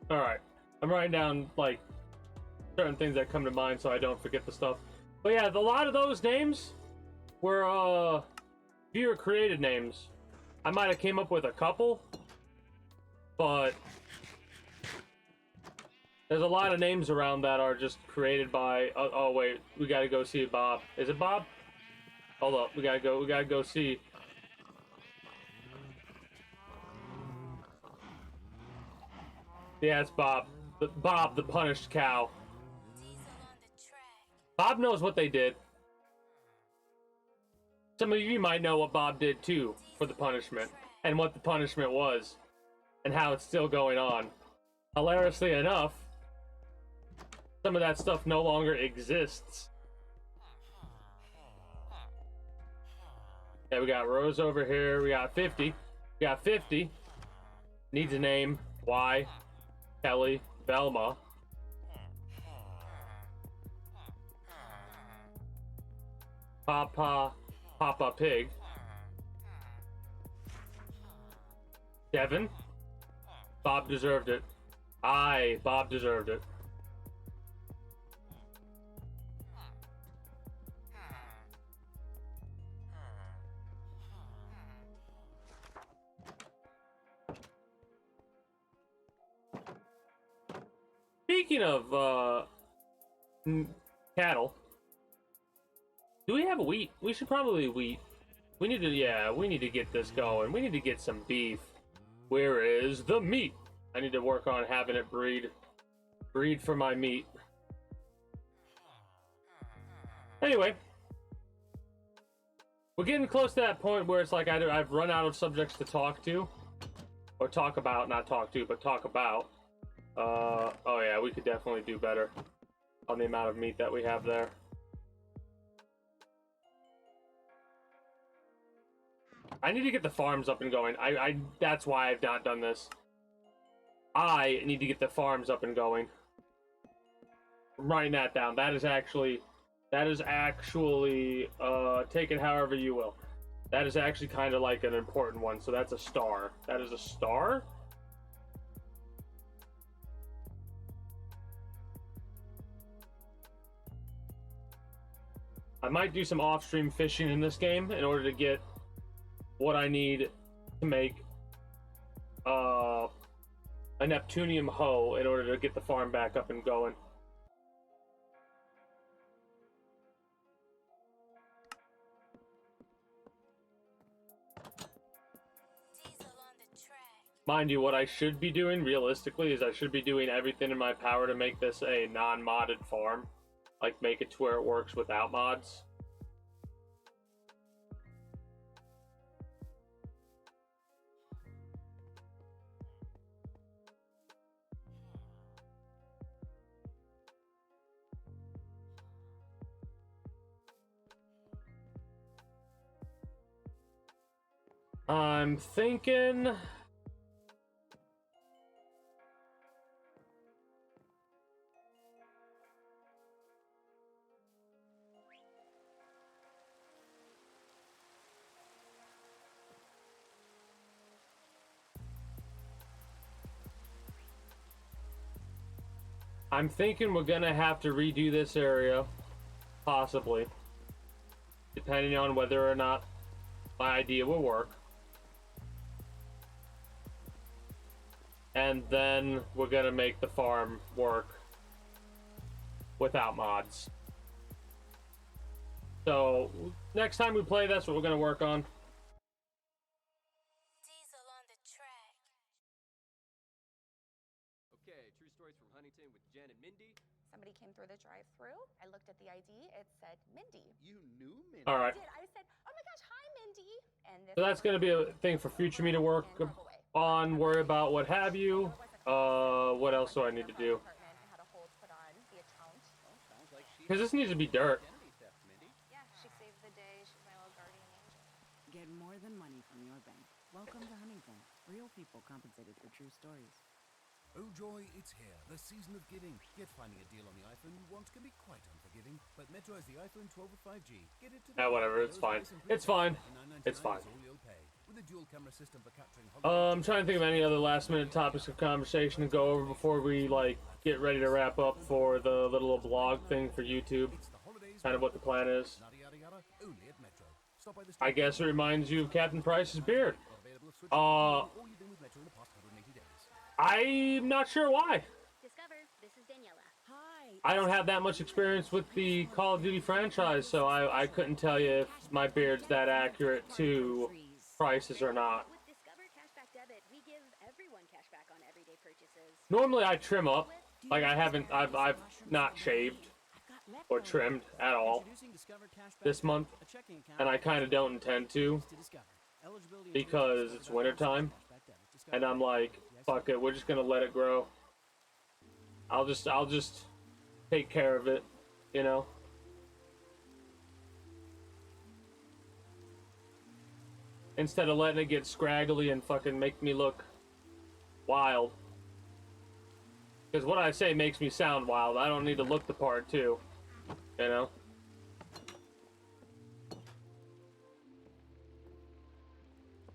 all right, I'm writing down like certain things that come to mind so I don't forget the stuff. But yeah, a lot of those names were viewer created names. I might have came up with a couple, but there's a lot of names around that are just created by oh wait, we gotta go see Bob. Is it Bob? Hold up, we gotta go see. Yeah, it's Bob. Bob the punished cow. Bob knows what they did. Some of you might know what Bob did too for the punishment, and what the punishment was, and how it's still going on. Hilariously enough, some of that stuff no longer exists. Yeah, we got Rose over here. We got 50. We got 50. Needs a name. Why? Kelly. Velma. Papa Pig. Devin. Bob deserved it. Bob deserved it. Speaking of cattle, do we have wheat? We should probably wheat. We need to get this going. We need to get some beef. Where is the meat? I need to work on having it breed for my meat. Anyway, we're getting close to that point where it's like I've run out of subjects to talk to, or talk about, not talk to, but talk about. Oh yeah, we could definitely do better on the amount of meat that we have there. I need to get the farms up and going. That's why I've not done this. I need to get the farms up and going. I'm writing that down. That is actually, take it however you will. That is actually kind of like an important one. So that's a star. That is a star. I might do some off-stream fishing in this game in order to get what I need to make a Neptunium hoe in order to get the farm back up and going. Mind you, what I should be doing realistically is I should be doing everything in my power to make this a non-modded farm. Like, make it to where it works without mods. I'm thinking... we're gonna have to redo this area, possibly, depending on whether or not my idea will work. and then we're gonna make the farm work without mods. So next time we play, that's what we're gonna work on. Okay, true stories from Huntington with Jen and Mindy. Somebody came through the drive-through. I looked at the ID. It said Mindy. You knew Mindy? All right. I did. I said, "Oh my gosh, hi, Mindy." And this So that's gonna be a thing for future me to work on, worry about what have you. What else do I need to do? had a hold put on the account. Sounds like she Because this needs to be dirt. identity theft, Mindy. Yeah, she saved the day. She's my little guardian angel. Get more than money from your bank. Welcome to Huntington. Real people compensated for true stories. Oh joy, it's here, the season of giving. Yet finding a deal on the iPhone you want can be quite unforgiving. But Metro has the iPhone 12 with 5G. Get it to Whatever, it's fine. It's fine. It's fine. With a dual camera system for capturing I'm trying to think of any other last minute topics of conversation to go over before we like get ready to wrap up for the little blog thing for YouTube. Kind of what the plan is. only at Metro. Stop by the I guess it reminds you of Captain Price's beard. or you've been with Metro in the past 180 days. I'm not sure why. Discover, this is Daniela. Hi. I don't have that much experience with the Call of Duty franchise, so I couldn't tell you if my beard's that accurate to Price's or not. With Discover Cashback Debit, we give everyone cashback on everyday purchases. Normally I trim up, like I've not shaved or trimmed at all this month, and I kind of don't intend to because it's wintertime, and I'm like, fuck it, we're just gonna let it grow. I'll just take care of it, you know. Instead of letting it get scraggly and fucking make me look wild. Because what I say makes me sound wild. I don't need to look the part too, you know.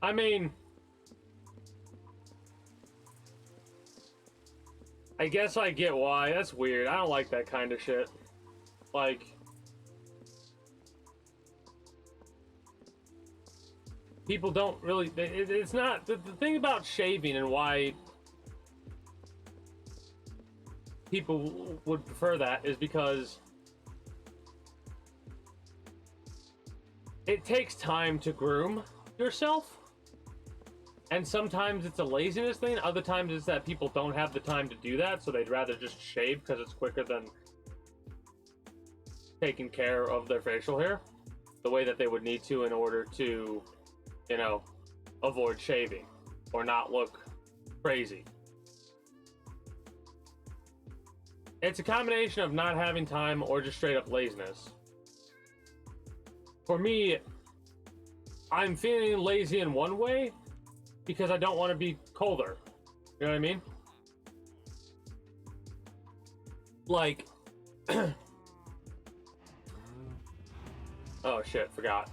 I mean, I guess I get why. That's weird. I don't like that kind of shit. Like, people don't really. It's not the thing about shaving and why people would prefer that is because it takes time to groom yourself. And sometimes it's a laziness thing, other times it's that people don't have the time to do that, so they'd rather just shave because it's quicker than taking care of their facial hair the way that they would need to in order to, you know, avoid shaving or not look crazy. It's a combination of not having time or just straight up laziness. For me, I'm feeling lazy in one way, because I don't want to be colder. You know what I mean? Like, oh shit, forgot.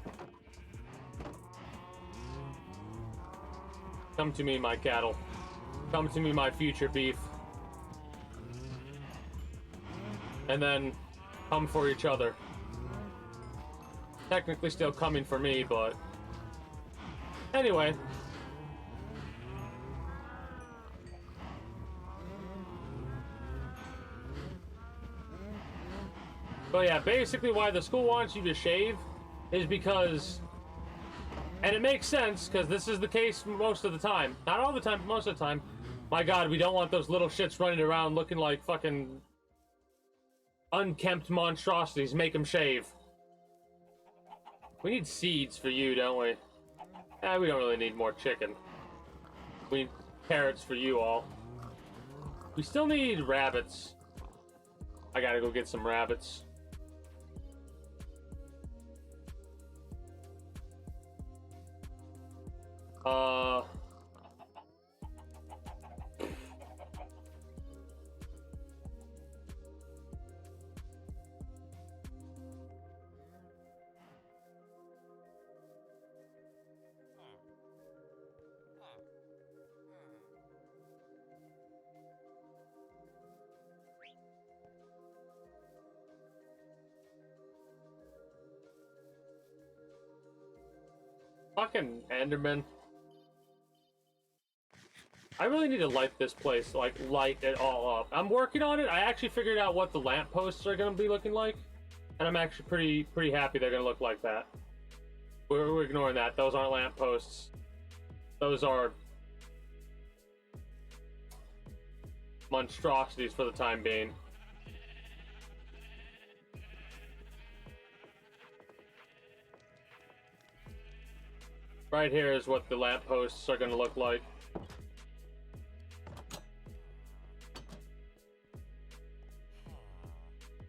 Come to me, my cattle. Come to me, my future beef. And then come for each other. Technically still coming for me, but anyway. But yeah, basically why the school wants you to shave is because, and it makes sense, because this is the case most of the time. Not all the time, but most of the time. My god, we don't want those little shits running around looking like fucking unkempt monstrosities. Make them shave. We need seeds for you, don't we? We don't really need more chicken. We need carrots for you all. We still need rabbits. I gotta go get some rabbits. Fucking Enderman. I really need to light this place, like, light it all up. I'm working on it. I actually figured out what the lampposts are going to be looking like. And I'm actually pretty happy they're going to look like that. We're ignoring that. Those aren't lampposts. Those are monstrosities for the time being. Right here is what the lampposts are going to look like.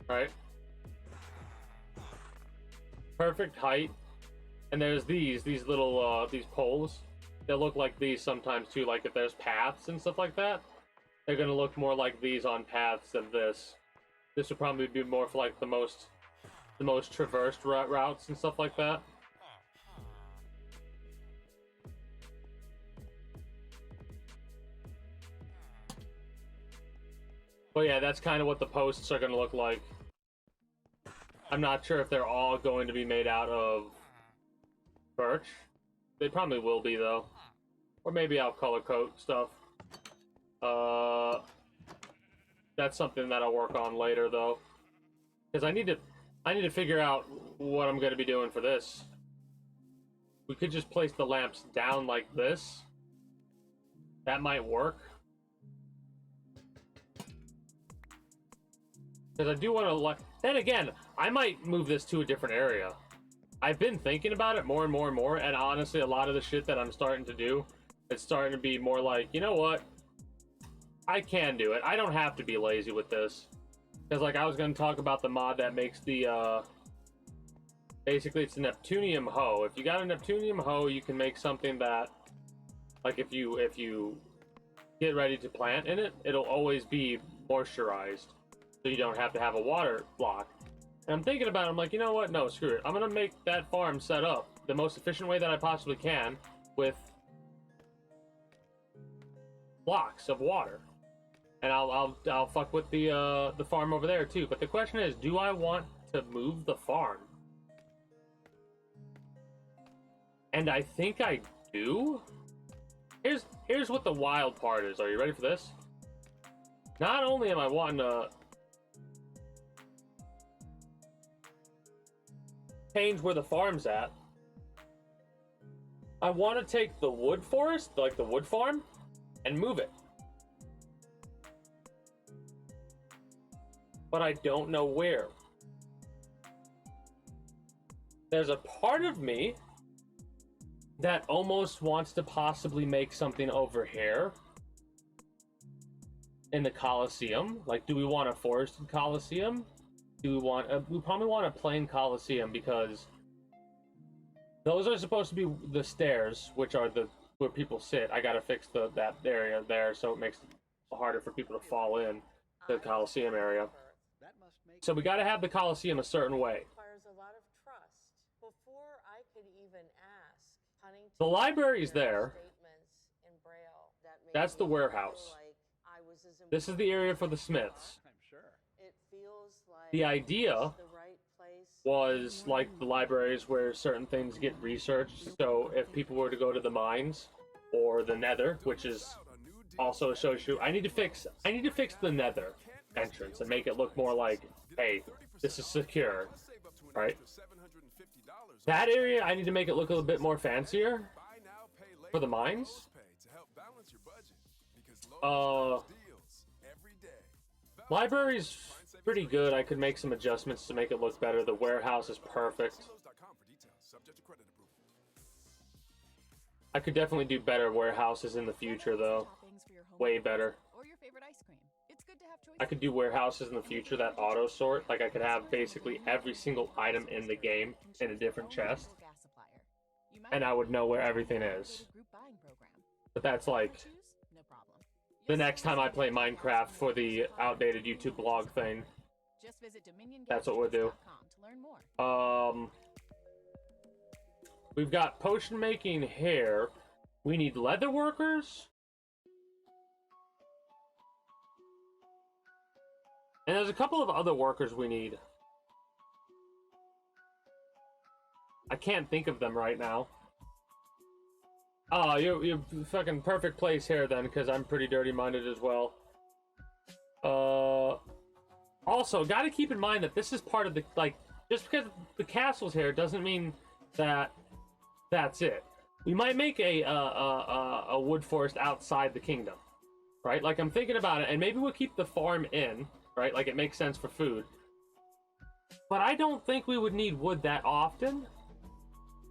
Right? Perfect height. And there's these little these poles. They look like these sometimes too, like if there's paths and stuff like that. They're gonna look more like these on paths than this. This would probably be more for like the most traversed routes and stuff like that. But yeah, that's kind of what the posts are gonna look like. I'm not sure if they're all going to be made out of birch. They probably will be though. Or maybe I'll color coat stuff. That's something that I'll work on later though. Because I need to figure out what I'm gonna be doing for this. We could just place the lamps down like this. That might work. Because I do want to, like, then again, I might move this to a different area. I've been thinking about it more and more and more, and honestly, a lot of the shit that I'm starting to do, it's starting to be more like, you know what? I can do it. I don't have to be lazy with this. Because, like, I was going to talk about the mod that makes the, basically, it's a Neptunium hoe. If you got a Neptunium hoe, you can make something that, like, if you get ready to plant in it, it'll always be moisturized. So you don't have to have a water block. And I'm thinking about it, I'm like, you know what? No, screw it. I'm gonna make that farm set up the most efficient way that I possibly can with blocks of water. And I'll fuck with the farm over there too. But the question is, do I want to move the farm? And I think I do. Here's what the wild part is. Are you ready for this? Not only am I wanting to change where the farm's at, I want to take the wood forest, like the wood farm, and move it. But I don't know where. There's a part of me that almost wants to possibly make something over here in the Coliseum. Like, do we want a forested Coliseum? Do we want we probably want a plain Coliseum, because those are supposed to be the stairs, which are where people sit. I gotta fix that area there, so it makes it harder for people to fall in the Coliseum area. So we gotta have the Coliseum a certain way. Requires a lot of trust. Before I could even ask, Huntington, The library's there. statements in Braille that made That's the me warehouse. feel like I was as This is the area for the smiths. I'm sure. It feels like The idea it's the right place. was like the libraries where certain things get researched. So if people were to go to the mines or the Nether, which is also associated, I need to fix the Nether entrance and make it look more like, hey, this is secure, right? That area I need to make it look a little bit more fancier for the mines. Library's pretty good. I could make some adjustments to make it look better. The warehouse is perfect. I could definitely do better warehouses in the future, though. Way better. Or your favorite ice cream. It's good to have choices. I could do warehouses in the future that auto sort. Like, I could have basically every single item in the game in a different chest, and I would know where everything is. But that's like the next time I play Minecraft for the outdated YouTube blog thing. Just visit That's what we'll do. to learn more. We've got potion making here. We need leather workers. And there's a couple of other workers we need. I can't think of them right now. Oh, you're fucking perfect place here then, because I'm pretty dirty-minded as well. Also, gotta keep in mind that this is part of the, like, just because the castle's here doesn't mean that that's it. We might make a wood forest outside the kingdom, right? Like, I'm thinking about it, and maybe we'll keep the farm in, right? Like, it makes sense for food. But I don't think we would need wood that often.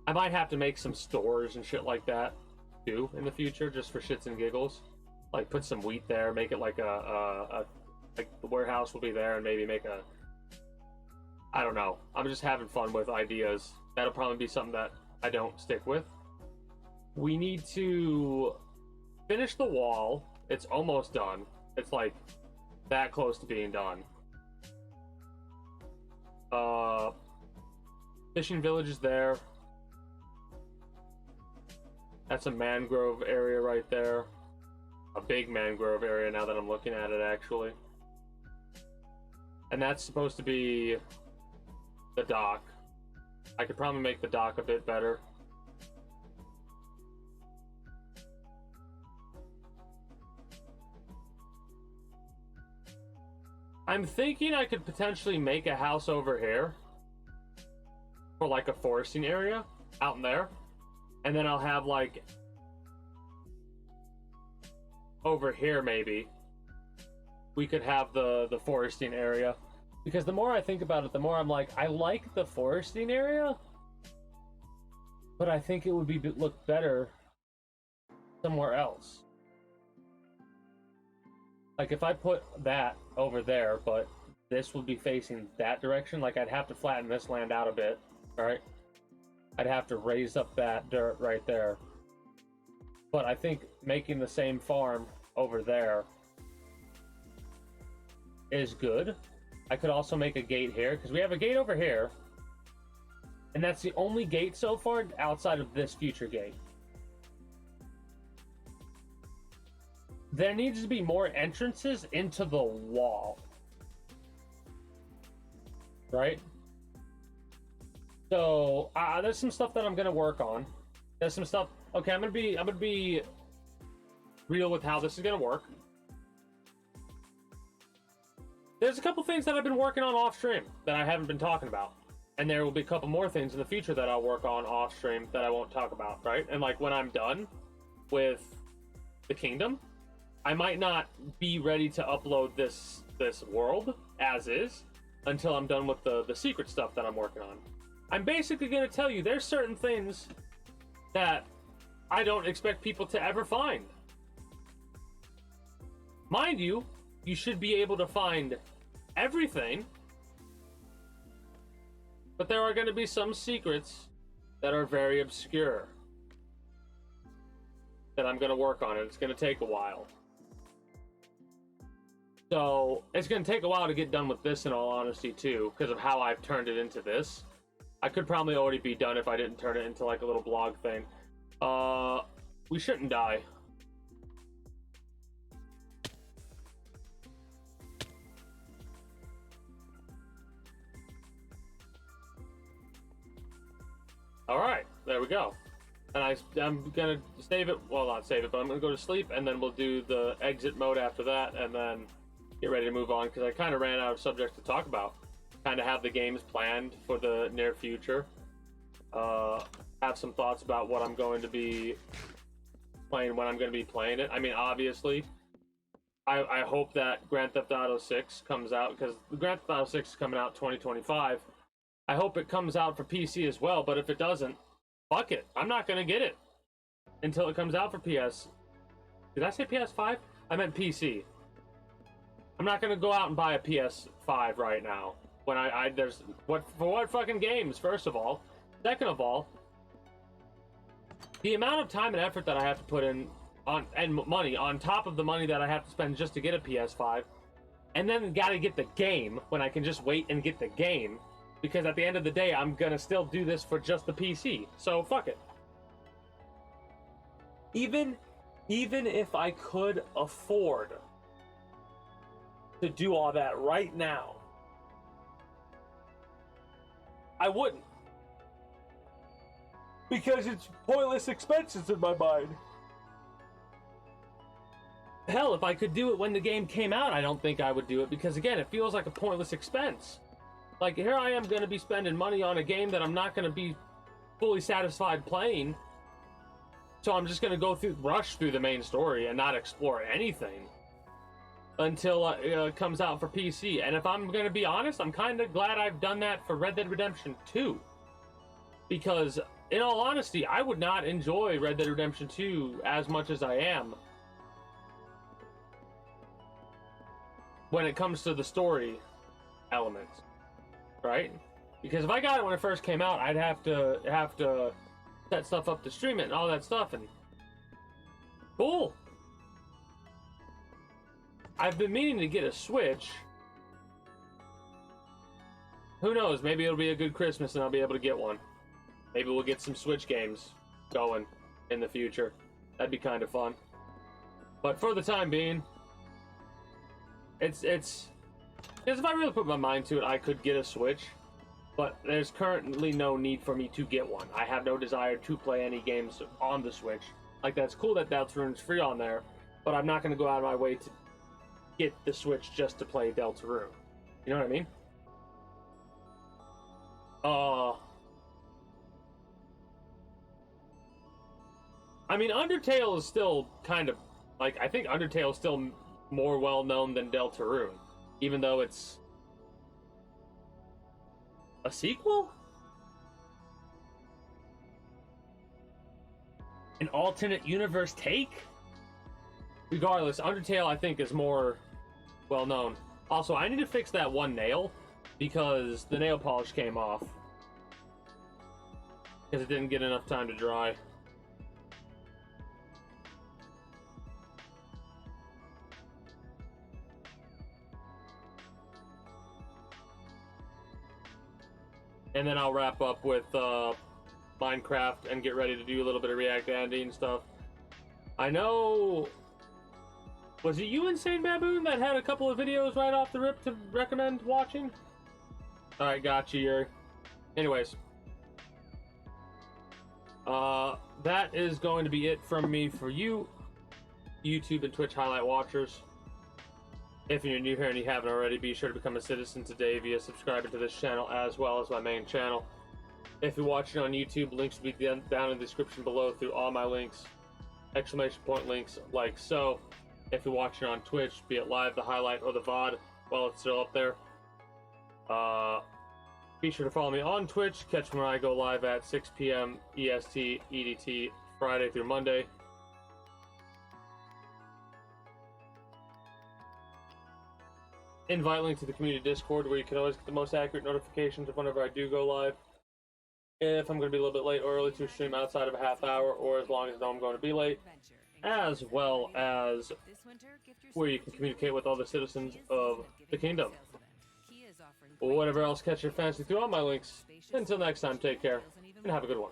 I might have to make some stores and shit like that too in the future, just for shits and giggles. Like, put some wheat there, make it like like the warehouse will be there, and maybe make a, I don't know. I'm just having fun with ideas. That'll probably be something that I don't stick with. We need to finish the wall. It's almost done. It's like that close to being done. Fishing village is there. That's a mangrove area right there. A big mangrove area now that I'm looking at it, actually. And that's supposed to be the dock. I could probably make the dock a bit better. I'm thinking I could potentially make a house over here for like a foresting area out in there. And then I'll have like over here maybe we could have the foresting area, because the more I think about it, the more I'm like, I like the foresting area, but I think it would be look better somewhere else. Like if I put that over there, but this would be facing that direction, like I'd have to flatten this land out a bit, right? I'd have to raise up that dirt right there. But I think making the same farm over there is good. I could also make a gate here, because we have a gate over here. And that's the only gate so far outside of this future gate. There needs to be more entrances into the wall. Right? So, there's some stuff that I'm gonna work on. There's some stuff. Okay, I'm gonna be real with how this is gonna work. There's a couple things that I've been working on off stream that I haven't been talking about, and there will be a couple more things in the future that I'll work on off stream that I won't talk about, right? And like when I'm done with the kingdom, I might not be ready to upload this world as is until I'm done with the secret stuff that I'm working on. I'm basically going to tell you there's certain things that I don't expect people to ever find. Mind you, you should be able to find everything, but there are going to be some secrets that are very obscure that I'm going to work on, and it's going to take a while. So it's going to take a while to get done with this, in all honesty, too, because of how I've turned it into this. I could probably already be done if I didn't turn it into like a little blog thing. We shouldn't die. All right, there we go. And I'm gonna save it. Well, not save it, but I'm gonna go to sleep, and then we'll do the exit mode after that, and then get ready to move on, because I kind of ran out of subjects to talk about. Kind of have the games planned for the near future. Have some thoughts about what I'm going to be playing, when I'm going to be playing it. I mean, obviously, I hope that Grand Theft Auto 6 comes out, because the Grand Theft Auto 6 is coming out 2025. I hope it comes out for PC as well, but if it doesn't, fuck it. I'm not going to get it until it comes out for PS. Did I say PS5? I meant PC. I'm not going to go out and buy a PS5 right now. When there's for what fucking games, first of all. Second of all, the amount of time and effort that I have to put in on, and money on top of the money that I have to spend just to get a PS5, and then gotta get the game when I can just wait and get the game, because at the end of the day I'm gonna still do this for just the PC. So fuck it. Even if I could afford to do all that right now, I wouldn't. Because it's pointless expenses in my mind. Hell, if I could do it when the game came out, I don't think I would do it, because again, it feels like a pointless expense. Like, here I am going to be spending money on a game that I'm not going to be fully satisfied playing. So I'm just going to rush through the main story and not explore anything until it comes out for PC. And if I'm going to be honest, I'm kind of glad I've done that for Red Dead Redemption 2. Because, in all honesty, I would not enjoy Red Dead Redemption 2 as much as I am when it comes to the story elements, right? Because if I got it when it first came out, I'd have to set stuff up to stream it and all that stuff, and cool. I've been meaning to get a Switch. Who knows? Maybe it'll be a good Christmas and I'll be able to get one. Maybe we'll get some Switch games going in the future. That'd be kind of fun. But for the time being, it's because if I really put my mind to it, I could get a Switch, but there's currently no need for me to get one. I have no desire to play any games on the Switch. Like, that's cool that Deltarune's free on there, but I'm not going to go out of my way to get the Switch just to play Deltarune. You know what I mean? I mean, Undertale is still kind of, like, I think Undertale is still more well-known than Deltarune, even though it's a sequel? An alternate universe take? Regardless, Undertale, I think, is more well-known. Also, I need to fix that one nail, because the nail polish came off. Because it didn't get enough time to dry. And then I'll wrap up with Minecraft and get ready to do a little bit of React Andy and stuff. I know... Was it you, Insane Baboon, that had a couple of videos right off the rip to recommend watching? Alright, gotcha, Yuri. Anyways. That is going to be it from me for you, YouTube and Twitch highlight watchers. If you're new here and you haven't already, be sure to become a citizen today via subscribing to this channel as well as my main channel. If you're watching on YouTube, links will be down in the description below through all my links. Exclamation point links like so. If you're watching on Twitch, be it live, the highlight, or the VOD, well, it's still up there. Be sure to follow me on Twitch. Catch me when I go live at 6 p.m. EST, EDT, Friday through Monday. Invite link to the community Discord, where you can always get the most accurate notifications of whenever I do go live. If I'm going to be a little bit late or early to stream outside of a half hour, or as long as I know I'm going to be late. As well as where you can communicate with all the citizens of the kingdom. Or whatever else catch your fancy through all my links. Until next time, take care, and have a good one.